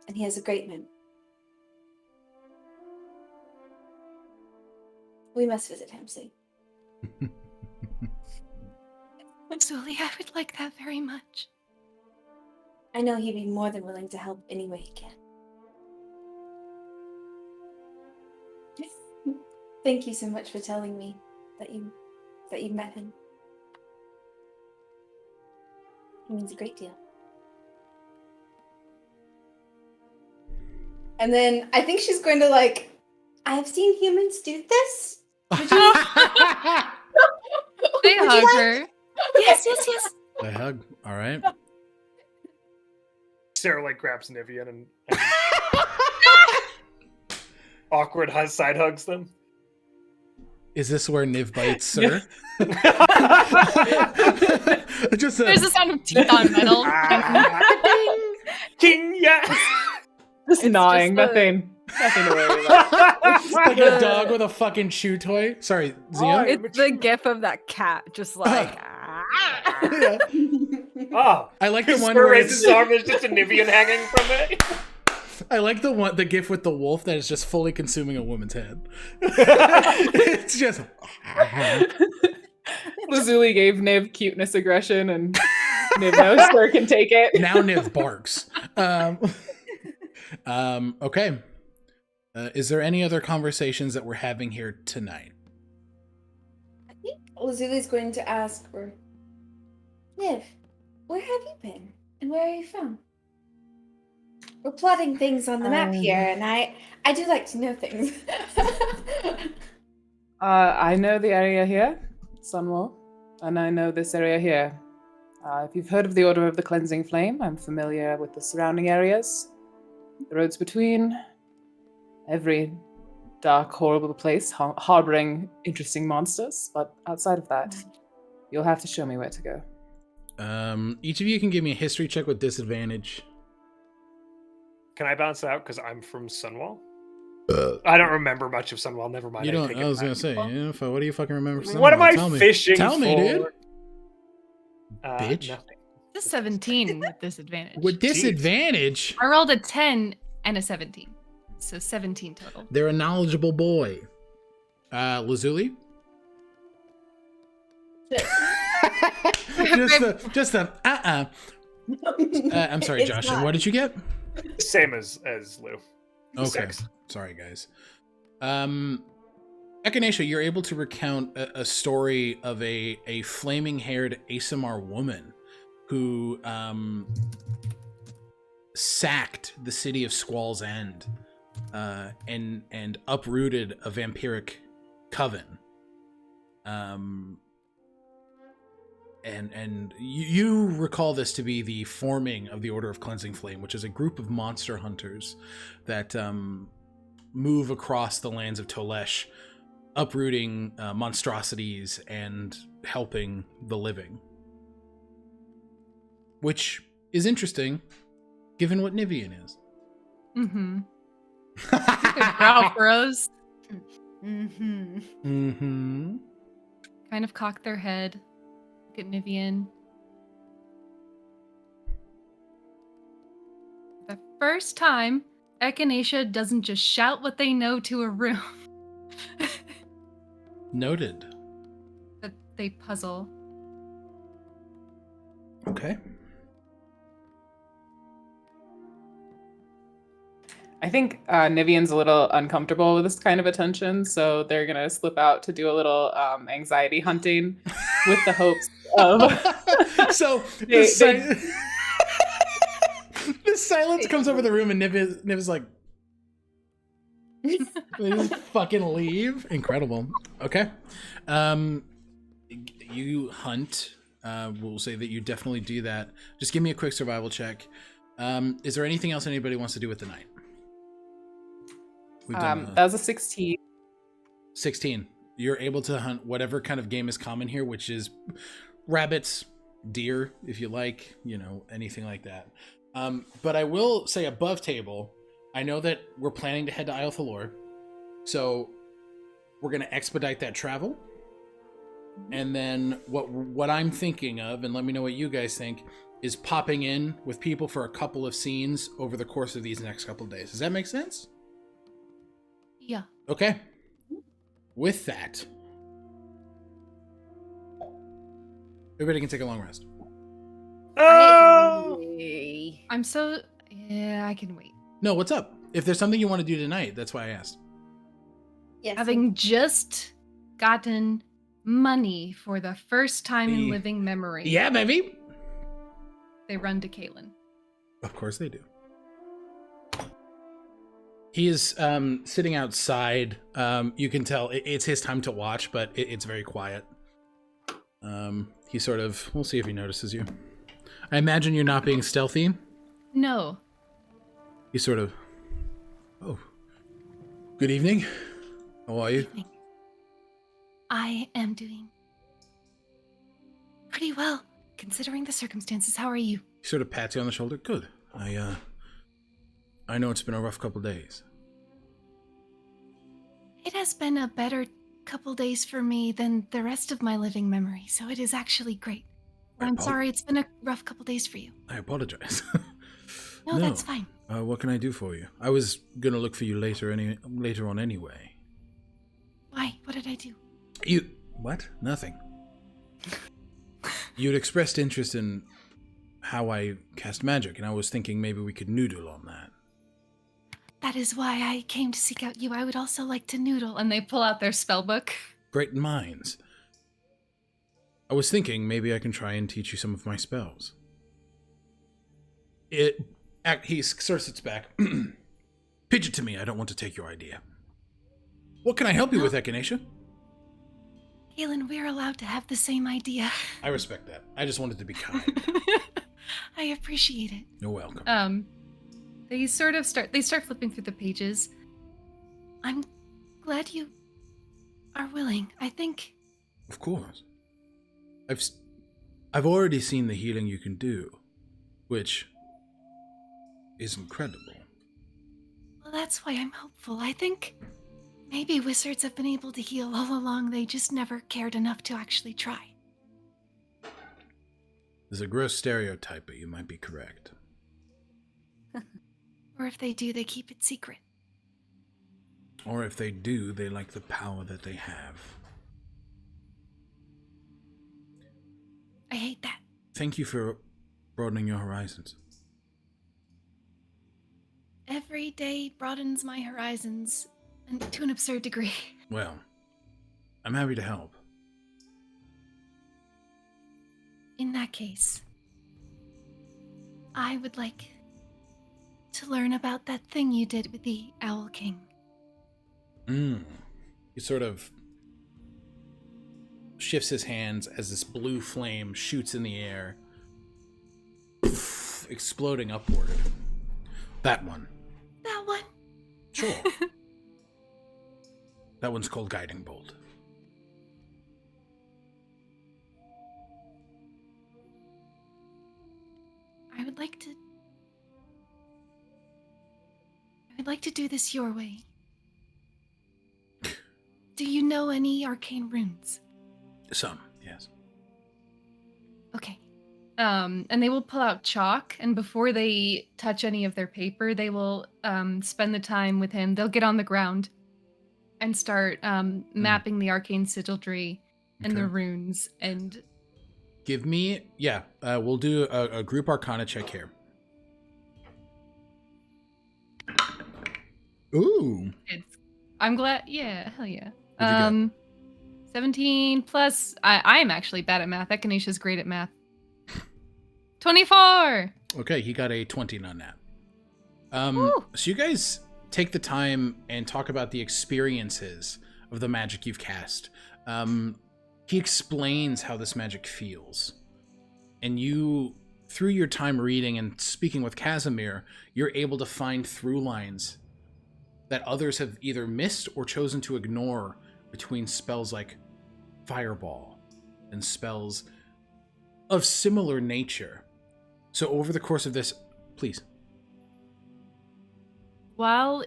And he has a great memory. We must visit him soon. Lazuli, I would like that very much. I know he'd be more than willing to help any way he can. Thank you so much for telling me that you met him. It means a great deal. And then I think she's going to I have seen humans do this. Would you? They hug her. Yes. They hug. All right. Sarah like grabs Nivien and awkward side hugs them. Is this where Niv bites, sir? Just There's the sound of teeth on metal. King, yes. Just gnawing, just nothing to worry about. It's like a dog with a fucking chew toy. Sorry, Zia. It's the gif of that cat, just like. Yeah. Oh, I like the one Sir where raises it's, his arm. There's just a Nivien hanging from it. I like the gif with the wolf that is just fully consuming a woman's head. It's just. Lazuli gave Niv cuteness aggression, and Niv knows Sir can take it. Now Niv barks. Okay. Is there any other conversations that we're having here tonight? I think Lazuli's going to ask for Niv, where have you been? And where are you from? We're plotting things on the map here, and I do like to know things. I know the area here, Sunwall, and I know this area here. If you've heard of the Order of the Cleansing Flame, I'm familiar with the surrounding areas, the roads between, every dark, horrible place harboring interesting monsters. But outside of that, you'll have to show me where to go. Each of you can give me a history check with disadvantage. Can I bounce out because I'm from Sunwall? I don't remember much of Sunwall. Never mind. You I don't. take I it was gonna back. say. What do you fucking remember? From What am I Tell me. fishing Tell me, for? dude. Bitch. Nothing. Just 17 with disadvantage. With disadvantage, I rolled a 10 and a 17. So 17 total. they're a knowledgeable boy. Lazuli. just a I'm sorry, It's Josh. not. And what did you get? Same as Lou. Okay. 6. Sorry, guys. Echinacea, you're able to recount a story of a flaming-haired Aasimar woman who sacked the city of Squall's End and uprooted a vampiric coven. And you recall this to be the forming of the Order of Cleansing Flame, which is a group of monster hunters that move across the lands of Tolesh, uprooting monstrosities and helping the living. Which is interesting, given what Nivien is. Mm-hmm. Good brow furrows. Mm-hmm. Mm-hmm. Kind of cock their head. Look at Nivien. The first time, Echinacea doesn't just shout what they know to a room. Noted. But they puzzle. Okay. I think Nivien's a little uncomfortable with this kind of attention, so they're gonna slip out to do a little anxiety hunting with the hopes of. So the silence comes over the room, and Niv is like, they just fucking leave. Incredible. Okay. You hunt. We'll say that you definitely do that. Just give me a quick survival check. Is there anything else anybody wants to do with the night? We've done That was a 16. 16. You're able to hunt whatever kind of game is common here, which is rabbits, deer, if you like, anything like that. But I will say above table, I know that we're planning to head to Isle Thalor, so we're going to expedite that travel. And then what I'm thinking of, and let me know what you guys think, is popping in with people for a couple of scenes over the course of these next couple of days. Does that make sense? Yeah. Okay. With that, everybody can take a long rest. Oh! I'm so... Yeah, I can wait. No, what's up? If there's something you want to do tonight, that's why I asked. Yes. Having just gotten money for the first time in living memory. Yeah, baby. They run to Kaelin. Of course they do. He is sitting outside. You can tell it's his time to watch, but it's very quiet. He sort of... We'll see if he notices you. I imagine you're not being stealthy. No. He sort of, oh, good evening. How are you? Evening. I am doing pretty well, considering the circumstances. How are you? He sort of pats you on the shoulder. Good. I know it's been a rough couple days. It has been a better couple days for me than the rest of my living memory, so it is actually great. I'm sorry it's been a rough couple days for you. I apologize. No, that's fine. What can I do for you? I was gonna look for you later on anyway. Why? What did I do? What? Nothing. You'd expressed interest in how I cast magic, and I was thinking maybe we could noodle on that. That is why I came to seek out you. I would also like to noodle. And they pull out their spell book. Great minds. I was thinking maybe I can try and teach you some of my spells. He sort of sits back. Pitch it to me. I don't want to take your idea. What can I help you with, Echinacea? Kaelin, we're allowed to have the same idea. I respect that. I just wanted to be kind. I appreciate it. You're welcome. They start flipping through the pages. I'm glad you are willing. I think. Of course. I've already seen the healing you can do, which is incredible. Well, that's why I'm hopeful. I think maybe wizards have been able to heal all along. They just never cared enough to actually try. There's a gross stereotype, but you might be correct. Or if they do, they keep it secret. Or if they do, they like the power that they have. I hate that. Thank you for broadening your horizons. Every day broadens my horizons, and to an absurd degree. Well, I'm happy to help. In that case, I would like to learn about that thing you did with the Owl King. He sort of shifts his hands as this blue flame shoots in the air, exploding upward. That one. That one? Sure. That one's called Guiding Bolt. I would like to do this your way. Do you know any arcane runes? Some, yes. Okay. And they will pull out chalk, and before they touch any of their paper, they will spend the time with him. They'll get on the ground and start mapping the arcane sigilry and the runes. And give me, we'll do a group arcana check here. Ooh. I'm glad. Yeah, hell yeah. What'd you 17 plus. I am actually bad at math. Echinacea great at math. 24. Okay, he got a 20 on that. Woo. So you guys take the time and talk about the experiences of the magic you've cast. He explains how this magic feels. And you, through your time reading and speaking with Aasimar, you're able to find through lines that others have either missed or chosen to ignore between spells like Fireball and spells of similar nature. So over the course of this, please. While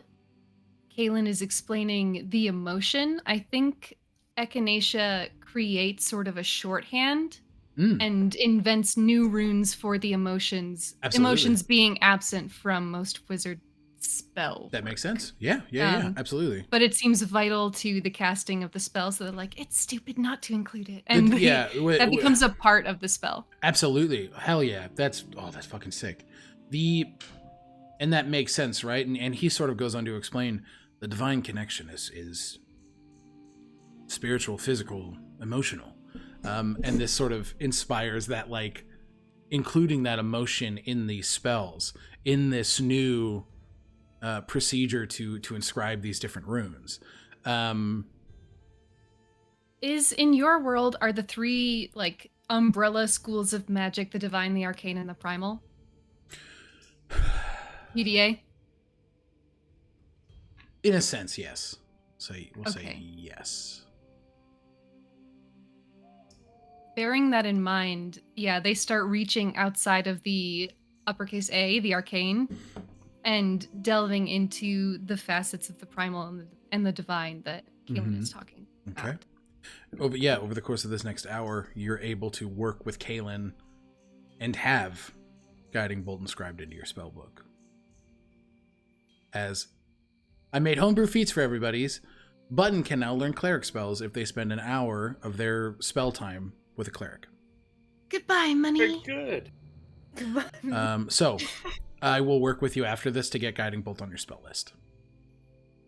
Kaelin is explaining the emotion, I think Echinacea creates sort of a shorthand and invents new runes for the emotions. Absolutely. Emotions being absent from most wizard spell. That makes sense. Yeah, absolutely. But it seems vital to the casting of the spell, so they're like, it's stupid not to include it. And that becomes a part of the spell. Absolutely. Hell yeah. That's fucking sick. And that makes sense, right? And he sort of goes on to explain the divine connection is spiritual, physical, emotional. And this sort of inspires that, like, including that emotion in these spells, in this new procedure to inscribe these different runes. Is in your world, are the three, like, umbrella schools of magic, the divine, the arcane, and the primal? PDA? In a sense, yes. So we'll say Okay. yes. Bearing that in mind, yeah, they start reaching outside of the uppercase A, the arcane, and delving into the facets of the primal and the divine that Kaelin is talking Okay. about. Over the course of this next hour, you're able to work with Kaelin and have Guiding Bolt inscribed into your spellbook. As I made homebrew feats for everybody's, Button can now learn cleric spells if they spend an hour of their spell time with a cleric. Goodbye, money. Good. So I will work with you after this to get Guiding Bolt on your spell list.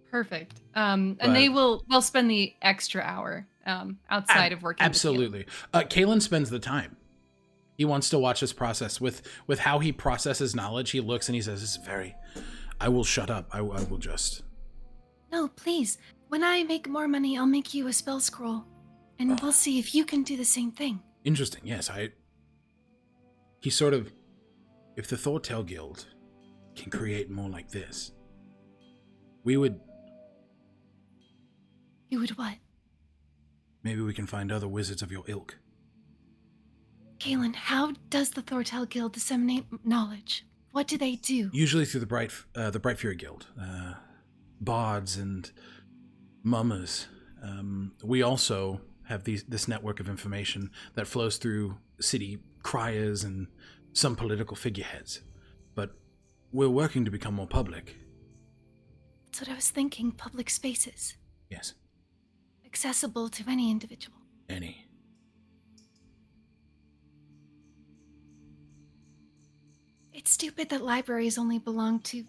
Perfect. And they'll spend the extra hour outside of working. Absolutely. Kaelin spends the time. He wants to watch this process with how he processes knowledge. He looks and he says, "This is very. I will shut up. I will just." No, please. When I make more money, I'll make you a spell scroll, and we'll see if you can do the same thing. Interesting. Yes, He sort of. If the Thortel Guild can create more like this, we would. You would what? Maybe we can find other wizards of your ilk. Kaelin, how does the Thortel Guild disseminate knowledge? What do they do? Usually through the Bright Fury Guild, bards and mummers. We also have this network of information that flows through city criers and some political figureheads. But we're working to become more public. That's what I was thinking. Public spaces. Yes. Accessible to any individual. Any. It's stupid that libraries only belong to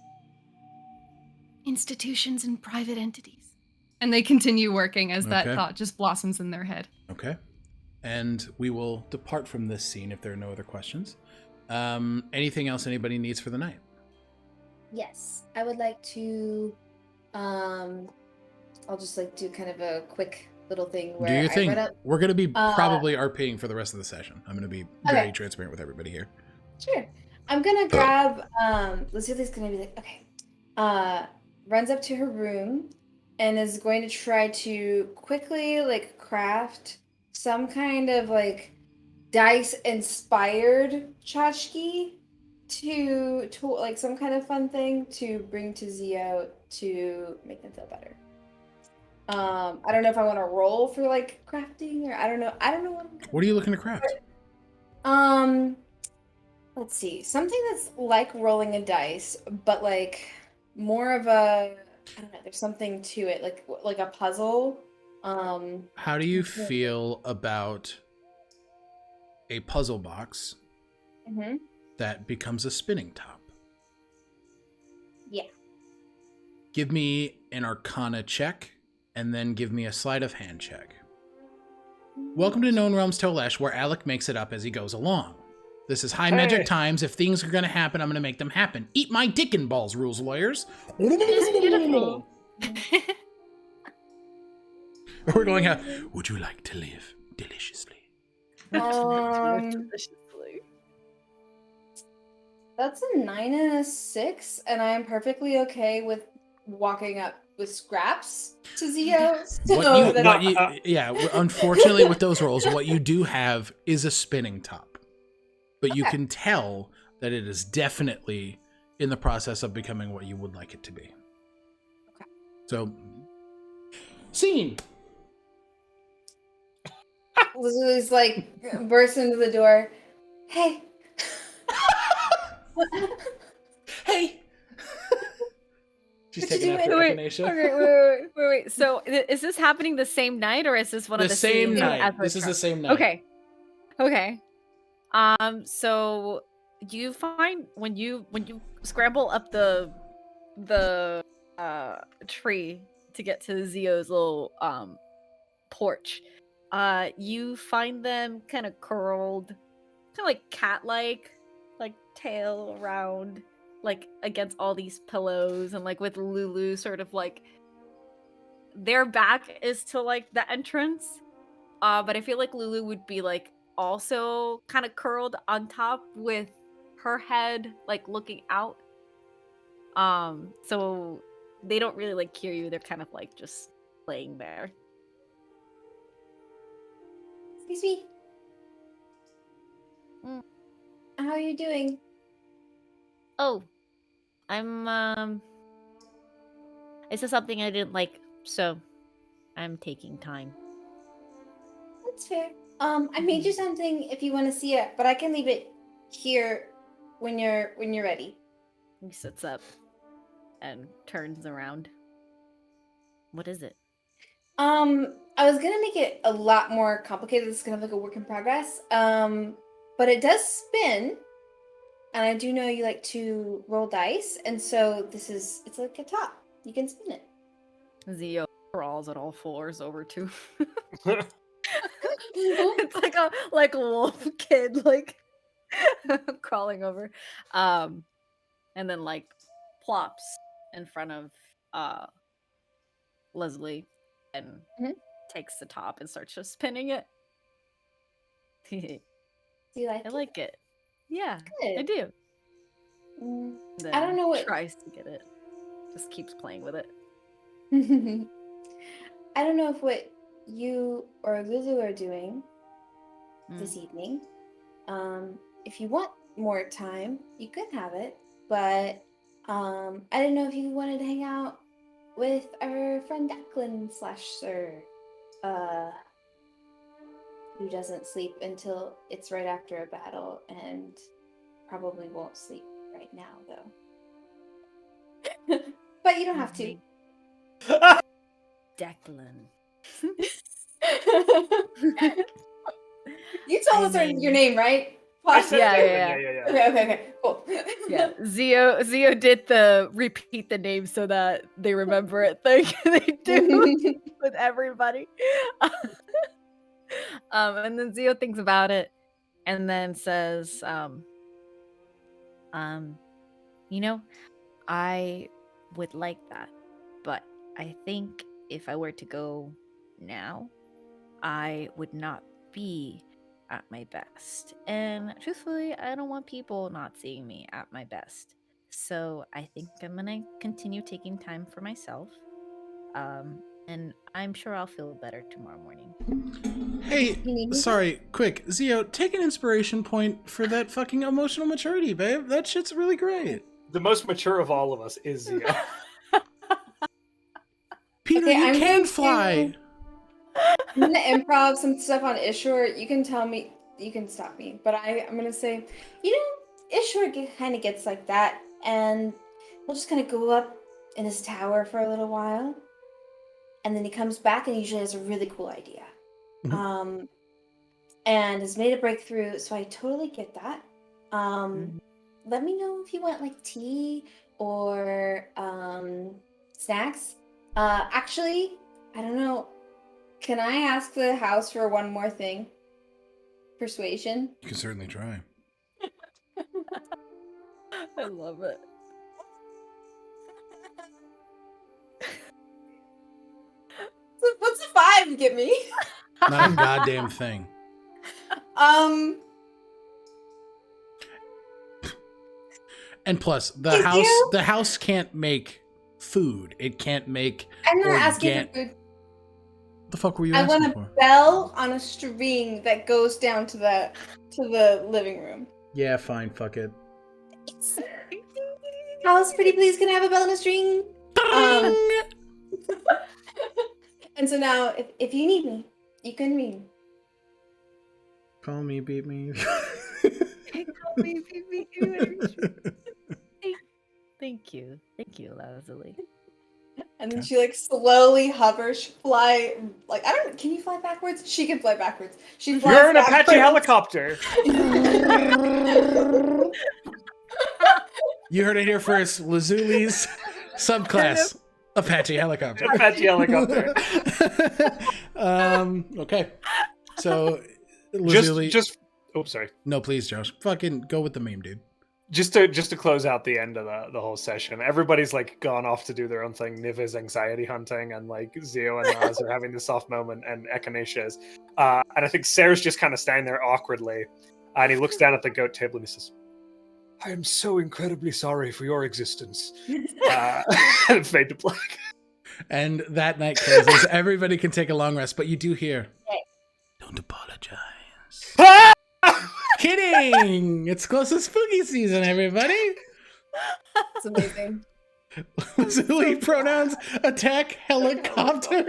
institutions and private entities. And they continue working as that thought just blossoms in their head. Okay. And we will depart from this scene if there are no other questions. Anything else anybody needs for the night? Yes, I would like to. I'll just do kind of a quick little thing where Do your thing. I read up. We're going to be probably RPing for the rest of the session. I'm going to be very transparent with everybody here. Sure. I'm gonna grab. Lazuli's gonna be like, okay. Runs up to her room, and is going to try to quickly craft some kind of dice inspired tchotchke to some kind of fun thing to bring to Zio to make them feel better. I don't know if I want to roll for crafting or I don't know What are you looking to craft? Let's see, something that's like rolling a dice, but more of a, I don't know, there's something to it, like a puzzle. How do you feel about a puzzle box that becomes a spinning top? Yeah. Give me an Arcana check, and then give me a sleight of hand check. Welcome to Known Realms Tolesh, where Alec makes it up as he goes along. This is high magic times. If things are going to happen, I'm going to make them happen. Eat my dick and balls, rules lawyers. It's beautiful. We're going out. Would you like to live deliciously? That's a 9 and a 6, and I am perfectly okay with walking up with scraps to Zio. Unfortunately, with those rolls, what you do have is a spinning top. But you can tell that it is definitely in the process of becoming what you would like it to be. Okay. So, scene. Lazuli's bursts into the door. Hey. Hey. She's taking after Echinacea. Okay, wait. So, is this happening the same night, or is this one of the same night? as This is the same night. Okay. So you find when you scramble up the tree to get to Zio's little porch, you find them kind of curled, kind of cat-like, tail around, against all these pillows, and with Lulu sort of their back is to the entrance, but I feel like Lulu would be also kind of curled on top with her head looking out. So they don't really like hear you. They're kind of like just laying there. Excuse me. Mm. How are you doing? Oh, I'm This is something I didn't like, so I'm taking time. That's fair. I made you something if you want to see it, but I can leave it here when you're ready. He sits up and turns around. What is it? I was gonna make it a lot more complicated. This is kind of like a work in progress. But it does spin, and I do know you like to roll dice, and so it's like a top. You can spin it. Zio crawls on all fours over to. It's like a wolf kid, like crawling over, and then like plops in front of Lazuli and Mhm. takes the top and starts just spinning it. Do you like I it? like it. Yeah, Good. I do. I don't Then know what. tries to get it. Just keeps playing with it. I don't know if what you or Lulu are doing this Mm. evening. If you want more time, you could have it. But I didn't know if you wanted to hang out with our friend Declan / Sir, who doesn't sleep until it's right after a battle and probably won't sleep right now, though. But you don't have to. Declan. You told us your name, right? I said Yeah, Declan, yeah. yeah. Okay, cool. Yeah, Zio did the repeat the name so that they remember it thing they do with everybody. And then Zio thinks about it and then says, You know, I would like that, but I think if I were to go now, I would not be at my best. And truthfully, I don't want people not seeing me at my best. So I think I'm gonna continue taking time for myself. And I'm sure I'll feel better tomorrow morning. Hey, You need me? sorry, quick, Zio, take an inspiration point for that fucking emotional maturity, babe. That shit's really great. The most mature of all of us is Zio. Peter, Okay, you I'm can going fly. I'm gonna improv some stuff on Ishur. You can tell me, you can stop me, but I'm gonna say, Ishur kind of gets like that, and we'll just kind of go up in his tower for a little while, and then he comes back and he usually has a really cool idea, and has made a breakthrough. So I totally get that. Let me know if you want like tea or snacks. Actually, I don't know. Can I ask the house for one more thing? Persuasion? You can certainly try. I love it. What's a 5 get me? Not a goddamn thing. And plus, the house can't make food. It can't make. I'm not asking for food. The fuck were you I asking want for? a bell on a string that goes down to the living room. Yeah, fine. Fuck it. House, pretty please, can I have a bell on a string? And so now, if you need me, you can ring. Call me, beat me. Thank you, Lazuli. And then she like slowly hovers, fly like can you fly backwards? She can fly backwards. She flies You're an backwards. Apache helicopter. You heard it here first. Lazuli's subclass, Apache helicopter. Apache helicopter. Okay. So, Lazuli. Oh, sorry. No, please, Josh. Fucking go with the meme, dude. Just to close out the end of the whole session, everybody's like gone off to do their own thing. Niv is anxiety hunting, and like Zio and Naz are having the soft moment, and Echinacea is. And I think Sarah's just kind of standing there awkwardly, and he looks down at the goat table and he says, I am so incredibly sorry for your existence. Fade to black. And that night closes. Everybody can take a long rest, but you do hear. Don't apologize. Kidding! It's close to spooky season, everybody. It's amazing. Lazuli pronouns attack helicopter.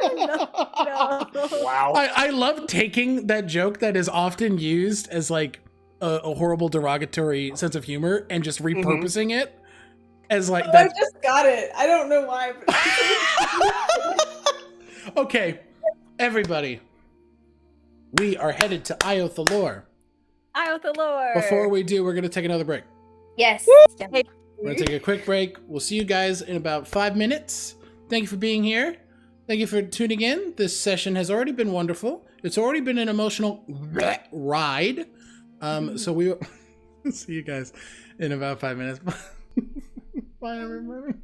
Wow. I love taking that joke that is often used as like a horrible derogatory sense of humor and just repurposing it as like I that. just got it. I don't know why. But... Okay, everybody. We are headed to Io Thalor. Io Thalor. Before we do, we're going to take another break. Yes. Hey. We're going to take a quick break. We'll see you guys in about 5 minutes. Thank you for being here. Thank you for tuning in. This session has already been wonderful. It's already been an emotional ride. So we will see you guys in about 5 minutes. Bye, everybody.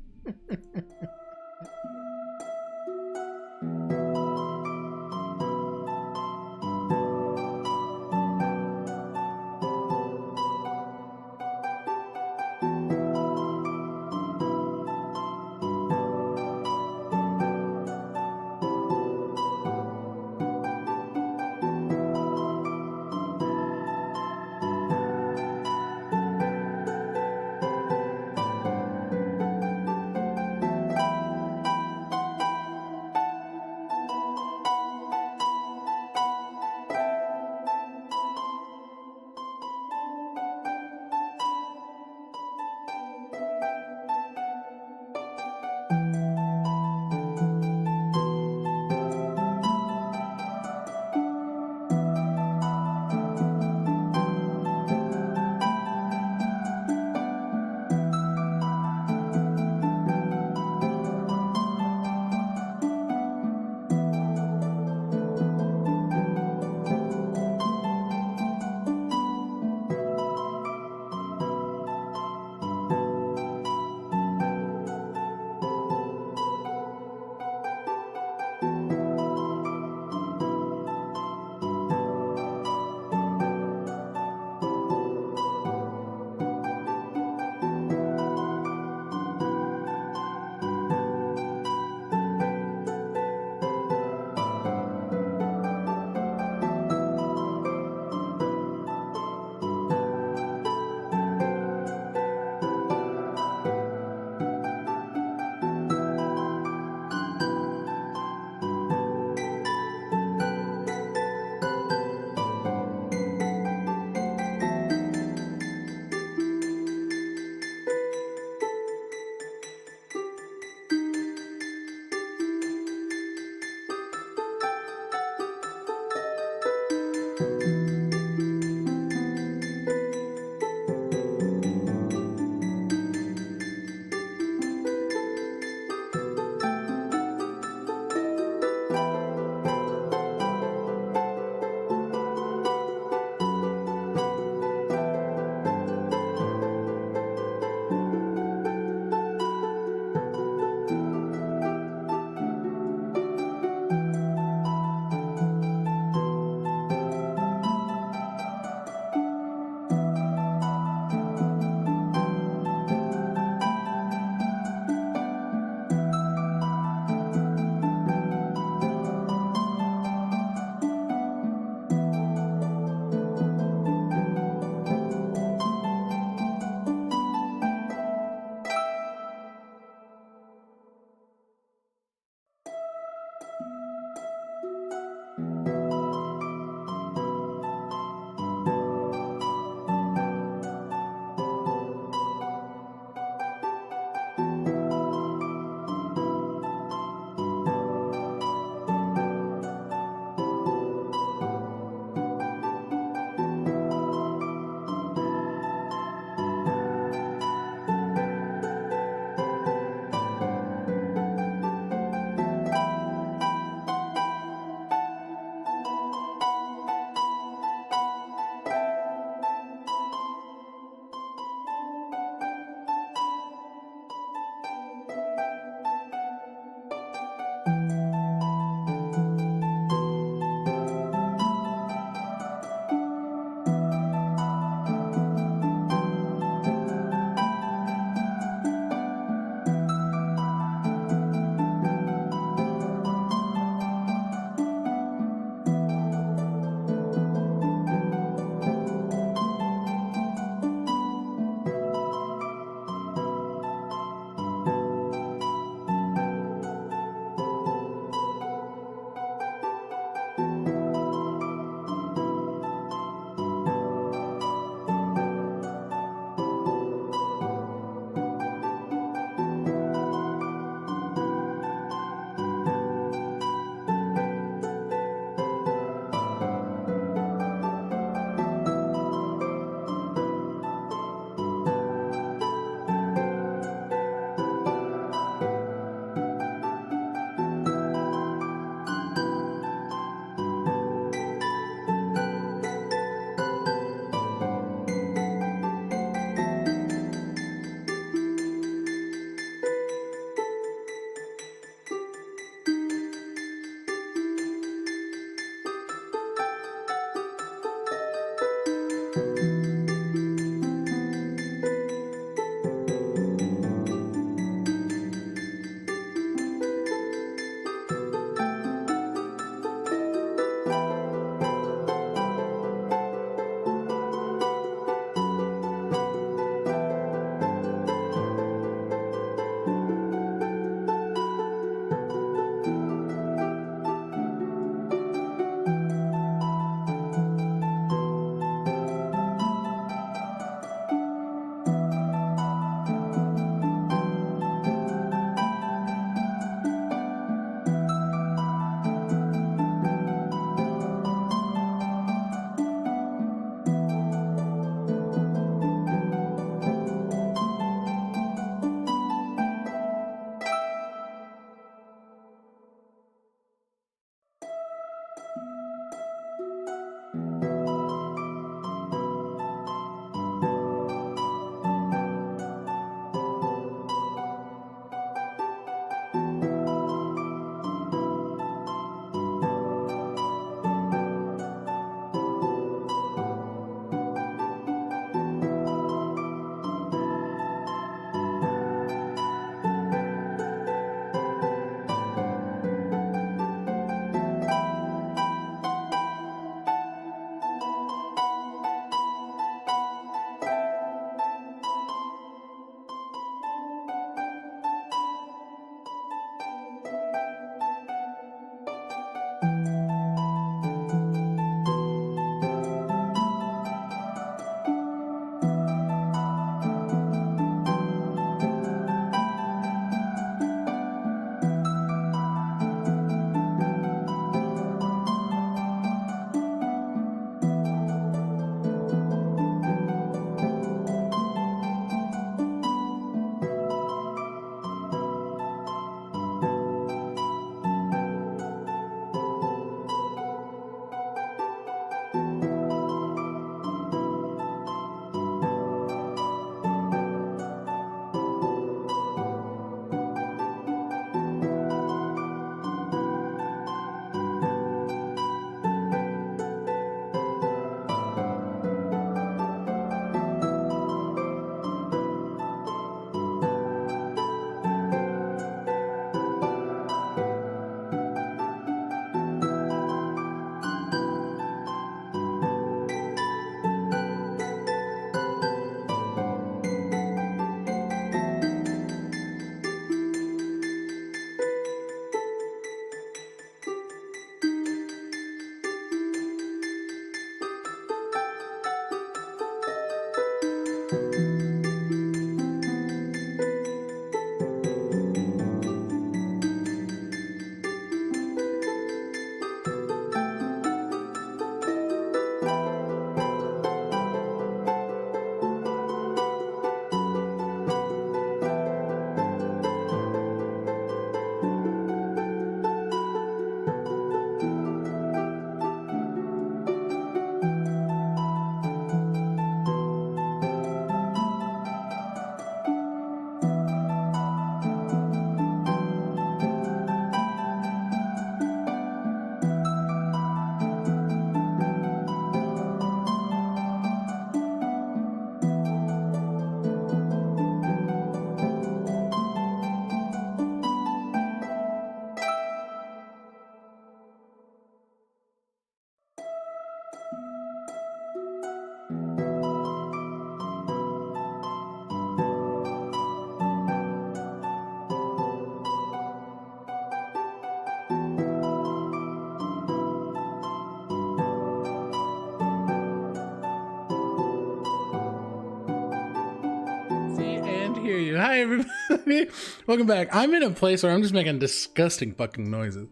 hear you. Hi, everybody. Welcome back. I'm in a place where I'm just making disgusting fucking noises.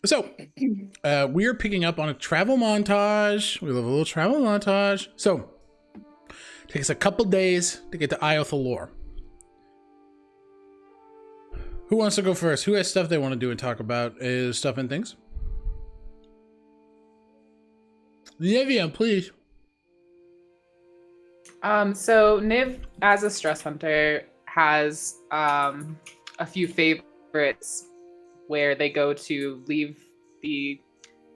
So, we're picking up on a travel montage. We love a little travel montage. So, it takes a couple days to get to Iothalor. Who wants to go first? Who has stuff they want to do and talk about? Is stuff and things? Nivien, please. So Niv, as a stress hunter, has a few favorites where they go to leave the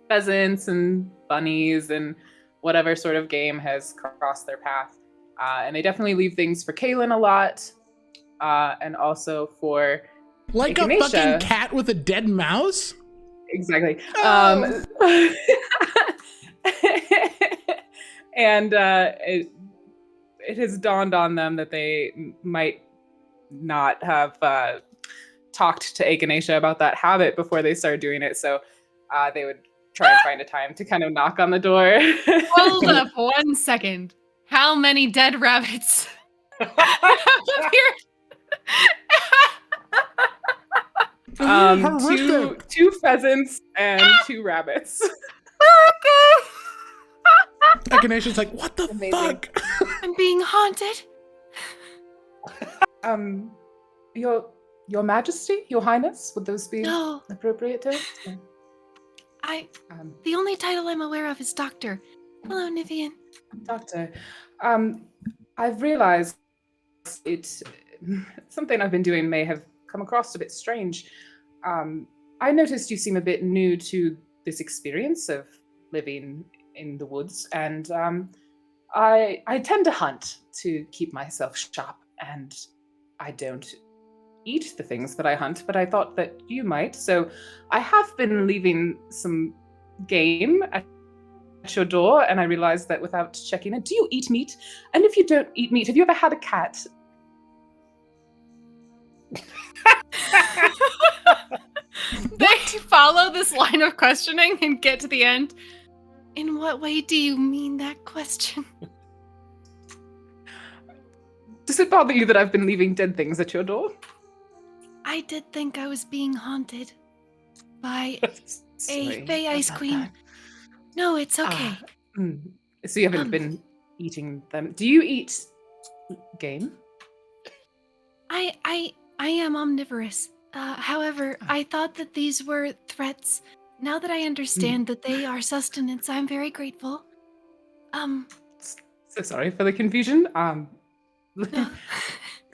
pheasants and bunnies and whatever sort of game has crossed their path. And they definitely leave things for Kaylin a lot, and also for Like Echinacea. A fucking cat with a dead mouse? Exactly. Oh. And it has dawned on them that they might not have talked to Echinacea about that habit before they started doing it. So they would try and find a time to kind of knock on the door. Hold up 1 second. How many dead rabbits appeared? Two pheasants and 2 rabbits. Echinacea's like, what the fuck? I'm being haunted. Your Majesty, Your Highness, would those be No, appropriate to? the only title I'm aware of is Doctor. Hello, Nivien. Doctor, I've realized it's something I've been doing may have come across a bit strange. I noticed you seem a bit new to this experience of living in the woods, and I tend to hunt to keep myself sharp, and I don't eat the things that I hunt, but I thought that you might. So I have been leaving some game at your door, and I realized that without checking it, do you eat meat? And if you don't eat meat, have you ever had a cat? They follow this line of questioning and get to the end. In what way do you mean that question? Does it bother you that I've been leaving dead things at your door? I did think I was being haunted by Sorry a Fey Ice about Queen. that. No, it's okay. So you haven't been eating them. Do you eat game? I am omnivorous. However, I thought that these were threats. Now that I understand that they are sustenance, I'm very grateful. So sorry for the confusion. No.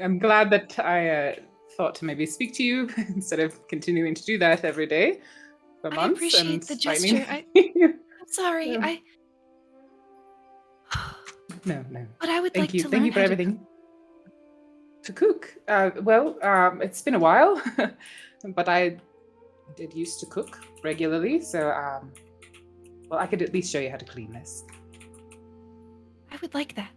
I'm glad that I thought to maybe speak to you instead of continuing to do that every day for I months. appreciate and the finding- gesture. I'm sorry. Yeah. No. But I would Thank like you. to Thank learn you for how everything. To cook. It's been a while, but I did used to cook regularly, so I could at least show you how to clean this. I would like that.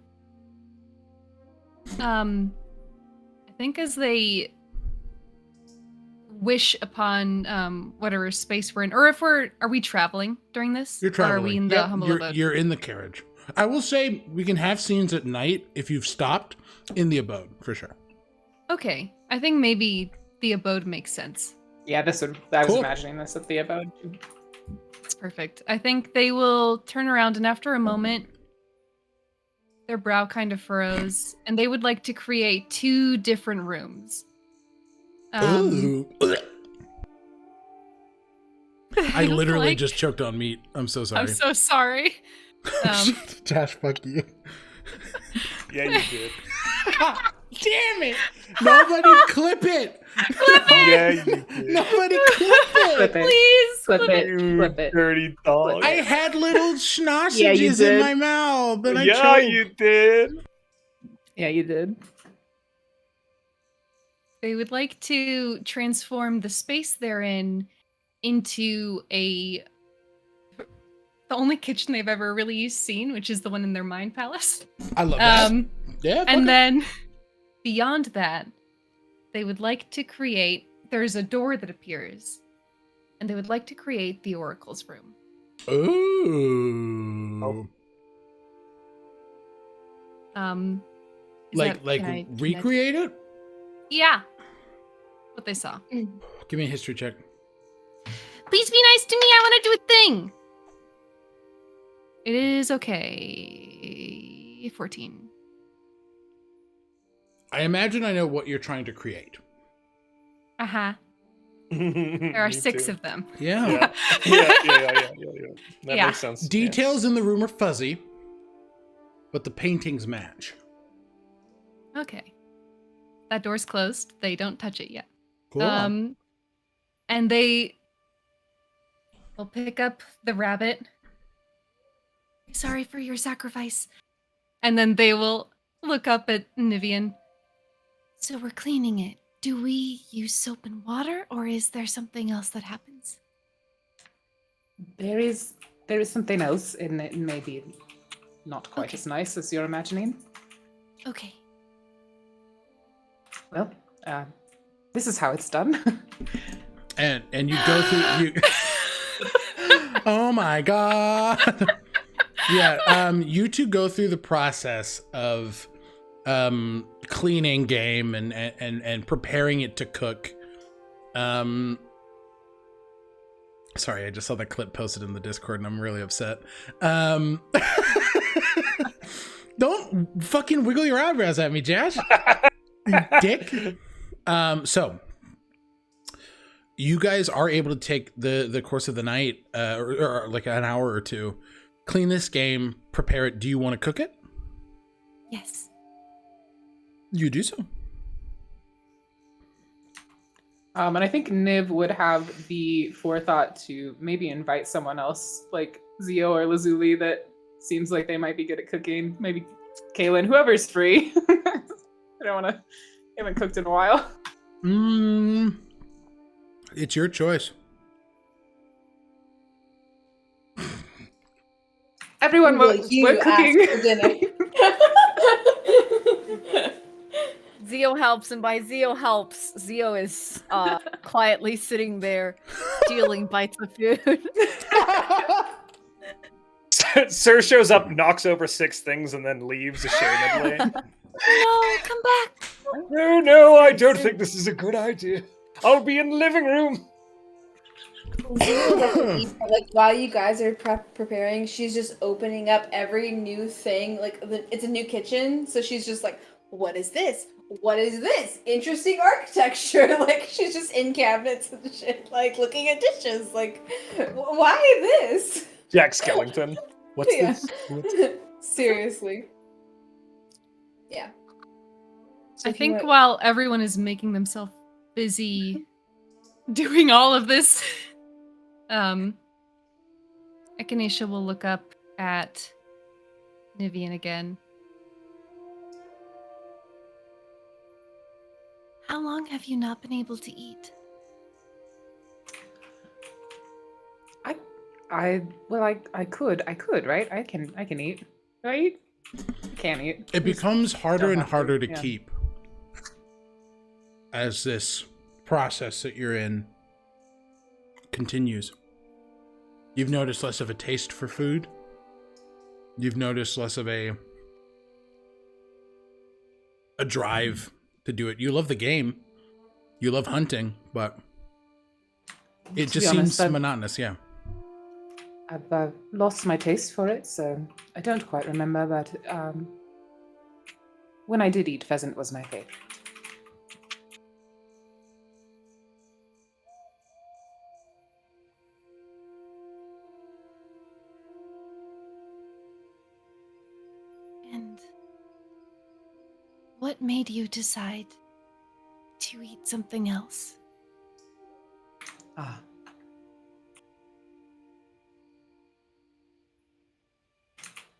I think as they wish upon whatever space we're in, or are we traveling during this? You're Or traveling. are we in the Yep, humble abode? you're in the carriage. I will say we can have scenes at night if you've stopped in the abode, for sure. Okay, I think maybe the abode makes sense. Yeah, I was Cool. imagining this at the abode. It's perfect. I think they will turn around, and after a moment, their brow kind of furrows, and they would like to create 2 different rooms. Ooh. I don't literally like- just choked on meat. I'm so sorry. I'm so sorry. Josh, fuck you. Yeah, you did. Damn it! Nobody clip it! Yeah, you did. Nobody clip Flip it! it. Please Flip it. You Flip it. dirty dog. I had little schnossages Yeah, you in did. my mouth, and I Yeah, choked. you did. Yeah, you did. They would like to transform the space they're in into the only kitchen they've ever really seen, which is the one in their mind palace. I love that. Yeah, fuck And it. then beyond that, they would like to create, there's a door that appears, and they would like to create the Oracle's room. Ooh. Oh. Like can I recreate it? Yeah. What they saw. Give me a history check. Please be nice to me. I want to do a thing. It is okay. 14. I imagine I know what you're trying to create. Uh-huh. There are 6 of them. Yeah. Yeah. That Yeah. makes sense. Details in the room are fuzzy, but the paintings match. Okay. That door's closed. They don't touch it yet. Cool. And they will pick up the rabbit. Sorry for your sacrifice. And then they will look up at Nivien. So we're cleaning it. Do we use soap and water, or is there something else that happens? There is something else, and it may be not quite Okay. as nice as you're imagining. Okay. Well, this is how it's done. and you go through you. Oh my god. Yeah. You two go through the process of cleaning game and preparing it to cook. Sorry, I just saw that clip posted in the Discord and I'm really upset. Don't fucking wiggle your eyebrows at me, Josh. You dick. So you guys are able to take the course of the night, or like an hour or two, clean this game, prepare it. Do you want to cook it? Yes. You do so. And I think Niv would have the forethought to maybe invite someone else, like Zio or Lazuli, that seems like they might be good at cooking. Maybe Kaylin, whoever's free. I don't want to. Haven't cooked in a while. It's your choice. Everyone, we're cooking. asked for dinner. Zio helps, and by Zio helps, Zio is quietly sitting there, stealing bites of food. Sir shows up, knocks over 6 things, and then leaves ashamedly. No, come back. No, I don't think this is a good idea. I'll be in the living room. Like while you guys are preparing, she's just opening up every new thing. Like it's a new kitchen, so she's just like, "What is this? What is this? Interesting architecture." Like she's just in cabinets and shit, like looking at dishes. Like, why this? Jack Skellington. What's Yeah. this? Seriously. Yeah. So I if you think want- while everyone is making themselves busy doing all of this, Echinacea will look up at Nivien again. How long have you not been able to eat? I could, right? I can eat, right? Can't eat. It becomes harder don't and have to, harder to yeah. keep as this process that you're in continues. You've noticed less of a taste for food. You've noticed less of a drive to do it. You love the game. You love hunting, but it To just be honest, seems monotonous, yeah. I've lost my taste for it, so I don't quite remember, but when I did eat, pheasant was my favorite. And what made you decide to eat something else?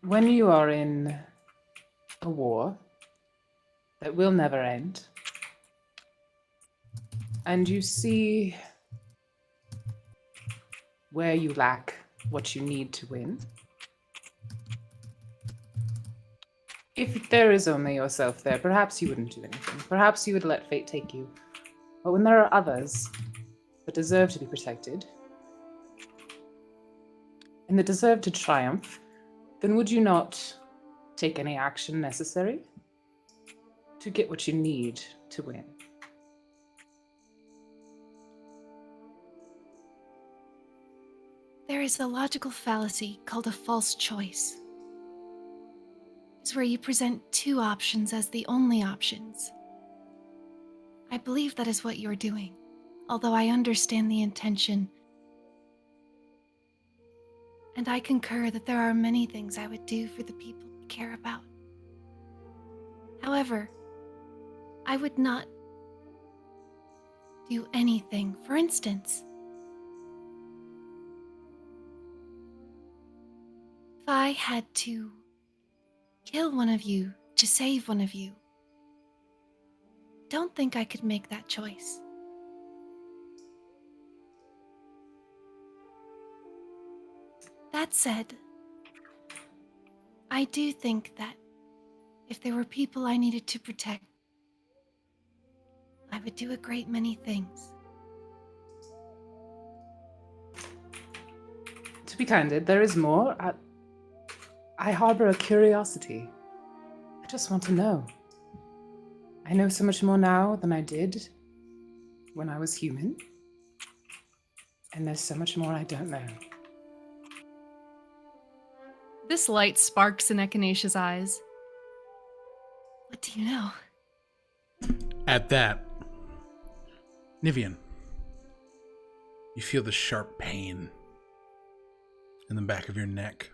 When you are in a war that will never end, and you see where you lack what you need to win, if there is only yourself there, perhaps you wouldn't do anything. Perhaps you would let fate take you. But when there are others that deserve to be protected, and that deserve to triumph, then would you not take any action necessary? to get what you need to win. There is a logical fallacy called a false choice. It's where you present two options as the only options. I believe that is what you're doing, although I understand the intention. And I concur that there are many things I would do for the people I care about. However, I would not do anything. For instance, if I had to kill one of you to save one of you, don't think I could make that choice. That said, I do think that if there were people I needed to protect, I would do a great many things. To be candid, there is more. I harbor a curiosity. I just want to know. I know so much more now than I did when I was human. And there's so much more I don't know. This light sparks in Echinacea's eyes. What do you know? At that, Nivien, you feel the sharp pain in the back of your neck.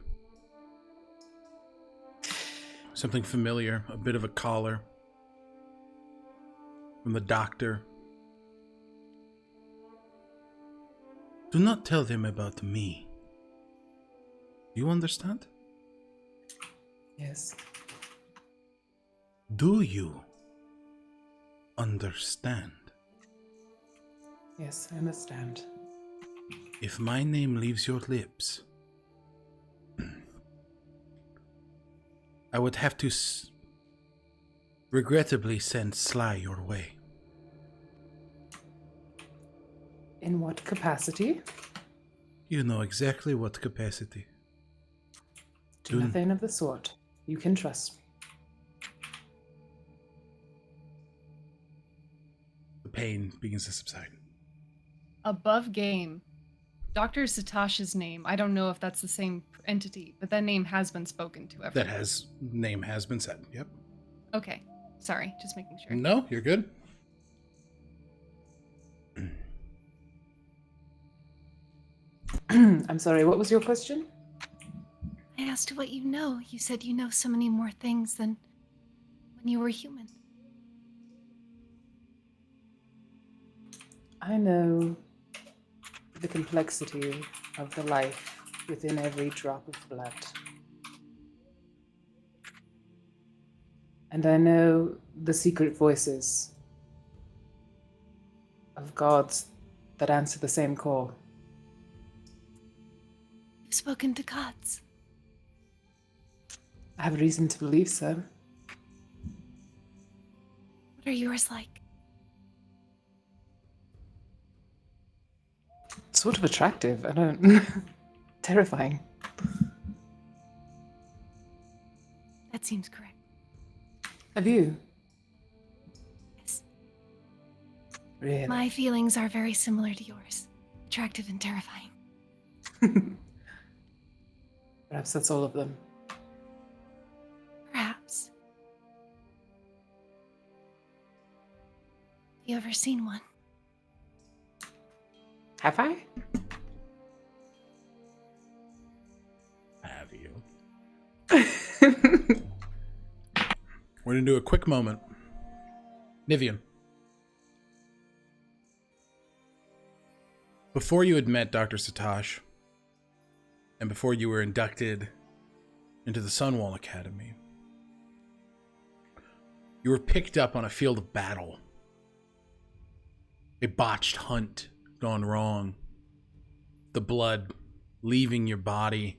Something familiar, a bit of a collar from the doctor. Do not tell them about me. Do you understand? Yes. Do you understand? Yes, I understand. If my name leaves your lips, I would have to regrettably send Sly your way. In what capacity? You know exactly what capacity. Do nothing of the sort. You can trust me. The pain begins to subside. Above game, Dr. Satash's name, I don't know if that's the same entity, but that name has been spoken to everyone. Name has been said. Yep. Okay. Sorry, just making sure. No, you're good. I'm sorry, what was your question? I asked what you know. You said you know so many more things than when you were human. I know the complexity of the life within every drop of blood. And I know the secret voices of gods that answer the same call. You've spoken to gods. I have reason to believe so. What are yours like? Sort of attractive. I don't... Terrifying. That seems correct. Have you? Yes. Really? My feelings are very similar to yours. Attractive and terrifying. Perhaps that's all of them. Perhaps. Have you ever seen one? Have I? Have you? We're going to do a quick moment. Nivien. Before you had met Dr. Satash, and before you were inducted into the Sunwall Academy, you were picked up on a field of battle. A botched hunt gone wrong. The blood leaving your body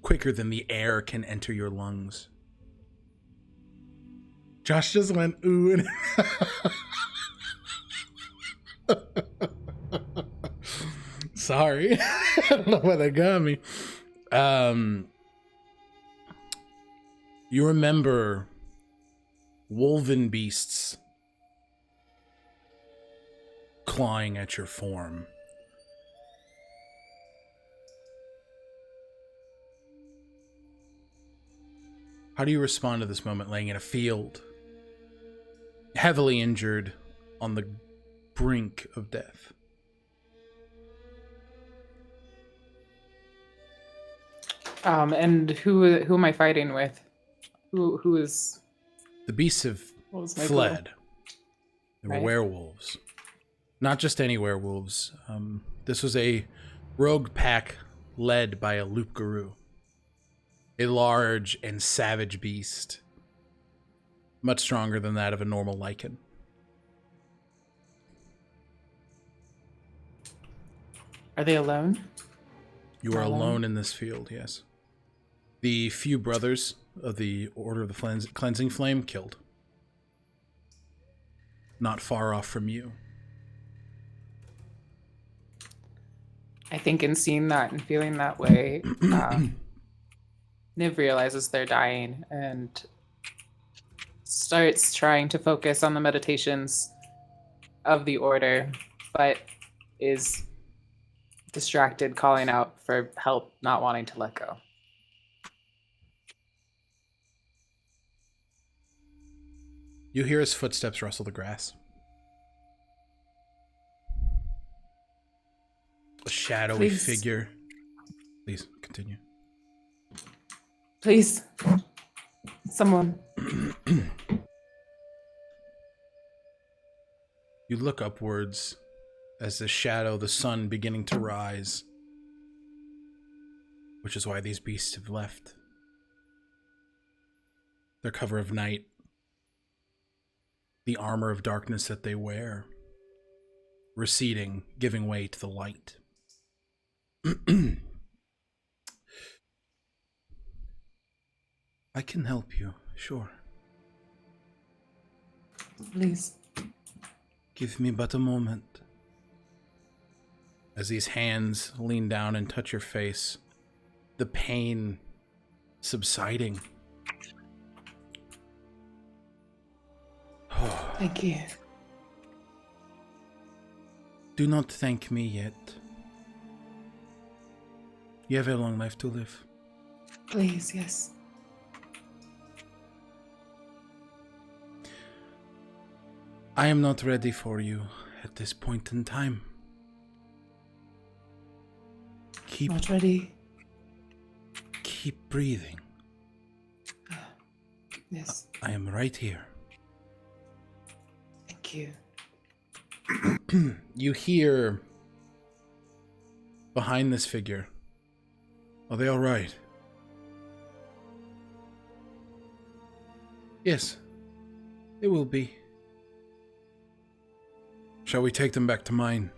quicker than the air can enter your lungs. Josh just went ooh and sorry. I don't know why that got me. You remember wolven beasts clawing at your form. How do you respond to this moment laying in a field, heavily injured, on the brink of death? And who am I fighting with? Who is? The beasts have What was my fled. They were Right. werewolves. Not just any werewolves. This was a rogue pack led by a Loup-Garou. A large and savage beast. Much stronger than that of a normal lichen. Are they alone? You are Alone? alone in this field, yes. The few brothers of the Order of the Cleansing Flame killed. Not far off from you. I think in seeing that and feeling that way, Niv realizes they're dying and starts trying to focus on the meditations of the order, but is distracted, calling out for help, not wanting to let go. You hear his footsteps rustle the grass. A shadowy Please. figure. Please, continue. Please, someone. You look upwards as the shadow, the sun beginning to rise. Which is why these beasts have left. Their cover of night. The armor of darkness that they wear. Receding, giving way to the light. I can help you, sure. Please. Give me but a moment. As these hands lean down and touch your face, the pain subsiding. Thank you. Do not thank me yet. You have a long life to live. Please, yes. I am not ready for you at this point in time. Not ready. Keep breathing. Yes. I am right here. Thank you. You hear behind this figure. Are they all right? Yes, they will be. Shall we take them back to mine?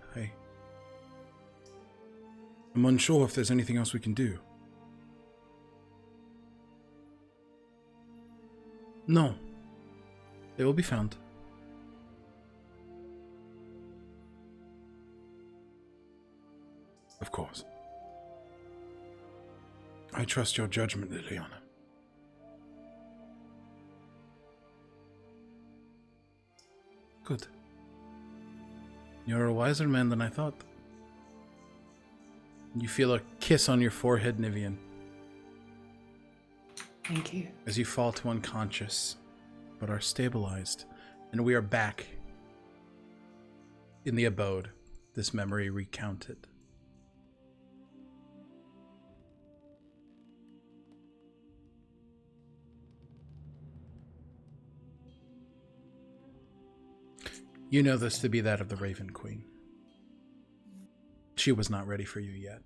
I'm unsure if there's anything else we can do. No. They will be found. Of course. I trust your judgment, Liliana. Good. You're a wiser man than I thought. You feel a kiss on your forehead, Nivien, Thank you. as you fall to unconscious, but are stabilized, and we are back in the abode, this memory recounted. You know this to be that of the Raven Queen. She was not ready for you yet.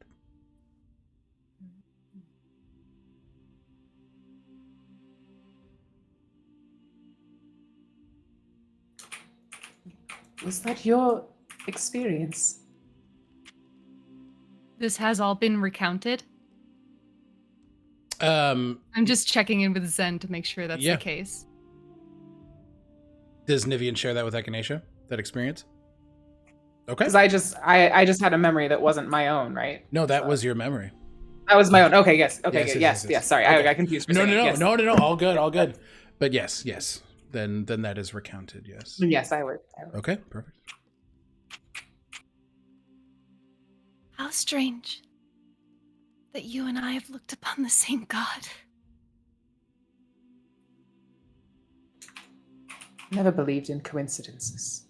Was that your experience? This has all been recounted. Um, I'm just checking in with Zen to make sure that's Yeah. the case. does Nivien share that with Echinacea? That experience? Okay. Because I just had a memory that wasn't my own, right? No, that was your memory. That was my own. Okay, yes. Okay, Yes, good. yes, Yes, yes. Sorry, Okay. I got confused. For No, a second. no, Yes. no, all good. But yes. then that is recounted, yes. Yes, I would. Okay, perfect. How strange that you and I have looked upon the same god. Never believed in coincidences.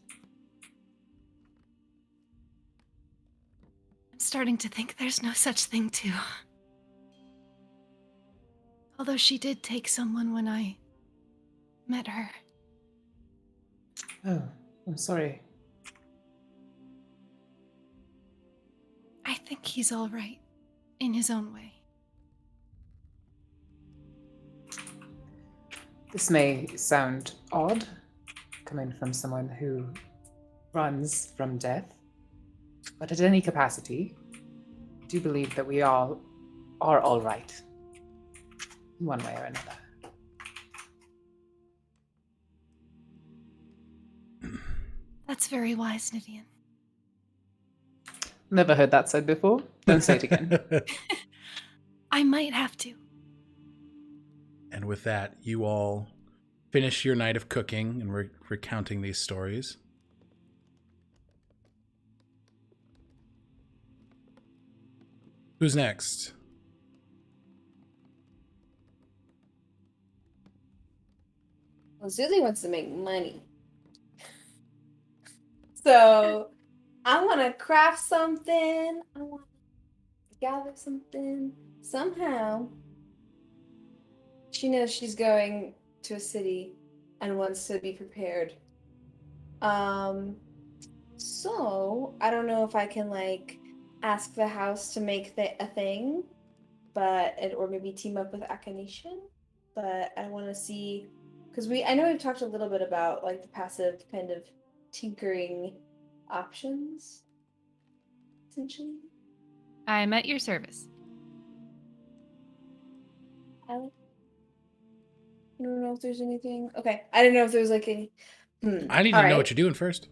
I'm starting to think there's no such thing, too. Although she did take someone when I met her. Oh, I'm sorry. I think he's all right, in his own way. This may sound odd, coming from someone who runs from death, but at any capacity, I do believe that we all are all right, in one way or another. That's very wise, Nivien. Never heard that said before. Don't say it again. I might have to. And with that, you all finish your night of cooking and recounting these stories. Who's next? Lazuli wants to make money. So I want to craft something. I want to gather something. Somehow, she knows she's going to a city and wants to be prepared. So I don't know if I can like ask the house to make a thing, or maybe team up with Echinacea. But I want to see, because I know we've talked a little bit about like the passive kind of tinkering options, essentially. I'm at your service. Alec? I don't know if there's anything. Okay, I didn't know if there was like any. I need to know what you're doing first.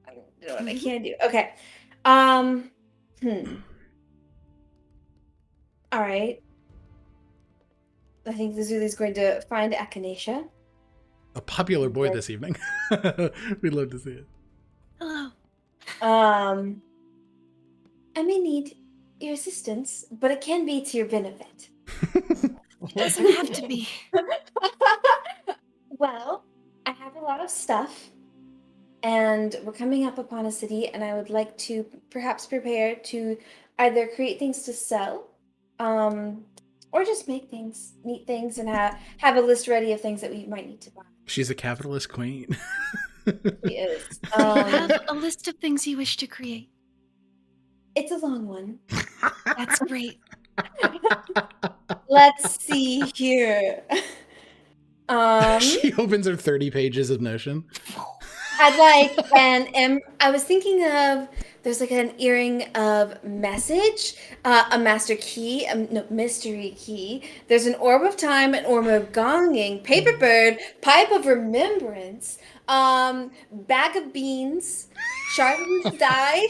I don't know what I can do. Okay. All right. I think Lazuli's going to find Echinacea. A popular boy this evening. We'd love to see it. Hello. I may need your assistance, but it can be to your benefit. It doesn't have to be. Well, I have a lot of stuff, and we're coming up upon a city, and I would like to perhaps prepare to either create things to sell, or just make things, neat things, and have a list ready of things that we might need to buy. She's a capitalist queen. She is. Have a list of things you wish to create. It's a long one. That's great. Let's see here. She opens her 30 pages of Notion. I'd like I was thinking of, there's like an earring of message, a master key, mystery key. There's an orb of time, an orb of gonging, paper bird, pipe of remembrance, bag of beans, sharpened die,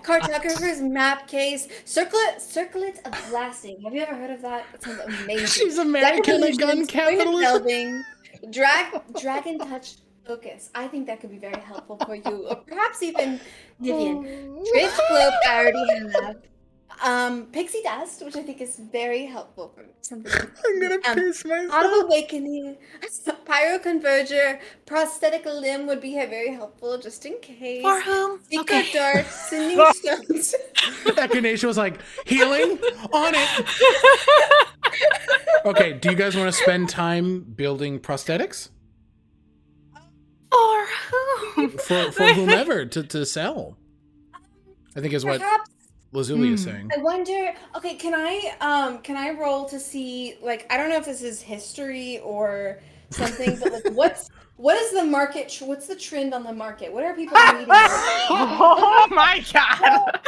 cartographer's map case, circlet of blasting. Have you ever heard of that? That sounds amazing. She's American and gun capitalist. Dragon touch focus. I think that could be very helpful for you, or perhaps even Nivien. Drift cloak, I already have. Pixie dust, which I think is very helpful for something. I'm gonna piss myself. Auto awakening, pyro converger, prosthetic limb would be very helpful just in case. For whom? Secret Okay. darts, sending stones. Echinacea was like, healing on it. Okay, do you guys want to spend time building prosthetics? For whom? For whomever to sell. I think is what Perhaps. Lazuli is saying. I wonder. Okay, can I roll to see? Like, I don't know if this is history or something, but like, what is the market? What's the trend on the market? What are people needing? Oh my god!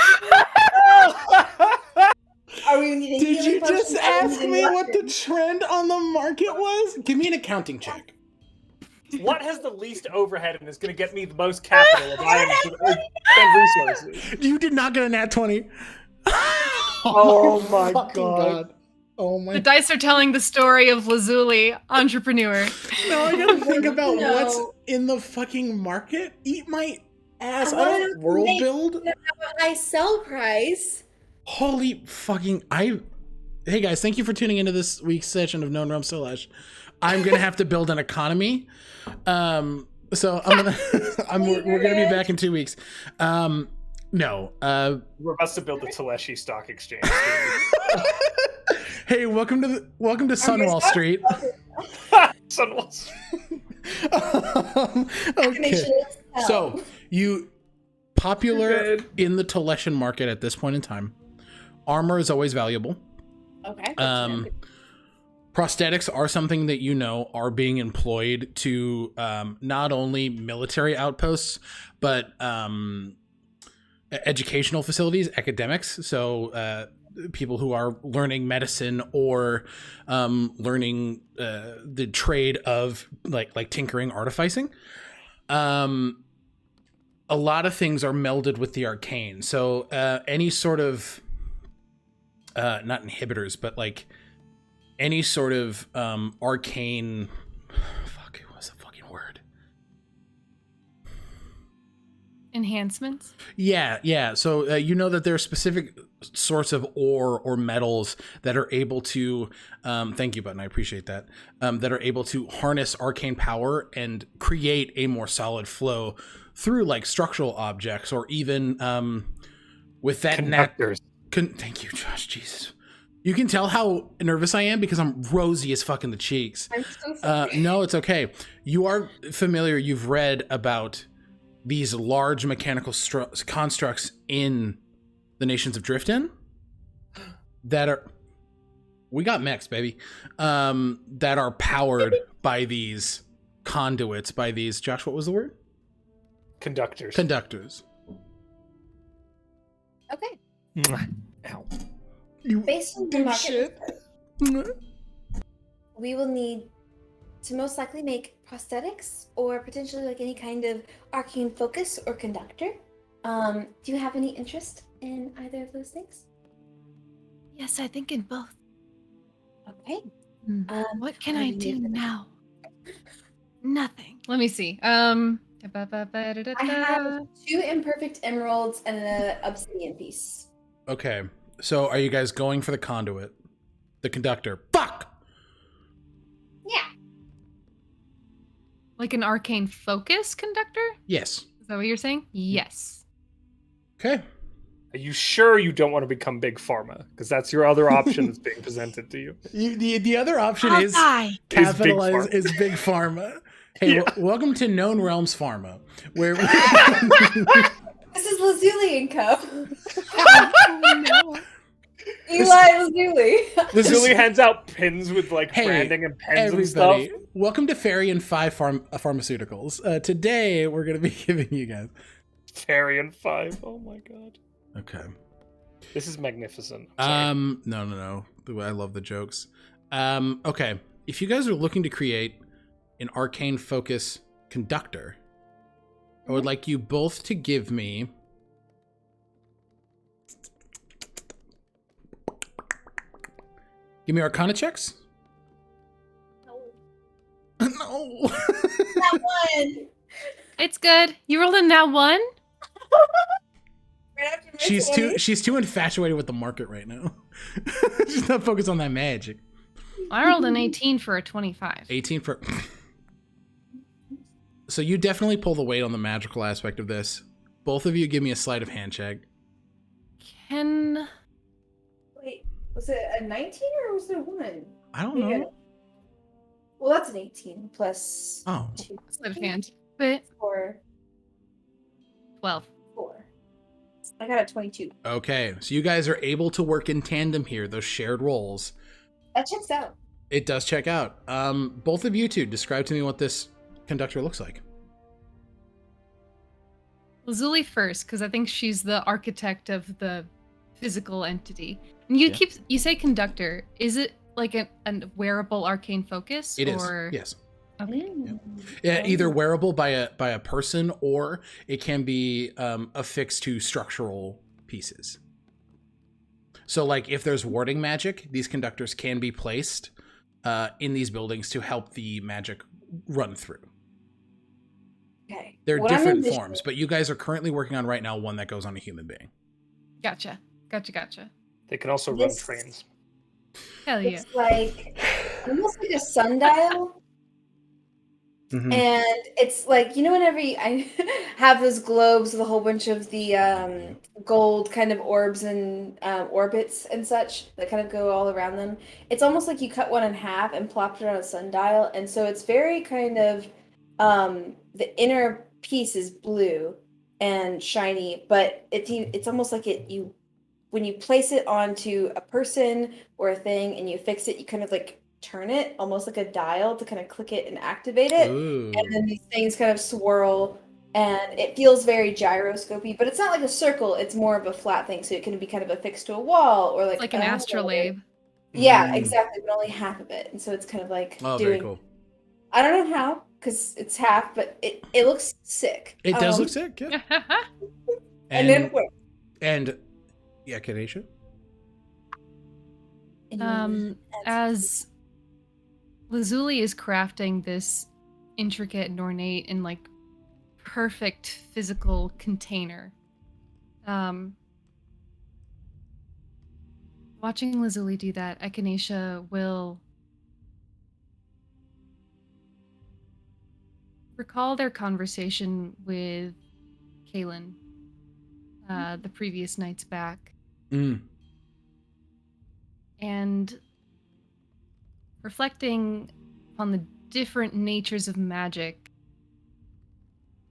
Are we needing? Did you healing just potions? Are we ask needing me what the weapons? trend on the market was? Give me an accounting check. What has the least overhead and is going to get me the most capital if I am to spend resources? You did not get a nat 20. Oh my Fucking God. Oh my. The dice are telling the story of Lazuli, entrepreneur. No, I gotta think about No. what's in the fucking market. Eat my ass. I I wanna don't world make- build. Have a high sell price. Holy fucking Hey guys, thank you for tuning into this week's session of Known Realm Tolesh. I'm gonna have to build an economy. So I'm gonna we're gonna be back in 2 weeks. No. We're about to build the Toleshi Stock Exchange. Hey, welcome to Sunwall Street. Sunwall. Okay. So you popular Good. in the Taleshan market at this point in time. Armor is always valuable. Okay. Prosthetics are something that you know are being employed to not only military outposts, but educational facilities, academics. So people who are learning medicine or learning the trade of like tinkering, artificing. A lot of things are melded with the arcane. So any sort of not inhibitors, but like any sort of arcane what's the fucking word? Enhancements. Yeah. So you know that there are specific sorts of ore or metals that are able to thank you, Button, I appreciate that. That are able to harness arcane power and create a more solid flow through like structural objects, or even with that Conductors. Thank you, Josh. Jesus. You can tell how nervous I am because I'm rosy as fuck in the cheeks. I'm so sorry. No, it's okay. You are familiar. You've read about these large mechanical constructs in the nations of Driftin that are... We got mechs, baby. That are powered by these conduits, by these... Josh, what was the word? Conductors. Conductors. Okay. Ow. You Based on the do market, shit. we will need to most likely make prosthetics or potentially like any kind of arcane focus or conductor. Do you have any interest in either of those things? Yes, I think in both. Okay. What can how I do do you make them? now? Nothing. Let me see. I have 2 imperfect emeralds and an obsidian piece. Okay. So are you guys going for the conduit? The conductor? Fuck! Yeah. Like an arcane focus conductor? Yes. Is that what you're saying? Yes. Okay. Are you sure you don't want to become big pharma? Because that's your other option that's being presented to you. The other option I'll is die. capitalize Big is big pharma. Hey, Yeah. welcome to Known Realms Pharma, where This is Lazuli and Co. Oh, no. Eli Lazuli. this Lazuli is hands out pins with like Hey, branding and pens everybody. and stuff. Welcome to Fairy and 5 Pharmaceuticals. Today we're going to be giving you guys. Fairy and 5. Oh my god. Okay. This is magnificent. I'm sorry. No. I love the jokes. Okay. If you guys are looking to create an arcane focus conductor, I would like you both to give me Arcana checks. No. That one. It's good. You rolled a now 1? Right after She's too infatuated with the market right now. She's not focused on that magic. I rolled an 18 for a 25. 18 for... So you definitely pull the weight on the magical aspect of this. Both of you give me a sleight of hand check. Can... Wait, was it a 19 or was it a 1? I don't know. Well, that's an 18 plus Oh. 2. Sleight of hand. But 4. 12. 4. I got a 22. Okay, so you guys are able to work in tandem here, those shared roles. That checks out. It does check out. Both of you two, describe to me what this conductor looks like. Lazuli first, because I think she's the architect of the physical entity. And you Yeah. you say conductor. Is it like a wearable arcane focus? It is. or... Yes. Okay. Yeah, either wearable by a person, or it can be affixed to structural pieces. So, like, if there's warding magic, these conductors can be placed in these buildings to help the magic run through. Okay. They're What I'm different envisioning- forms, but you guys are currently working on right now one that goes on a human being. Gotcha. They can also run This- trains. Hell yeah. It's like almost like a sundial. Mhm. And it's like, whenever I have those globes with a whole bunch of the gold kind of orbs and orbits and such that kind of go all around them. It's almost like you cut one in half and plopped it on a sundial. And so it's very kind of, the inner piece is blue and shiny, but it's almost like when you place it onto a person or a thing and you fix it, you kind of like turn it almost like a dial to kind of click it and activate it. Ooh. And then these things kind of swirl and it feels very gyroscopy, but it's not like a circle, it's more of a flat thing. So it can be kind of affixed to a wall or like An an astrolabe. Yeah, Mm. exactly, but only half of it. And so it's kind of like Oh, doing very cool. I don't know how, because it's half, but it looks sick. It does look sick, yeah. And then wait. And yeah, Echinacea? As Lazuli is crafting this intricate and ornate and like perfect physical container, watching Lazuli do that, Echinacea will recall their conversation with Kaylin the previous nights back. Mm. And reflecting on the different natures of magic,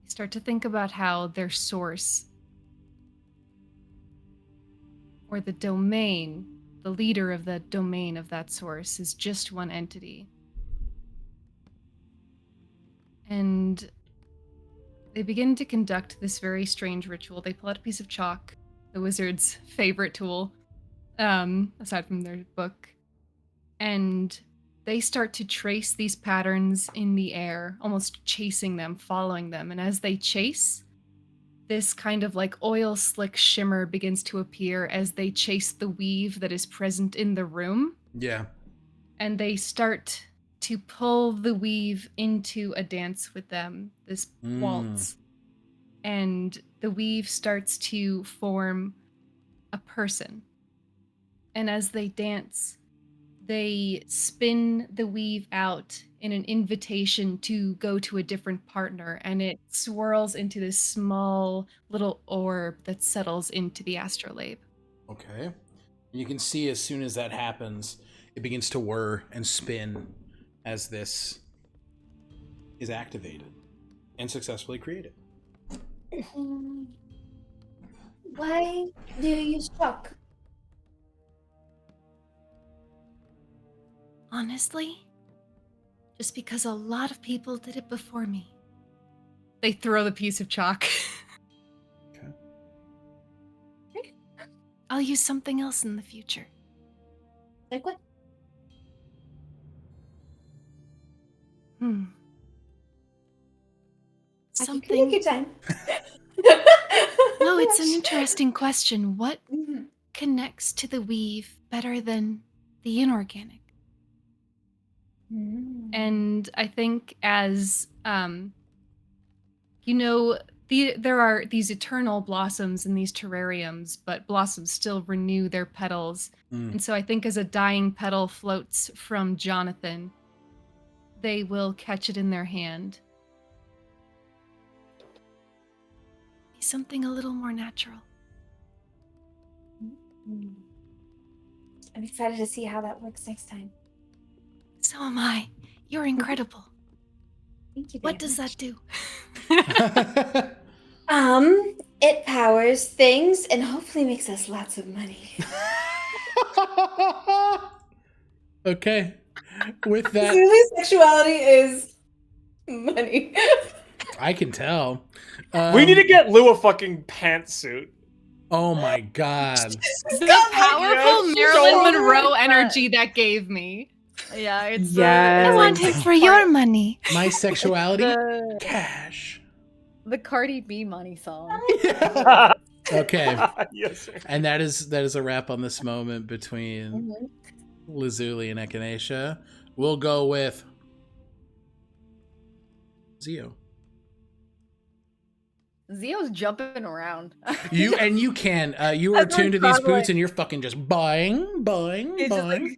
you start to think about how their source, or the domain, the leader of the domain of that source, is just one entity. And they begin to conduct this very strange ritual. They pull out a piece of chalk, the wizard's favorite tool, aside from their book, and they start to trace these patterns in the air, almost chasing them, following them. And as they chase, this kind of like oil slick shimmer begins to appear as they chase the weave that is present in the room. Yeah. And they start to pull the weave into a dance with them, this waltz. And the weave starts to form a person. And as they dance, they spin the weave out in an invitation to go to a different partner, and it swirls into this small little orb that settles into the astrolabe. Okay. You can see as soon as that happens, it begins to whir and spin as this is activated and successfully created. Why do you use chalk? Honestly, just because a lot of people did it before me. They throw the piece of chalk. Okay. I'll use something else in the future. Like what? Something. Take your time. No, it's an interesting question. What Mhm. connects to the weave better than the inorganic? And I think as there are these eternal blossoms in these terrariums, but blossoms still renew their petals. And so I think as a dying petal floats from Jonathan, they will catch it in their hand. Be something a little more natural. I'm excited to see how that works next time. So am I. You're incredible. Thank you. What does that do? It powers things and hopefully makes us lots of money. Okay. With that, Zuli's sexuality is money. I can tell. We need to get Lou a fucking pantsuit. Oh my god. The powerful Yes, Marilyn so Monroe good. energy that gave me. Yeah, it's Yes. I want it for your money. My sexuality? the Cash. the Cardi B money song. Yeah. Okay. Yes, sir. And that is a wrap on this moment between Mm-hmm. Lazuli and Echinacea. We'll go with Zio. Zio's jumping around. You can. You are I'm attuned to like these Broadway. boots, and you're fucking just buying. He's just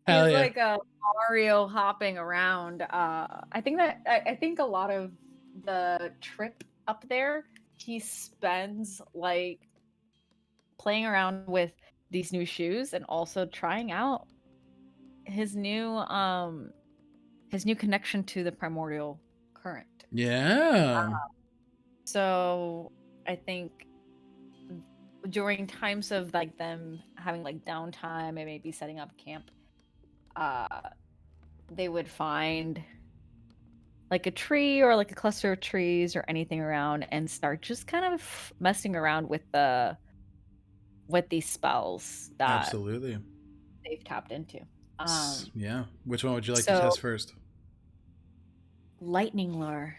Hell he's yeah. like a Mario hopping around. I think a lot of the trip up there, he spends like playing around with these new shoes and also trying out his new connection to the primordial current. Yeah. So I think during times of like them having like downtime and maybe setting up camp, they would find like a tree or like a cluster of trees or anything around and start just kind of messing around with these spells that Absolutely. they've tapped into. Yeah. Which one would you like to so- test first? Lightning lure.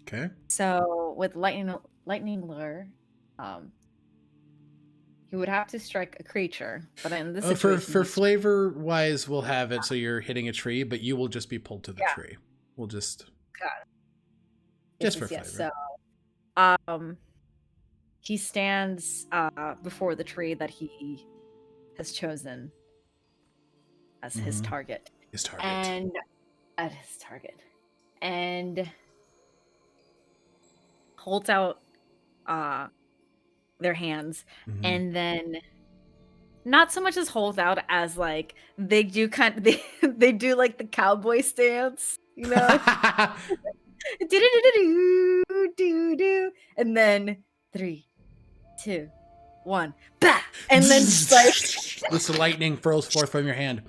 Okay. So with lightning lure, you would have to strike a creature, but in this For situation, flavor wise, we'll have it so you're hitting a tree, but you will just be pulled to the Yeah. tree. We'll just Yes, just for yes, flavor. So, he stands before the tree that he has chosen as his Mhm. target, His target. and at his target, and holds out their hands, Mhm. and then not so much as holds out as like they do they do like the cowboy stance, you know. Do-do-do-do-do, and then 3, 2, 1, bah! And then just like this lightning furls forth from your hand,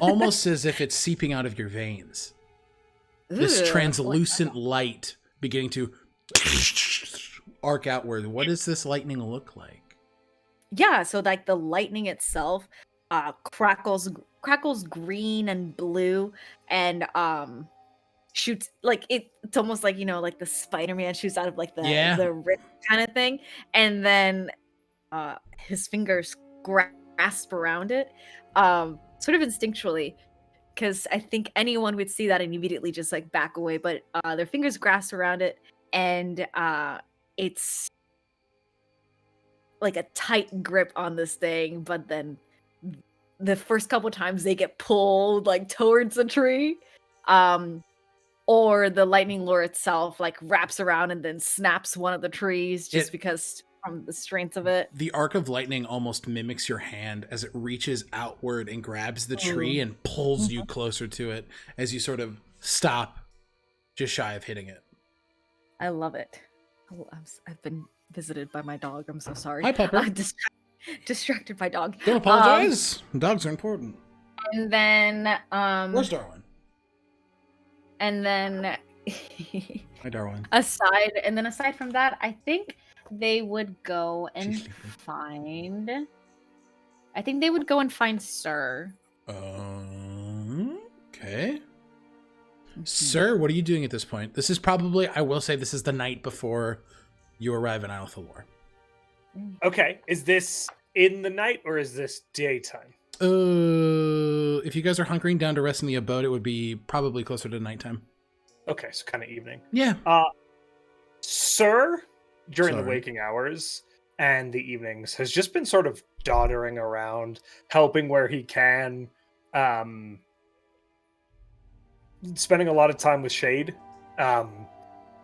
almost as if it's seeping out of your veins. This Ugh, translucent light beginning to arc outward. What does this lightning look like? yeah, so like the lightning itself crackles green and blue, and shoots like it's almost like, you know, like the Spider-Man shoots out of like the rip kind of thing, and then his fingers grasp around it, sort of instinctually, because I think anyone would see that and immediately just like back away, but their fingers grasp around it, and it's like a tight grip on this thing, but then the first couple times they get pulled like towards the tree, or the lightning lure itself like wraps around and then snaps one of the trees just because from the strength of it. The arc of lightning almost mimics your hand as it reaches outward and grabs the tree and pulls you closer to it as you sort of stop just shy of hitting it. I love it. Oh, I've been visited by my dog. I'm so sorry. Hi, Pupper. Distracted by dog. Don't apologize. Dogs are important. And then Where's Darwin? and then Hi, Darwin. aside from that, I think they would go and She's sleeping. find Sir. Okay. Sir, what are you doing at this point? This is probably, I will say, this is the night before you arrive in Isle of Thalor. Okay, is this in the night or is this daytime? If you guys are hunkering down to rest in the abode, it would be probably closer to nighttime. Okay, so kind of evening. Yeah. Sir, during the Sorry. waking hours and the evenings, has just been sort of doddering around, helping where he can, spending a lot of time with Shade,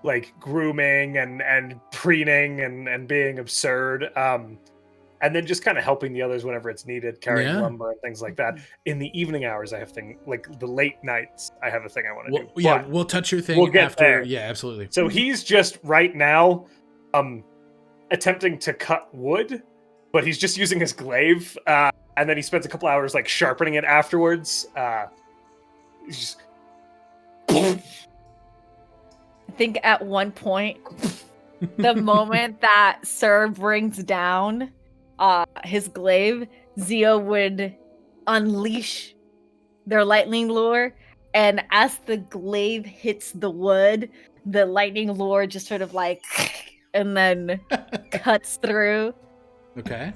like grooming and preening and being absurd, and then just kind of helping the others whenever it's needed, carrying lumber and things like that. In the evening hours, I have things like the late nights. I have a thing I want to do. Yeah, But we'll touch your thing we'll get after. there. Yeah, absolutely. so he's just right now, attempting to cut wood, but he's just using his glaive, and then he spends a couple hours like sharpening it afterwards. He's just. I think at one point, the moment that Sir brings down his glaive, Zio would unleash their lightning lure, and as the glaive hits the wood, the lightning lure just sort of like and then cuts through. Okay.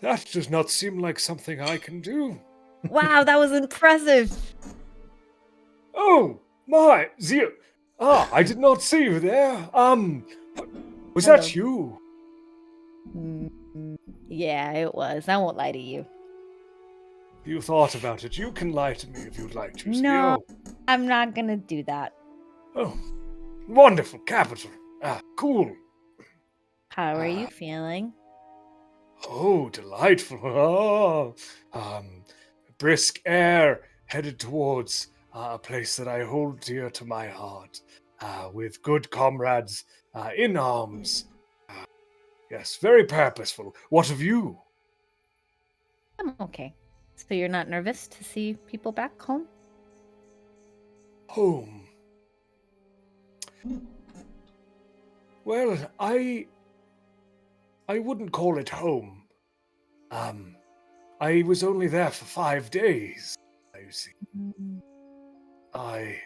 That does not seem like something I can do. Wow, that was impressive. Oh, my, Zio. Ah, I did not see you there. Was Hello. that you? Yeah, it was. I won't lie to you. You thought about it. You can lie to me if you'd like to, No, Zio. I'm not gonna do that. Oh, wonderful, capital. Ah, cool. How are you feeling? Oh, delightful. Oh, brisk air headed towards a place that I hold dear to my heart, with good comrades in arms. Yes, very purposeful. What of you? I'm okay. So you're not nervous to see people back home? Home. Well, I wouldn't call it home. I was only there for 5 days, you see. I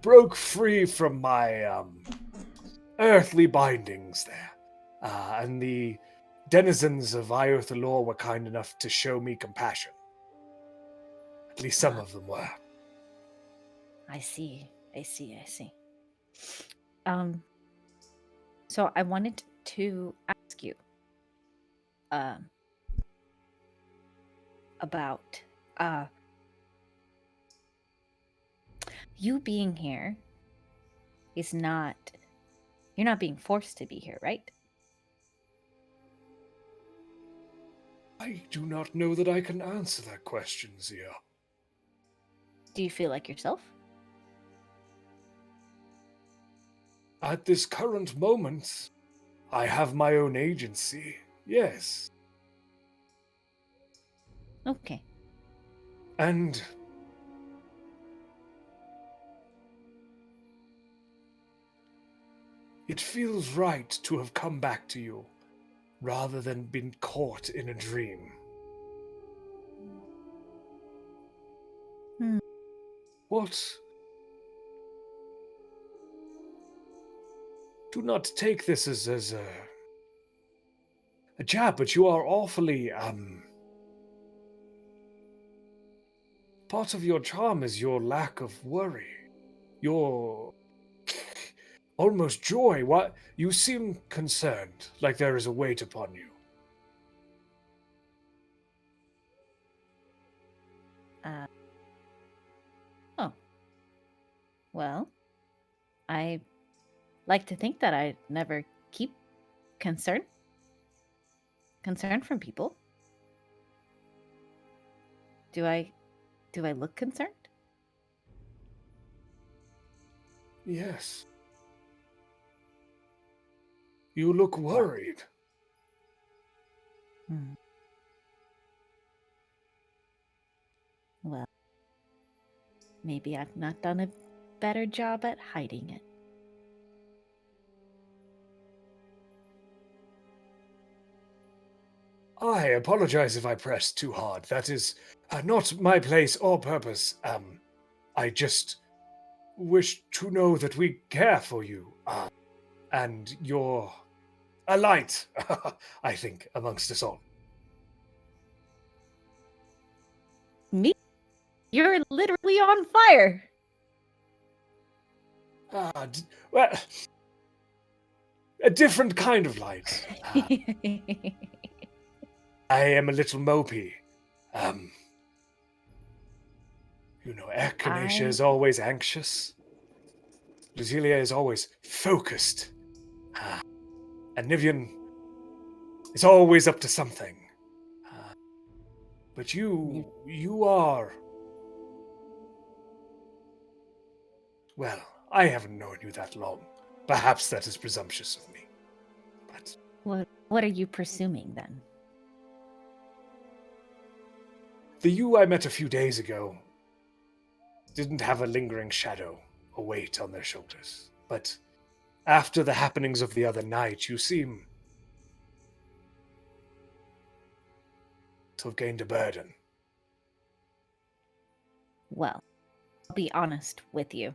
broke free from my earthly bindings there, and the denizens of Iothalor were kind enough to show me compassion. At least some of them were. I see. So I wanted to ask you about you being here is not, you're not being forced to be here, right? I do not know that I can answer that question, Zia. Do you feel like yourself? At this current moment, I have my own agency, yes. Okay. And it feels right to have come back to you, rather than been caught in a dream. What? Do not take this as a jab, but you are awfully, part of your charm is your lack of worry. Your almost joy. What? You seem concerned, like there is a weight upon you. Oh. Well, I like to think that I never keep concern from people. Do I look concerned? Yes. You look worried. Well, maybe I've not done a better job at hiding it. I apologize if I pressed too hard. That is not my place or purpose. I just wish to know that we care for you. And you're a light, I think, amongst us all. Me? You're literally on fire. Well, a different kind of light. I am a little mopey. Echinacea is always anxious. Lazuli is always focused. And Nivien is always up to something. But you are... Well, I haven't known you that long. Perhaps that is presumptuous of me. But What are you presuming then? the you I met a few days ago didn't have a lingering shadow, a weight on their shoulders. But after the happenings of the other night, you seem to have gained a burden. Well, I'll be honest with you.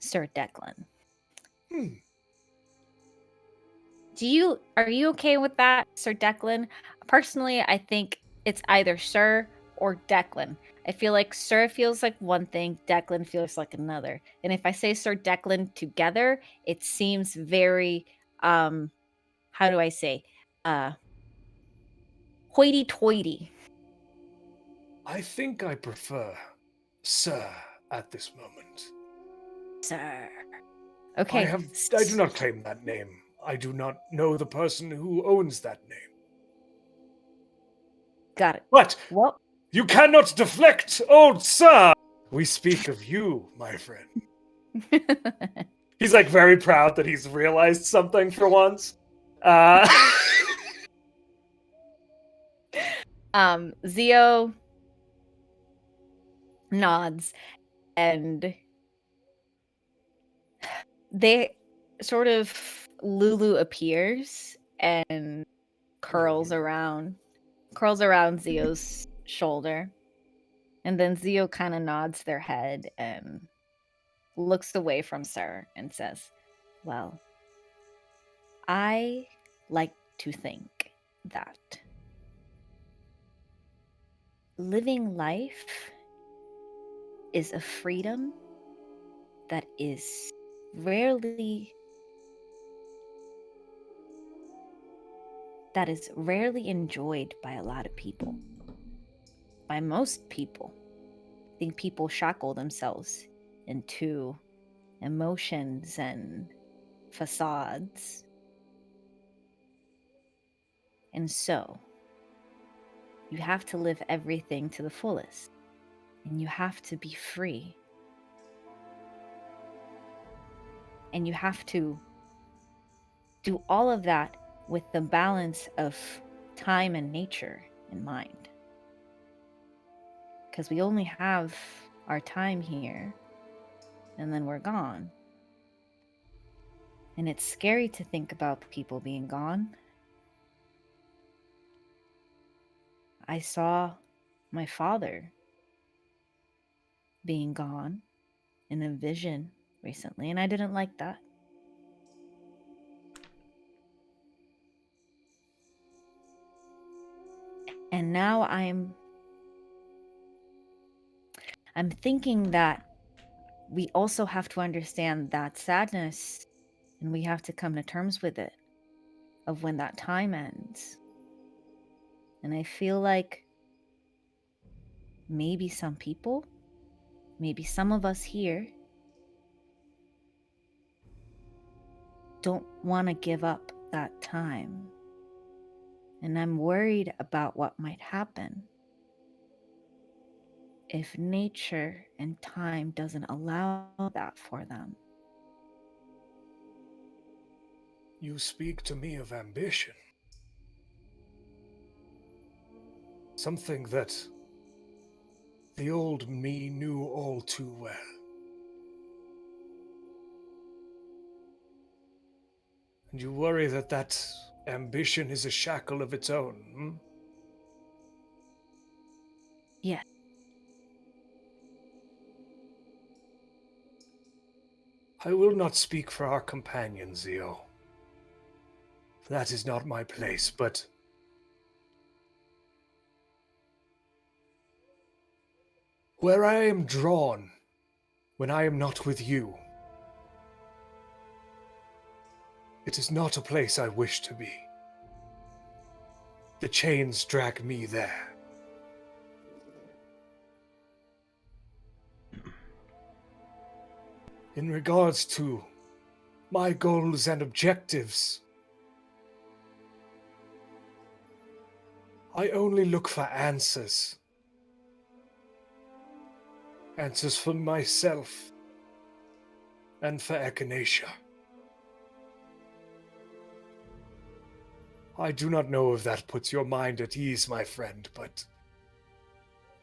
Sir Declan. Hmm. Are you okay with that, Sir Declan? Personally, I think it's either Sir or Declan. I feel like Sir feels like one thing, Declan feels like another. And if I say Sir Declan together, it seems very how do I say? Hoity-toity. I think I prefer Sir at this moment. Sir. Okay. I do not claim that name. I do not know the person who owns that name. Got it. But Well, you cannot deflect, old sir! We speak of you, my friend. He's like very proud that he's realized something for once. Zio nods and they sort of Lulu appears and curls around Zio's shoulder. And then Zio kind of nods their head and looks away from Sir and says, well, I like to think that living life is a freedom that is rarely enjoyed by a lot of people. By most people. I think people shackle themselves into emotions and facades. And so, you have to live everything to the fullest. And you have to be free. And you have to do all of that with the balance of time and nature in mind. Because we only have our time here, and then we're gone. And it's scary to think about people being gone. I saw my father being gone in a vision recently, and I didn't like that. And now I'm thinking that we also have to understand that sadness, and we have to come to terms with it, of when that time ends. And I feel like maybe some people, maybe some of us here, don't want to give up that time. And I'm worried about what might happen if nature and time doesn't allow that for them. You speak to me of ambition. Something that the old me knew all too well. And you worry that ambition is a shackle of its own, hmm? Yes. I will not speak for our companion, Zio. That is not my place, but where I am drawn when I am not with you, it is not a place I wish to be. The chains drag me there. In regards to my goals and objectives, I only look for answers. Answers for myself and for Echinacea. I do not know if that puts your mind at ease, my friend, but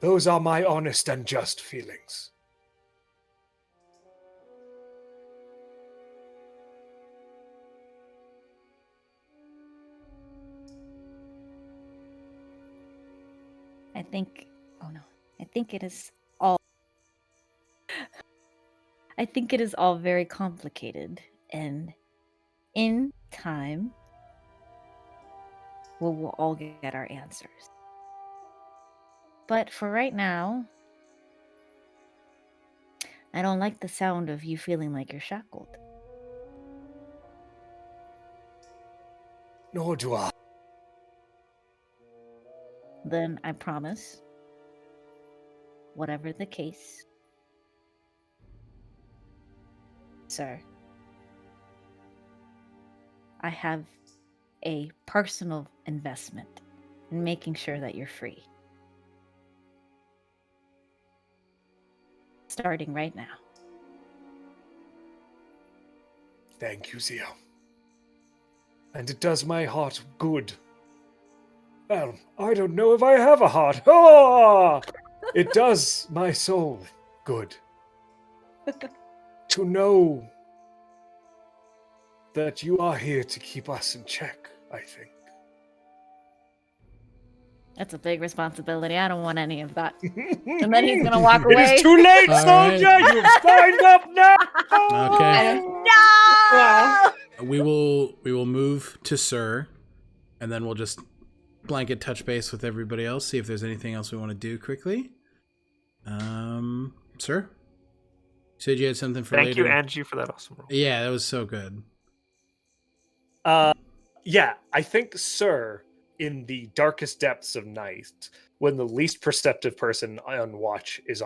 those are my honest and just feelings. I think it is all. I think it is all very complicated, and in time, we'll all get our answers. But for right now, I don't like the sound of you feeling like you're shackled. Nor do I. Then I promise, whatever the case, sir, I have a personal investment in making sure that you're free. Starting right now. Thank you, Zio. And it does my heart good. Well, I don't know if I have a heart. Oh! It does my soul good. To know that you are here to keep us in check, I think. That's a big responsibility. I don't want any of that. And then he's gonna walk It away. is too late, All soldier! right. You've signed up now! Okay. No! We will move to Sir, and then we'll just blanket touch base with everybody else, see if there's anything else we want to do quickly. Sir? You said you had something for later. Thank you, Angie, for that awesome role. Yeah, that was so good. Yeah, I think, Sir, in the darkest depths of night, when the least perceptive person on watch, is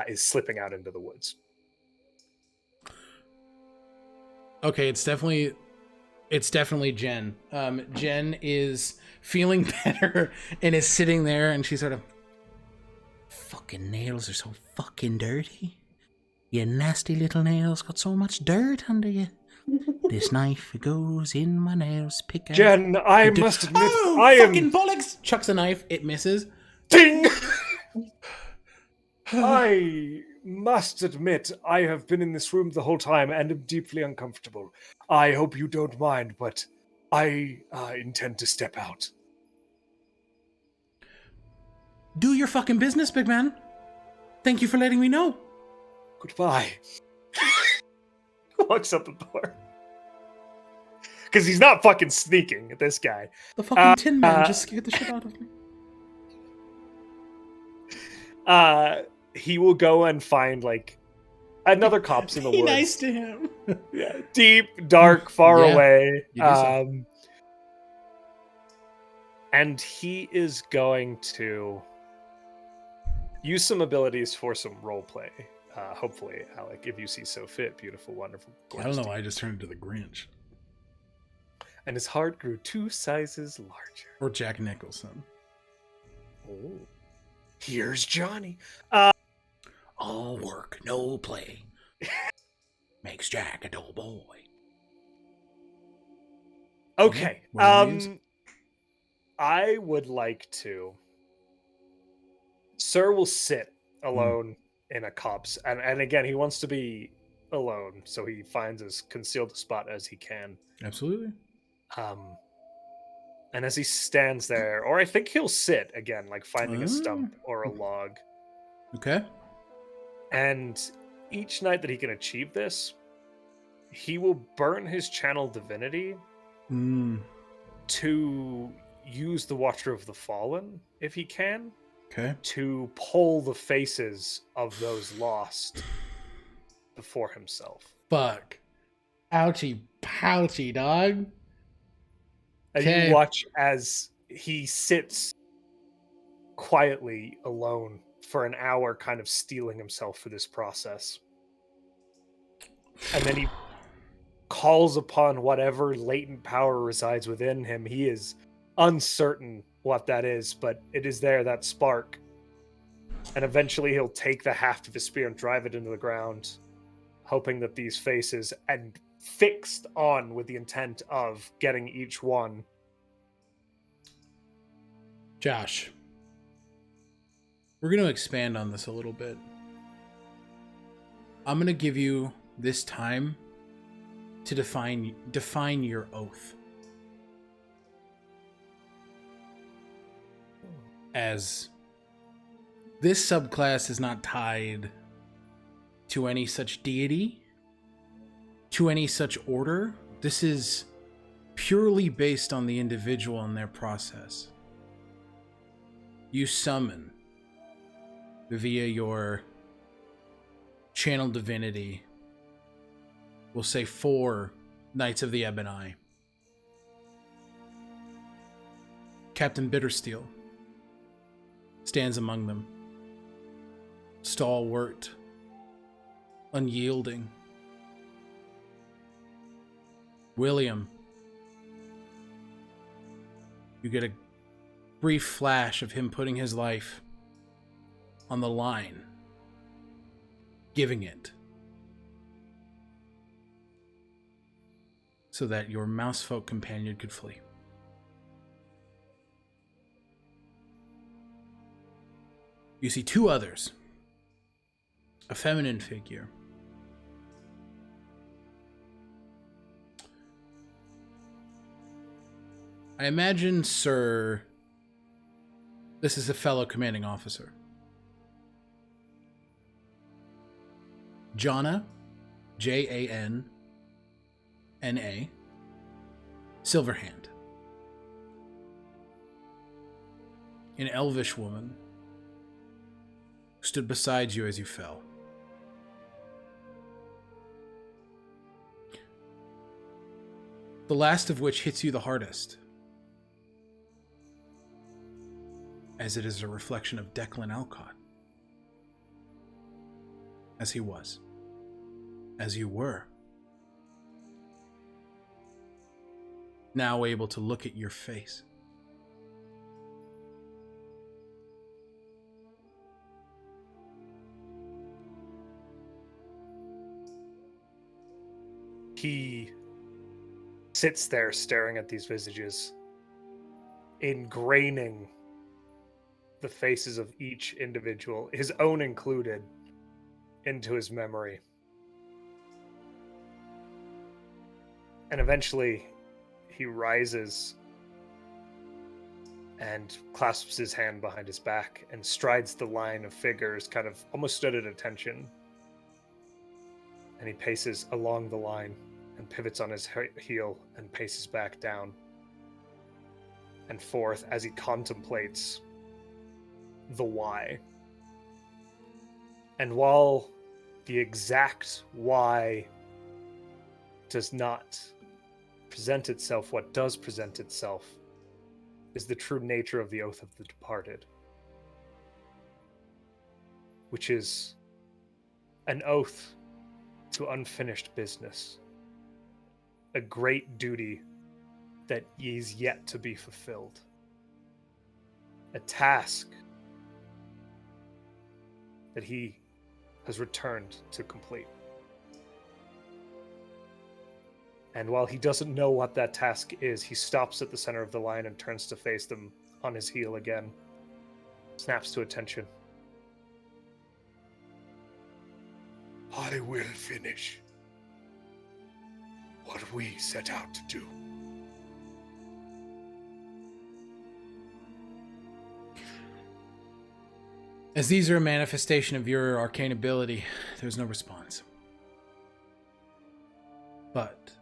is slipping out into the woods. Okay, it's definitely Jen. Jen is feeling better and is sitting there, and she's sort of, fucking nails are so fucking dirty. Your nasty little nails got so much dirt under you. This knife goes in my nails. Pick out. Jen, I must admit, Oh, I am... fucking bollocks! Chucks a knife. It misses. Ding! I must admit, I have been in this room the whole time and am deeply uncomfortable. I hope you don't mind, but I intend to step out. Do your fucking business, big man. Thank you for letting me know. Goodbye. Walks up the door. Because he's not fucking sneaking at this guy. The fucking Tin Man just scared the shit out of me. He will go and find, like, another copse in the Be woods. nice to him. Yeah, deep, dark, far Yeah, away. you do so. And he is going to use some abilities for some roleplay. Hopefully, Alec, if you see so fit, beautiful, wonderful, I gorgeous. don't know why I just turned into the Grinch. And his heart grew 2 sizes larger. Or Jack Nicholson. Oh. Here's Johnny. All work, no play. Makes Jack a dull boy. Okay. What are these? I would like to. Sir will sit alone in a copse, and again, he wants to be alone, so he finds as concealed a spot as he can. Absolutely. And as he stands there, or I think he'll sit again, like finding a stump or a log. Okay. And each night that he can achieve this, he will burn his channel divinity to use the Watcher of the Fallen, if he can, Okay. to pull the faces of those lost before himself. Fuck. Ouchie pouchy, dog. And Okay. you watch as he sits quietly alone for an hour, kind of steeling himself for this process. And then he calls upon whatever latent power resides within him. He is uncertain what that is, but it is there, that spark. And eventually he'll take the haft of his spear and drive it into the ground, hoping that these faces, and fixed on with the intent of getting each one. Josh, we're going to expand on this a little bit. I'm going to give you this time to define your oath. As this subclass is not tied to any such deity, to any such order. This is purely based on the individual and their process. You summon via your channel divinity, we'll say 4 Knights of the Ebon Eye. Captain Bittersteel stands among them, stalwart, unyielding. William, you get a brief flash of him putting his life on the line, giving it so that your mousefolk companion could flee. You see 2 others, a feminine figure. I imagine, sir, this is a fellow commanding officer. Jana, Jana, Silverhand. An elvish woman who stood beside you as you fell. The last of which hits you the hardest, as it is a reflection of Declan Alcott. As he was. As you were. Now able to look at your face. He sits there staring at these visages, ingraining the faces of each individual, his own included, into his memory. And eventually, he rises and clasps his hand behind his back and strides the line of figures, kind of almost stood at attention. And he paces along the line and pivots on his heel and paces back down and forth as he contemplates the why. And while the exact why does not present itself, what does present itself is the true nature of the Oath of the Departed, which is an oath to unfinished business, a great duty that is yet to be fulfilled, a task that he has returned to complete. And while he doesn't know what that task is, he stops at the center of the line and turns to face them on his heel again. Snaps to attention. I will finish what we set out to do. As these are a manifestation of your arcane ability, there's no response. But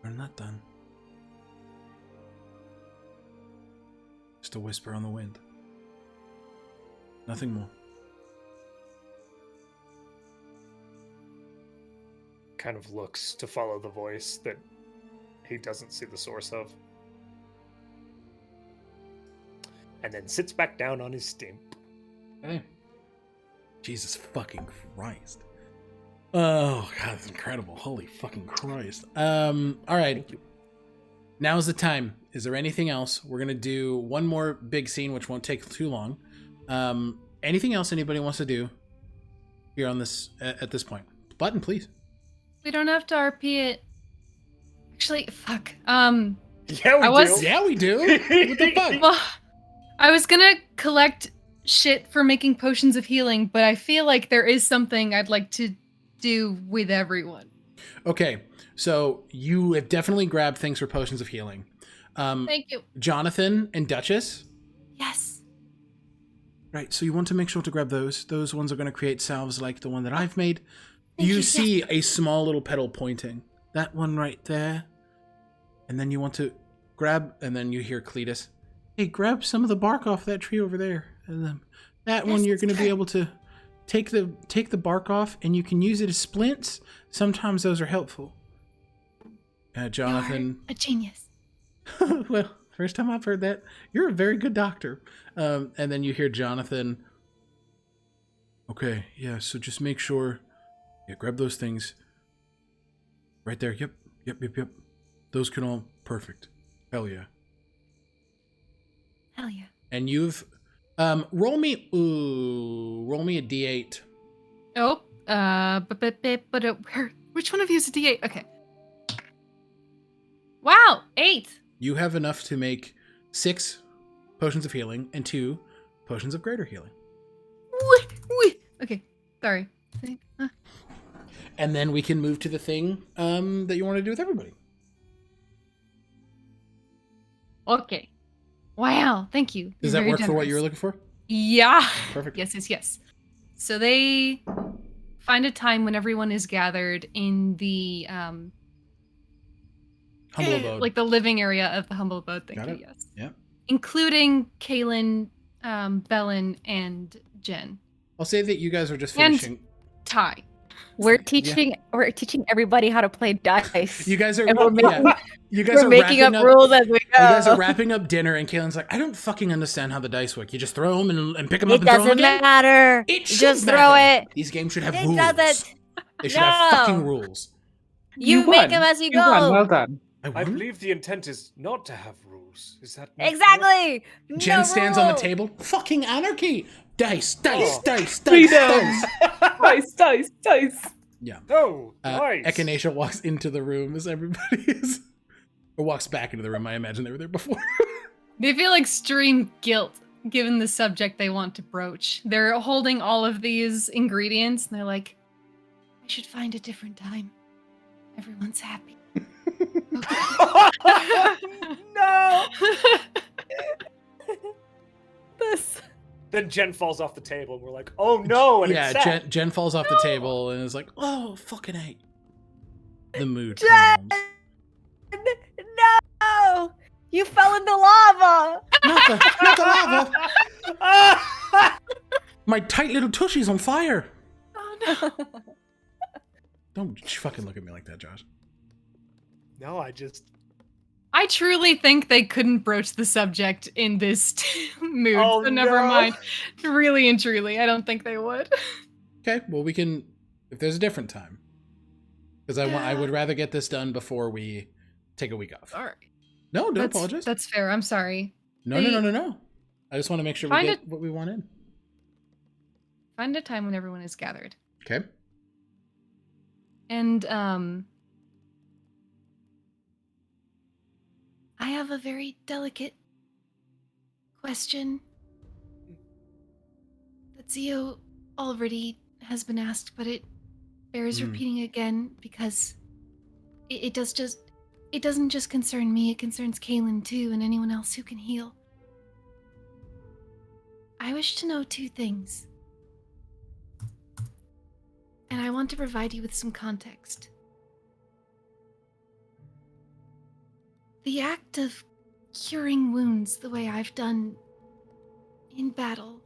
we're not done. Just a whisper on the wind. Nothing more. Kind of looks to follow the voice that he doesn't see the source of. And then sits back down on his stimp. Hey. Jesus fucking Christ. Oh, God, that's incredible. Holy fucking Christ. All right. Thank you. Now's the time. Is there anything else? We're going to do one more big scene, which won't take too long. Anything else anybody wants to do here on this at this point? Button, please. We don't have to RP it. Actually, fuck. Yeah, we do. Yeah, we do. What the fuck? Well, I was gonna collect shit for making potions of healing, but I feel like there is something I'd like to do with everyone. Okay, so you have definitely grabbed things for potions of healing. Thank you. Jonathan and Duchess. Yes. Right, so you want to make sure to grab those. Those ones are going to create salves like the one that I've made. Thank You you, see a small little petal pointing. That one right there. And then you want to grab, and then you hear Cletus. Hey, grab some of the bark off that tree over there. And then that one you're going to be able to take the bark off, and you can use it as splints. Sometimes those are helpful. Jonathan. You're a genius. Well, first time I've heard that. You're a very good doctor. And then you hear Jonathan. Okay, yeah, so just make sure. Yeah, grab those things. Right there. Yep. Those can all perfect. Hell yeah. Hell yeah. And you've roll me a D8. Oh, which one of you is a D8? Okay. Wow, 8. You have enough to make 6 potions of healing and 2 potions of greater healing. Okay, sorry. And then we can move to the thing that you want to do with everybody. Okay. Wow, thank you. Does that work for what you were looking for? Yeah. Perfect. Yes. So they find a time when everyone is gathered in the Humble abode. like the living area of the humble abode. Thank you. Yes. Yeah. Including Kaylin, Bellin, and Jen. I'll say that you guys are just And finishing. Ty. We're teaching everybody how to play dice. You guys are. And we're making, You guys we're are making up wrapping rules as we go. You guys are wrapping up dinner, and Kaylin's like, I don't fucking understand how the dice work. You just throw them and pick them up It and throw them doesn't again? matter. It should Just matter. throw it. These games should have It rules. doesn't. They should have No. fucking rules. You make them as you go. Well done. I I won? believe the intent is not to have rules. Is that not Exactly. Jen No stands on the rule. table. Fucking anarchy. Dice. Oh. Freedom. Dice. Yeah. No, nice. Echinacea walks into the room as everybody is. Or walks back into the room. I imagine they were there before. They feel extreme guilt given the subject they want to broach. They're holding all of these ingredients and they're like, I should find a different time. Everyone's happy. No. This. Then Jen falls off the table, and we're like, "Oh no!" And Yeah, it's sad. Jen falls off the table and is like, oh, fucking A. The mood Jen! calms. No! You fell into lava! Not the lava. My tight little tushy's on fire. Oh no. Don't fucking look at me like that, Josh. No, I truly think they couldn't broach the subject in this mood, Oh, so never no. mind. Really and truly, I don't think they would. Okay, well, we can, if there's a different time. Because I would rather get this done before we take a week off. Sorry. No, don't apologize. That's fair. I'm sorry. No. I just want to make sure we Find get what we want in. Find a time when everyone is gathered. Okay. And, I have a very delicate question that Zio already has been asked, but it bears repeating again because it doesn't just concern me, it concerns Kaylin too and anyone else who can heal. I wish to know 2 things. And I want to provide you with some context. The act of curing wounds the way I've done in battle.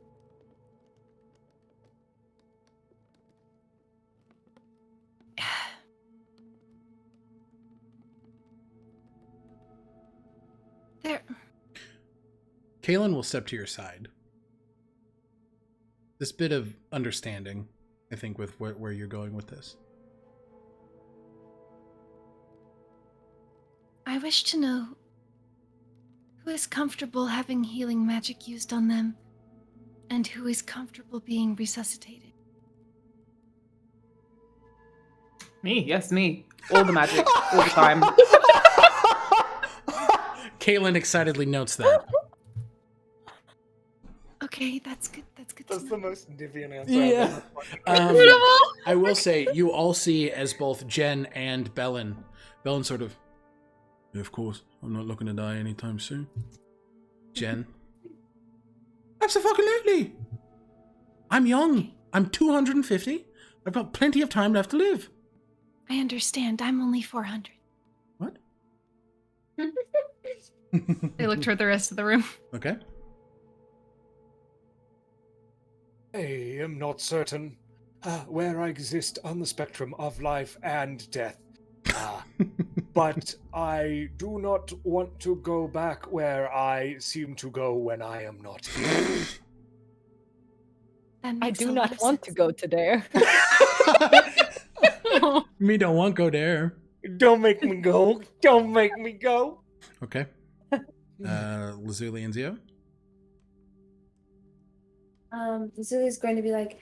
There. Kaylin will step to your side. This bit of understanding, I think, with where you're going with this. I wish to know who is comfortable having healing magic used on them, and who is comfortable being resuscitated. Me, yes, me. All the magic, all the time. Kaylin excitedly notes that. Okay, that's good. That's good. That's to the know. most Nivien answer. Yeah. I've ever I will say, you all see as both Jen and Bellin sort of Yeah, of course. I'm not looking to die anytime soon. Jen? Absolutely! I'm young. I'm 250. I've got plenty of time left to live. I understand. I'm only 400. What? They look toward the rest of the room. Okay. I am not certain where I exist on the spectrum of life and death. But I do not want to go back where I seem to go when I am not here. I do not want to go to there. Me don't want go there. Don't make me go. Don't make me go. Okay. Lazuli and Zio? Zuli's going to be like,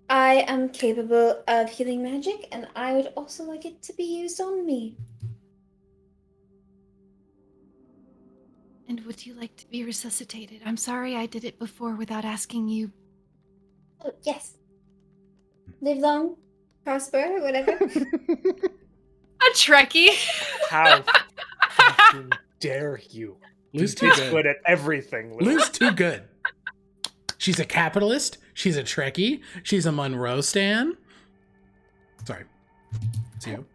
I am capable of healing magic, and I would also like it to be used on me. And would you like to be resuscitated? I'm sorry I did it before without asking you. Oh, yes. Live long, prosper, whatever. A Trekkie. How fucking dare you? Lou's too She's good. good at everything. Lou. Lou's too good. She's a capitalist. She's a Trekkie. She's a Monroe stan. Sorry. Zio.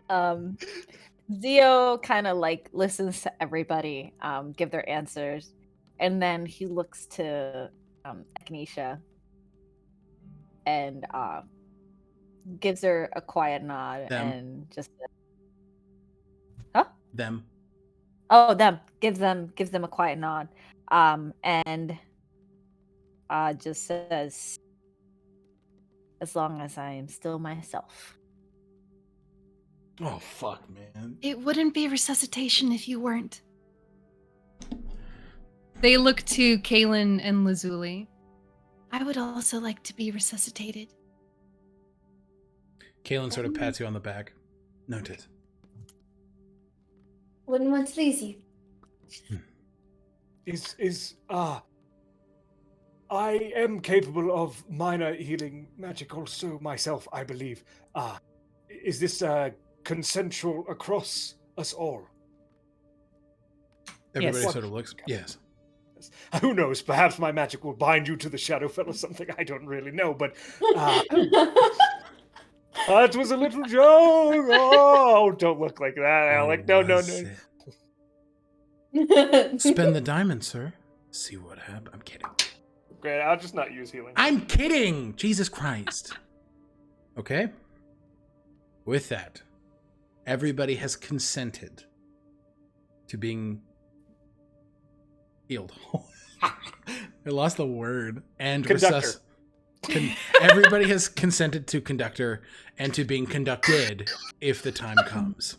Zio kind of like listens to everybody give their answers, and then he looks to Echinacea and gives her a quiet nod and just Them. them gives them a quiet nod and just says, as long as I am still myself. Oh, fuck, man. It wouldn't be resuscitation if you weren't. They look to Kaylin and Lazuli. I would also like to be resuscitated. Kaylin sort of pats you on the back. Noted. Wouldn't want to lose you. I am capable of minor healing magic also myself, I believe. Is this consensual across us all? Everybody Yes. sort of looks. Yes. Who knows? Perhaps my magic will bind you to the Shadowfell or something. I don't really know, but That was a little joke. Oh, don't look like that, Alec. No. Spend the diamond, sir. See what happens. I'm kidding. Great, I'll just not use healing. I'm kidding! Jesus Christ. Okay? With that, everybody has consented to being healed. I lost the word. And Conductor. everybody has consented to conductor and to being conducted if the time comes.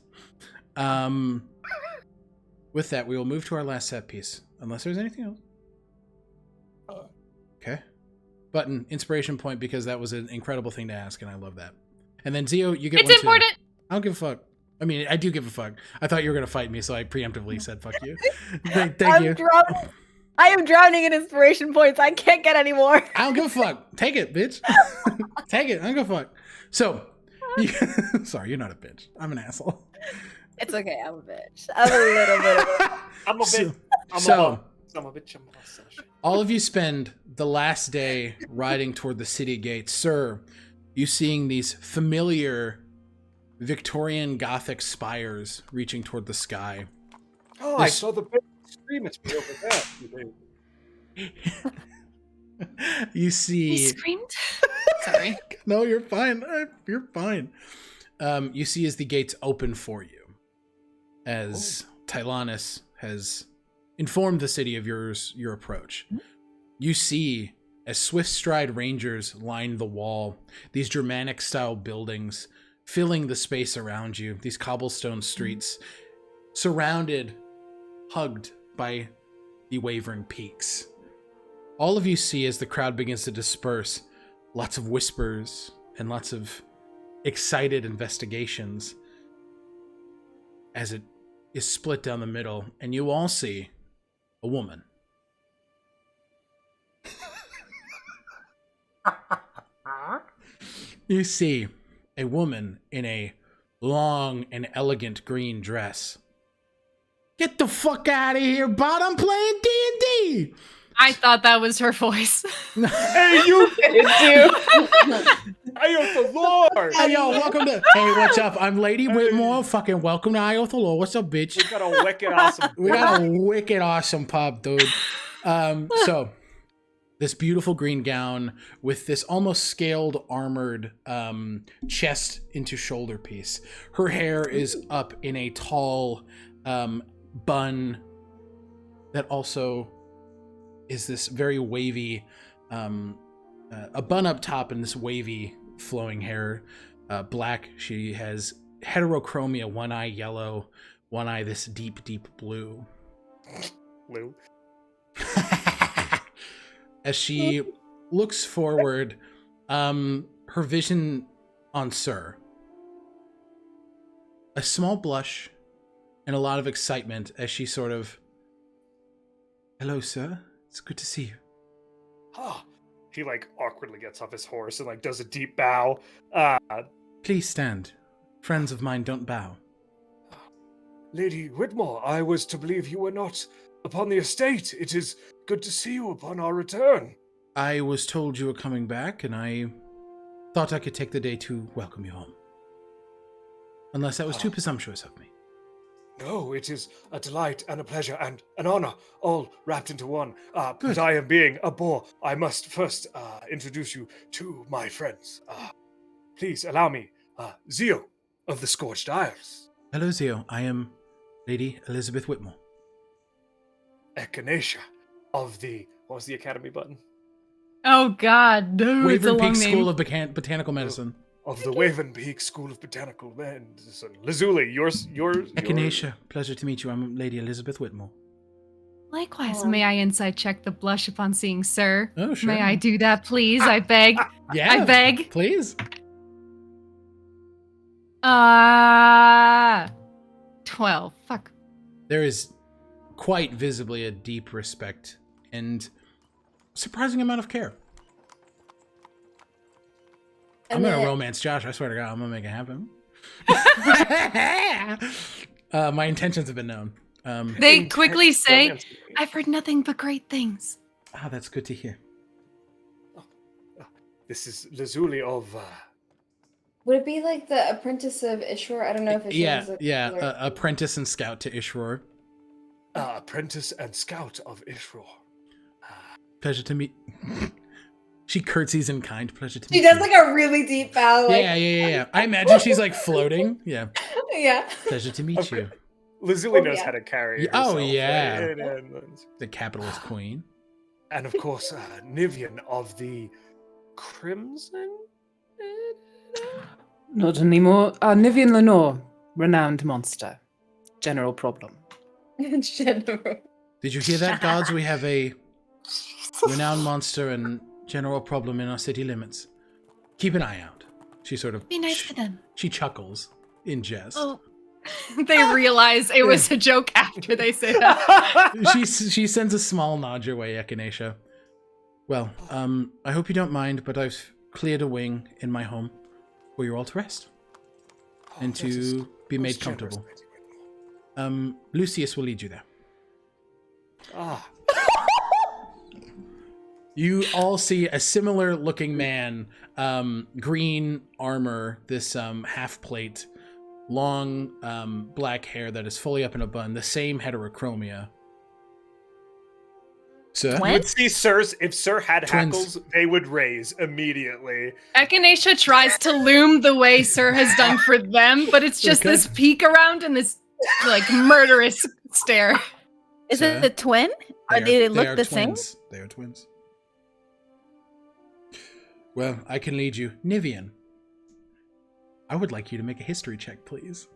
With that, we will move to our last set piece. Unless there's anything else. Okay. Button, inspiration point, because that was an incredible thing to ask, and I love that. And then Zio, you get It's one important. too. I don't give a fuck. I mean, I do give a fuck. I thought you were going to fight me, so I preemptively said fuck you. Thank you. I am drowning in inspiration points. I can't get any more. I don't give a fuck. Take it, bitch. Take it. I don't give a fuck. So, sorry, you're not a bitch. I'm an asshole. It's okay. I'm a bitch. I'm a little bit of a... I'm a bitch. I'm a bitch. All of you spend the last day riding toward the city gates. Sir, you seeing these familiar Victorian Gothic spires reaching toward the sky. Oh, I saw the big scream at me over there. You see... He screamed. Sorry. No, you're fine. You're fine. You see as the gates open for you, as Tylanus has informed the city of your approach. You see, as swift-stride rangers line the wall, these Germanic-style buildings filling the space around you, these cobblestone streets, surrounded, hugged by the wavering peaks. All of you see as the crowd begins to disperse, lots of whispers and lots of excited investigations as it is split down the middle, and you all see a woman. You see a woman in a long and elegant green dress, Get the fuck out of here, bot. I'm playing D&D. I thought that was her voice. Hey, you too. Ayoth the Lord. Hey, yo, welcome to... Hey, what's up? I'm Lady Whitmore. Fucking welcome to Ayoth the Lord. What's up, bitch? We got a wicked awesome. We got a wicked awesome pub, dude. So, this beautiful green gown with this almost scaled armored chest into shoulder piece. Her hair is up in a tall bun that also is this very wavy, a bun up top and this wavy flowing hair, black. She has heterochromia, one eye yellow, one eye this deep, deep blue. Blue. As she looks forward, her vision on Sir. A small blush and a lot of excitement as she sort of, hello, sir. It's good to see you. Ah, he like awkwardly gets off his horse and like does a deep bow. Please stand. Friends of mine don't bow. Lady Whitmore, I was to believe you were not upon the estate. It is good to see you upon our return. I was told you were coming back, and I thought I could take the day to welcome you home. Unless that was too presumptuous of me. No, it is a delight and a pleasure and an honor, all wrapped into one. But I am being a bore. I must first introduce you to my friends. Please allow me, Zio of the Scorched Isles. Hello, Zio. I am Lady Elizabeth Whitmore. Echinacea of the... What was the Academy button? Oh God, no, it's a Wavern long Peak name. School of Botanical Medicine. Of the Waven Peak School of Botanical Medicine. Lazuli, yours. Echinacea, pleasure to meet you. I'm Lady Elizabeth Whitmore. Likewise, may I insight check the blush upon seeing Sir? Oh, sure. May I do that, please? I beg. Yeah. I beg. Please. 12. Fuck. There is quite visibly a deep respect and surprising amount of care. I'm gonna romance Josh. I swear to God, I'm gonna make it happen. My intentions have been known. They quickly say, I've heard nothing but great things. That's good to hear. This is Lazuli of... Would it be like the apprentice of Ishwar? I don't know if Ishwar is apprentice and scout to Ishwar. apprentice and scout of Ishwar. Pleasure to meet. She curtsies in kind. Pleasure to meet She does you. like a really deep bow. Like... Yeah. I imagine she's like floating. Yeah. Yeah. Pleasure to meet you. Lazuli knows how to carry herself. Oh, yeah. Right? The capitalist queen. And of course, Nivien of the Crimson? Not anymore. Nivien Lenore, renowned monster. General problem. General. Did you hear that, gods? We have a renowned monster and general problem in our city limits. Keep an eye out. She sort of... Be nice to them. She chuckles in jest. Oh. They realize it was a joke after they say that. She sends a small nod your way, Echinacea. Well, I hope you don't mind, but I've cleared a wing in my home for you all to rest and to be made comfortable. Lucius will lead you there. You all see a similar looking man, green armor, this half plate, long black hair that is fully up in a bun, the same heterochromia. Sir? You would see Sirs, if Sir had Twins. hackles, they would raise immediately. Echinacea tries to loom the way Sir has done for them, but it's just Okay. this peek around and this like murderous stare. Is Sir? it a twin? Or do they look the same? twins. They are twins. Well, I can lead you. Nivien, I would like you to make a history check, please.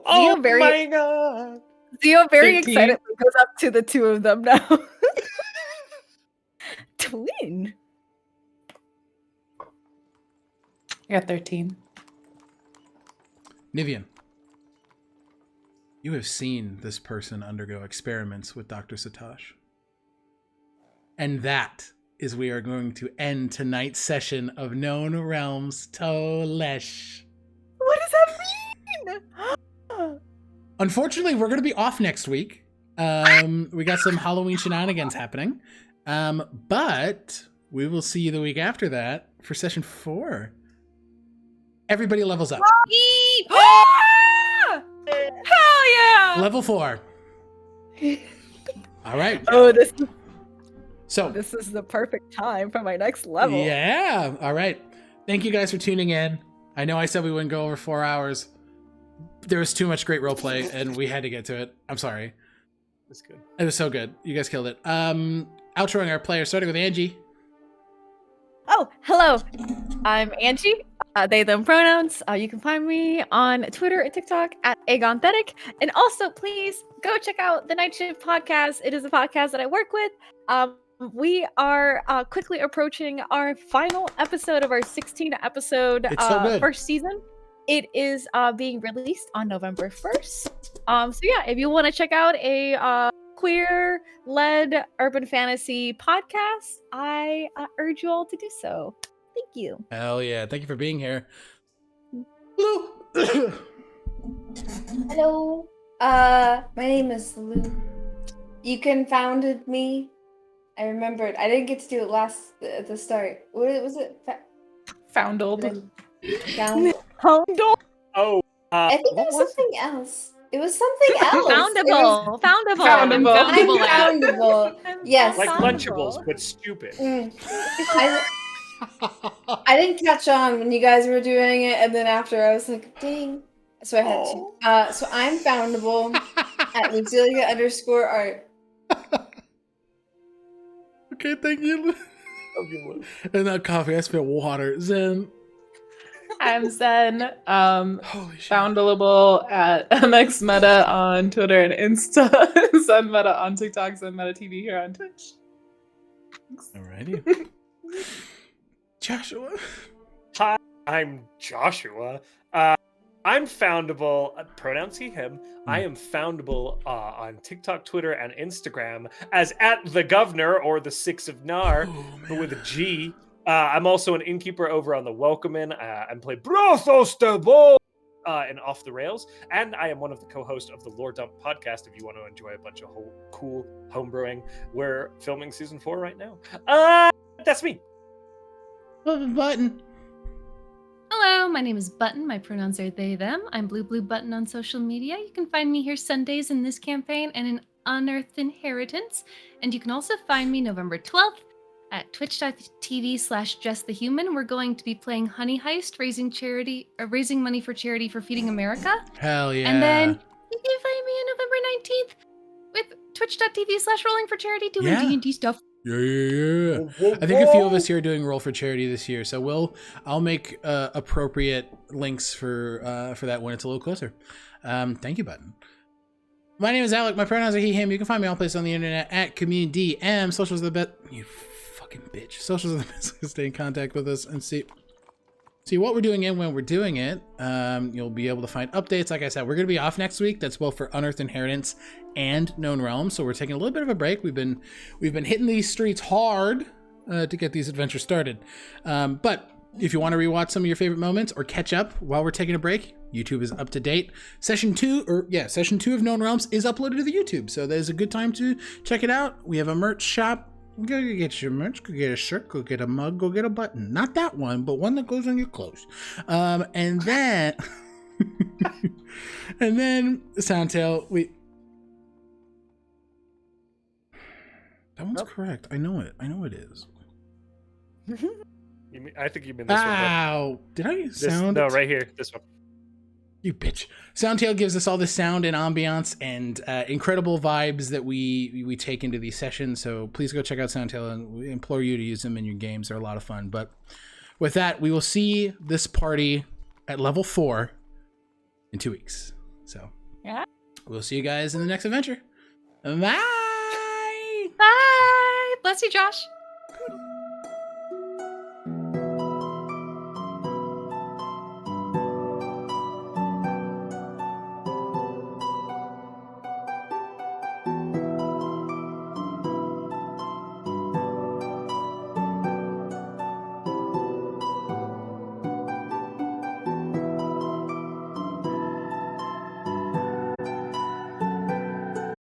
Oh very- my god! Theo very 13. excitedly goes up to the two of them now. Twin. I got 13. Nivien, you have seen this person undergo experiments with Dr. Satosh. And that is we are going to end tonight's session of Known Realms Tolesh. What does that mean? unfortunately, we're going to be off next week. We got some Halloween shenanigans happening. But we will see you the week after that for session 4. Everybody levels up. Ah! Hell yeah! Level 4. All right. Oh, this is the perfect time for my next level. Yeah. All right. Thank you guys for tuning in. I know I said we wouldn't go over 4 hours. There was too much great roleplay, and we had to get to it. I'm sorry. That's good. It was so good. You guys killed it. Outroing our players, starting with Angie. Oh, hello. I'm Angie. They, them pronouns. You can find me on Twitter and TikTok at Agonethetic. And also, please go check out the Night Shift podcast. It is a podcast that I work with. We are quickly approaching our final episode of our 16-episode first season. It is being released on November 1st. So yeah, if you want to check out a queer-led urban fantasy podcast, I urge you all to do so. Thank you. Hell yeah. Thank you for being here. Lou. Hello. My name is Lou. You confounded me. I remembered. I didn't get to do it at the start. What was it? Foundled. Foundled. Oh, I think it was something else. It was something else. Foundable. Foundable. Foundable. I'm foundable. Yes. like Foundable. Lunchables, but stupid. I didn't catch on when you guys were doing it, and then after I was like, dang. So I had to. So I'm foundable at Lazuli_art. Okay, thank you. And that coffee, I spit water. Zen. I'm Zen. Holy shit. Foundable at MXMeta on Twitter and Insta. ZenMeta on TikTok. ZenMeta TV here on Twitch. Alrighty. Joshua. Hi, I'm Joshua. I'm foundable, pronouns he, him. I am foundable on TikTok, Twitter, and Instagram as at TheGovnar or the Six of Nar, but with a G. I'm also an innkeeper over on the Welcome Inn and play Brothos the Bull in Off the Rails. And I am one of the co-hosts of the Lore Dump podcast if you want to enjoy a bunch of cool homebrewing. We're filming season 4 right now. That's me. Button. Hello, my name is Button. My pronouns are they, them. I'm Bluebluebutton on social media. You can find me here Sundays in this campaign and in Unearthed Inheritance. And you can also find me November 12th at twitch.tv/justthehuman. We're going to be playing Honey Heist, raising money for charity for Feeding America. Hell yeah. And then you can find me on November 19th with twitch.tv/rolling for charity doing D&D stuff. Yeah. I think a few of us here are doing Roll for Charity this year, so I'll make appropriate links for that when it's a little closer. Thank you, Button. My name is Alec. My pronouns are he, him. You can find me all places on the internet at CommunityDM. Socials are the best. You fucking bitch. Socials are the best way to stay in contact with us and see what we're doing and when we're doing it. You'll be able to find updates. Like I said, we're going to be off next week. That's both for Unearthed Inheritance and Known Realms. So we're taking a little bit of a break. We've been hitting these streets hard to get these adventures started. But if you want to rewatch some of your favorite moments or catch up while we're taking a break, YouTube is up to date. Session 2 of Known Realms is uploaded to the YouTube. So there's a good time to check it out. We have a merch shop. Go get your merch, go get a shirt, go get a mug, go get a button. Not that one, but one that goes on your clothes. And then and then Soundtail, that one's correct. I know it is. I think you mean this one. Ow! Did I sound? No, right here. This one. You bitch. Soundtail gives us all the sound and ambiance and incredible vibes that we take into these sessions. So please go check out Soundtail, and we implore you to use them in your games. They're a lot of fun. But with that, we will see this party at level 4 in 2 weeks. So yeah, we'll see you guys in the next adventure. Bye. Bye. Bless you, Josh.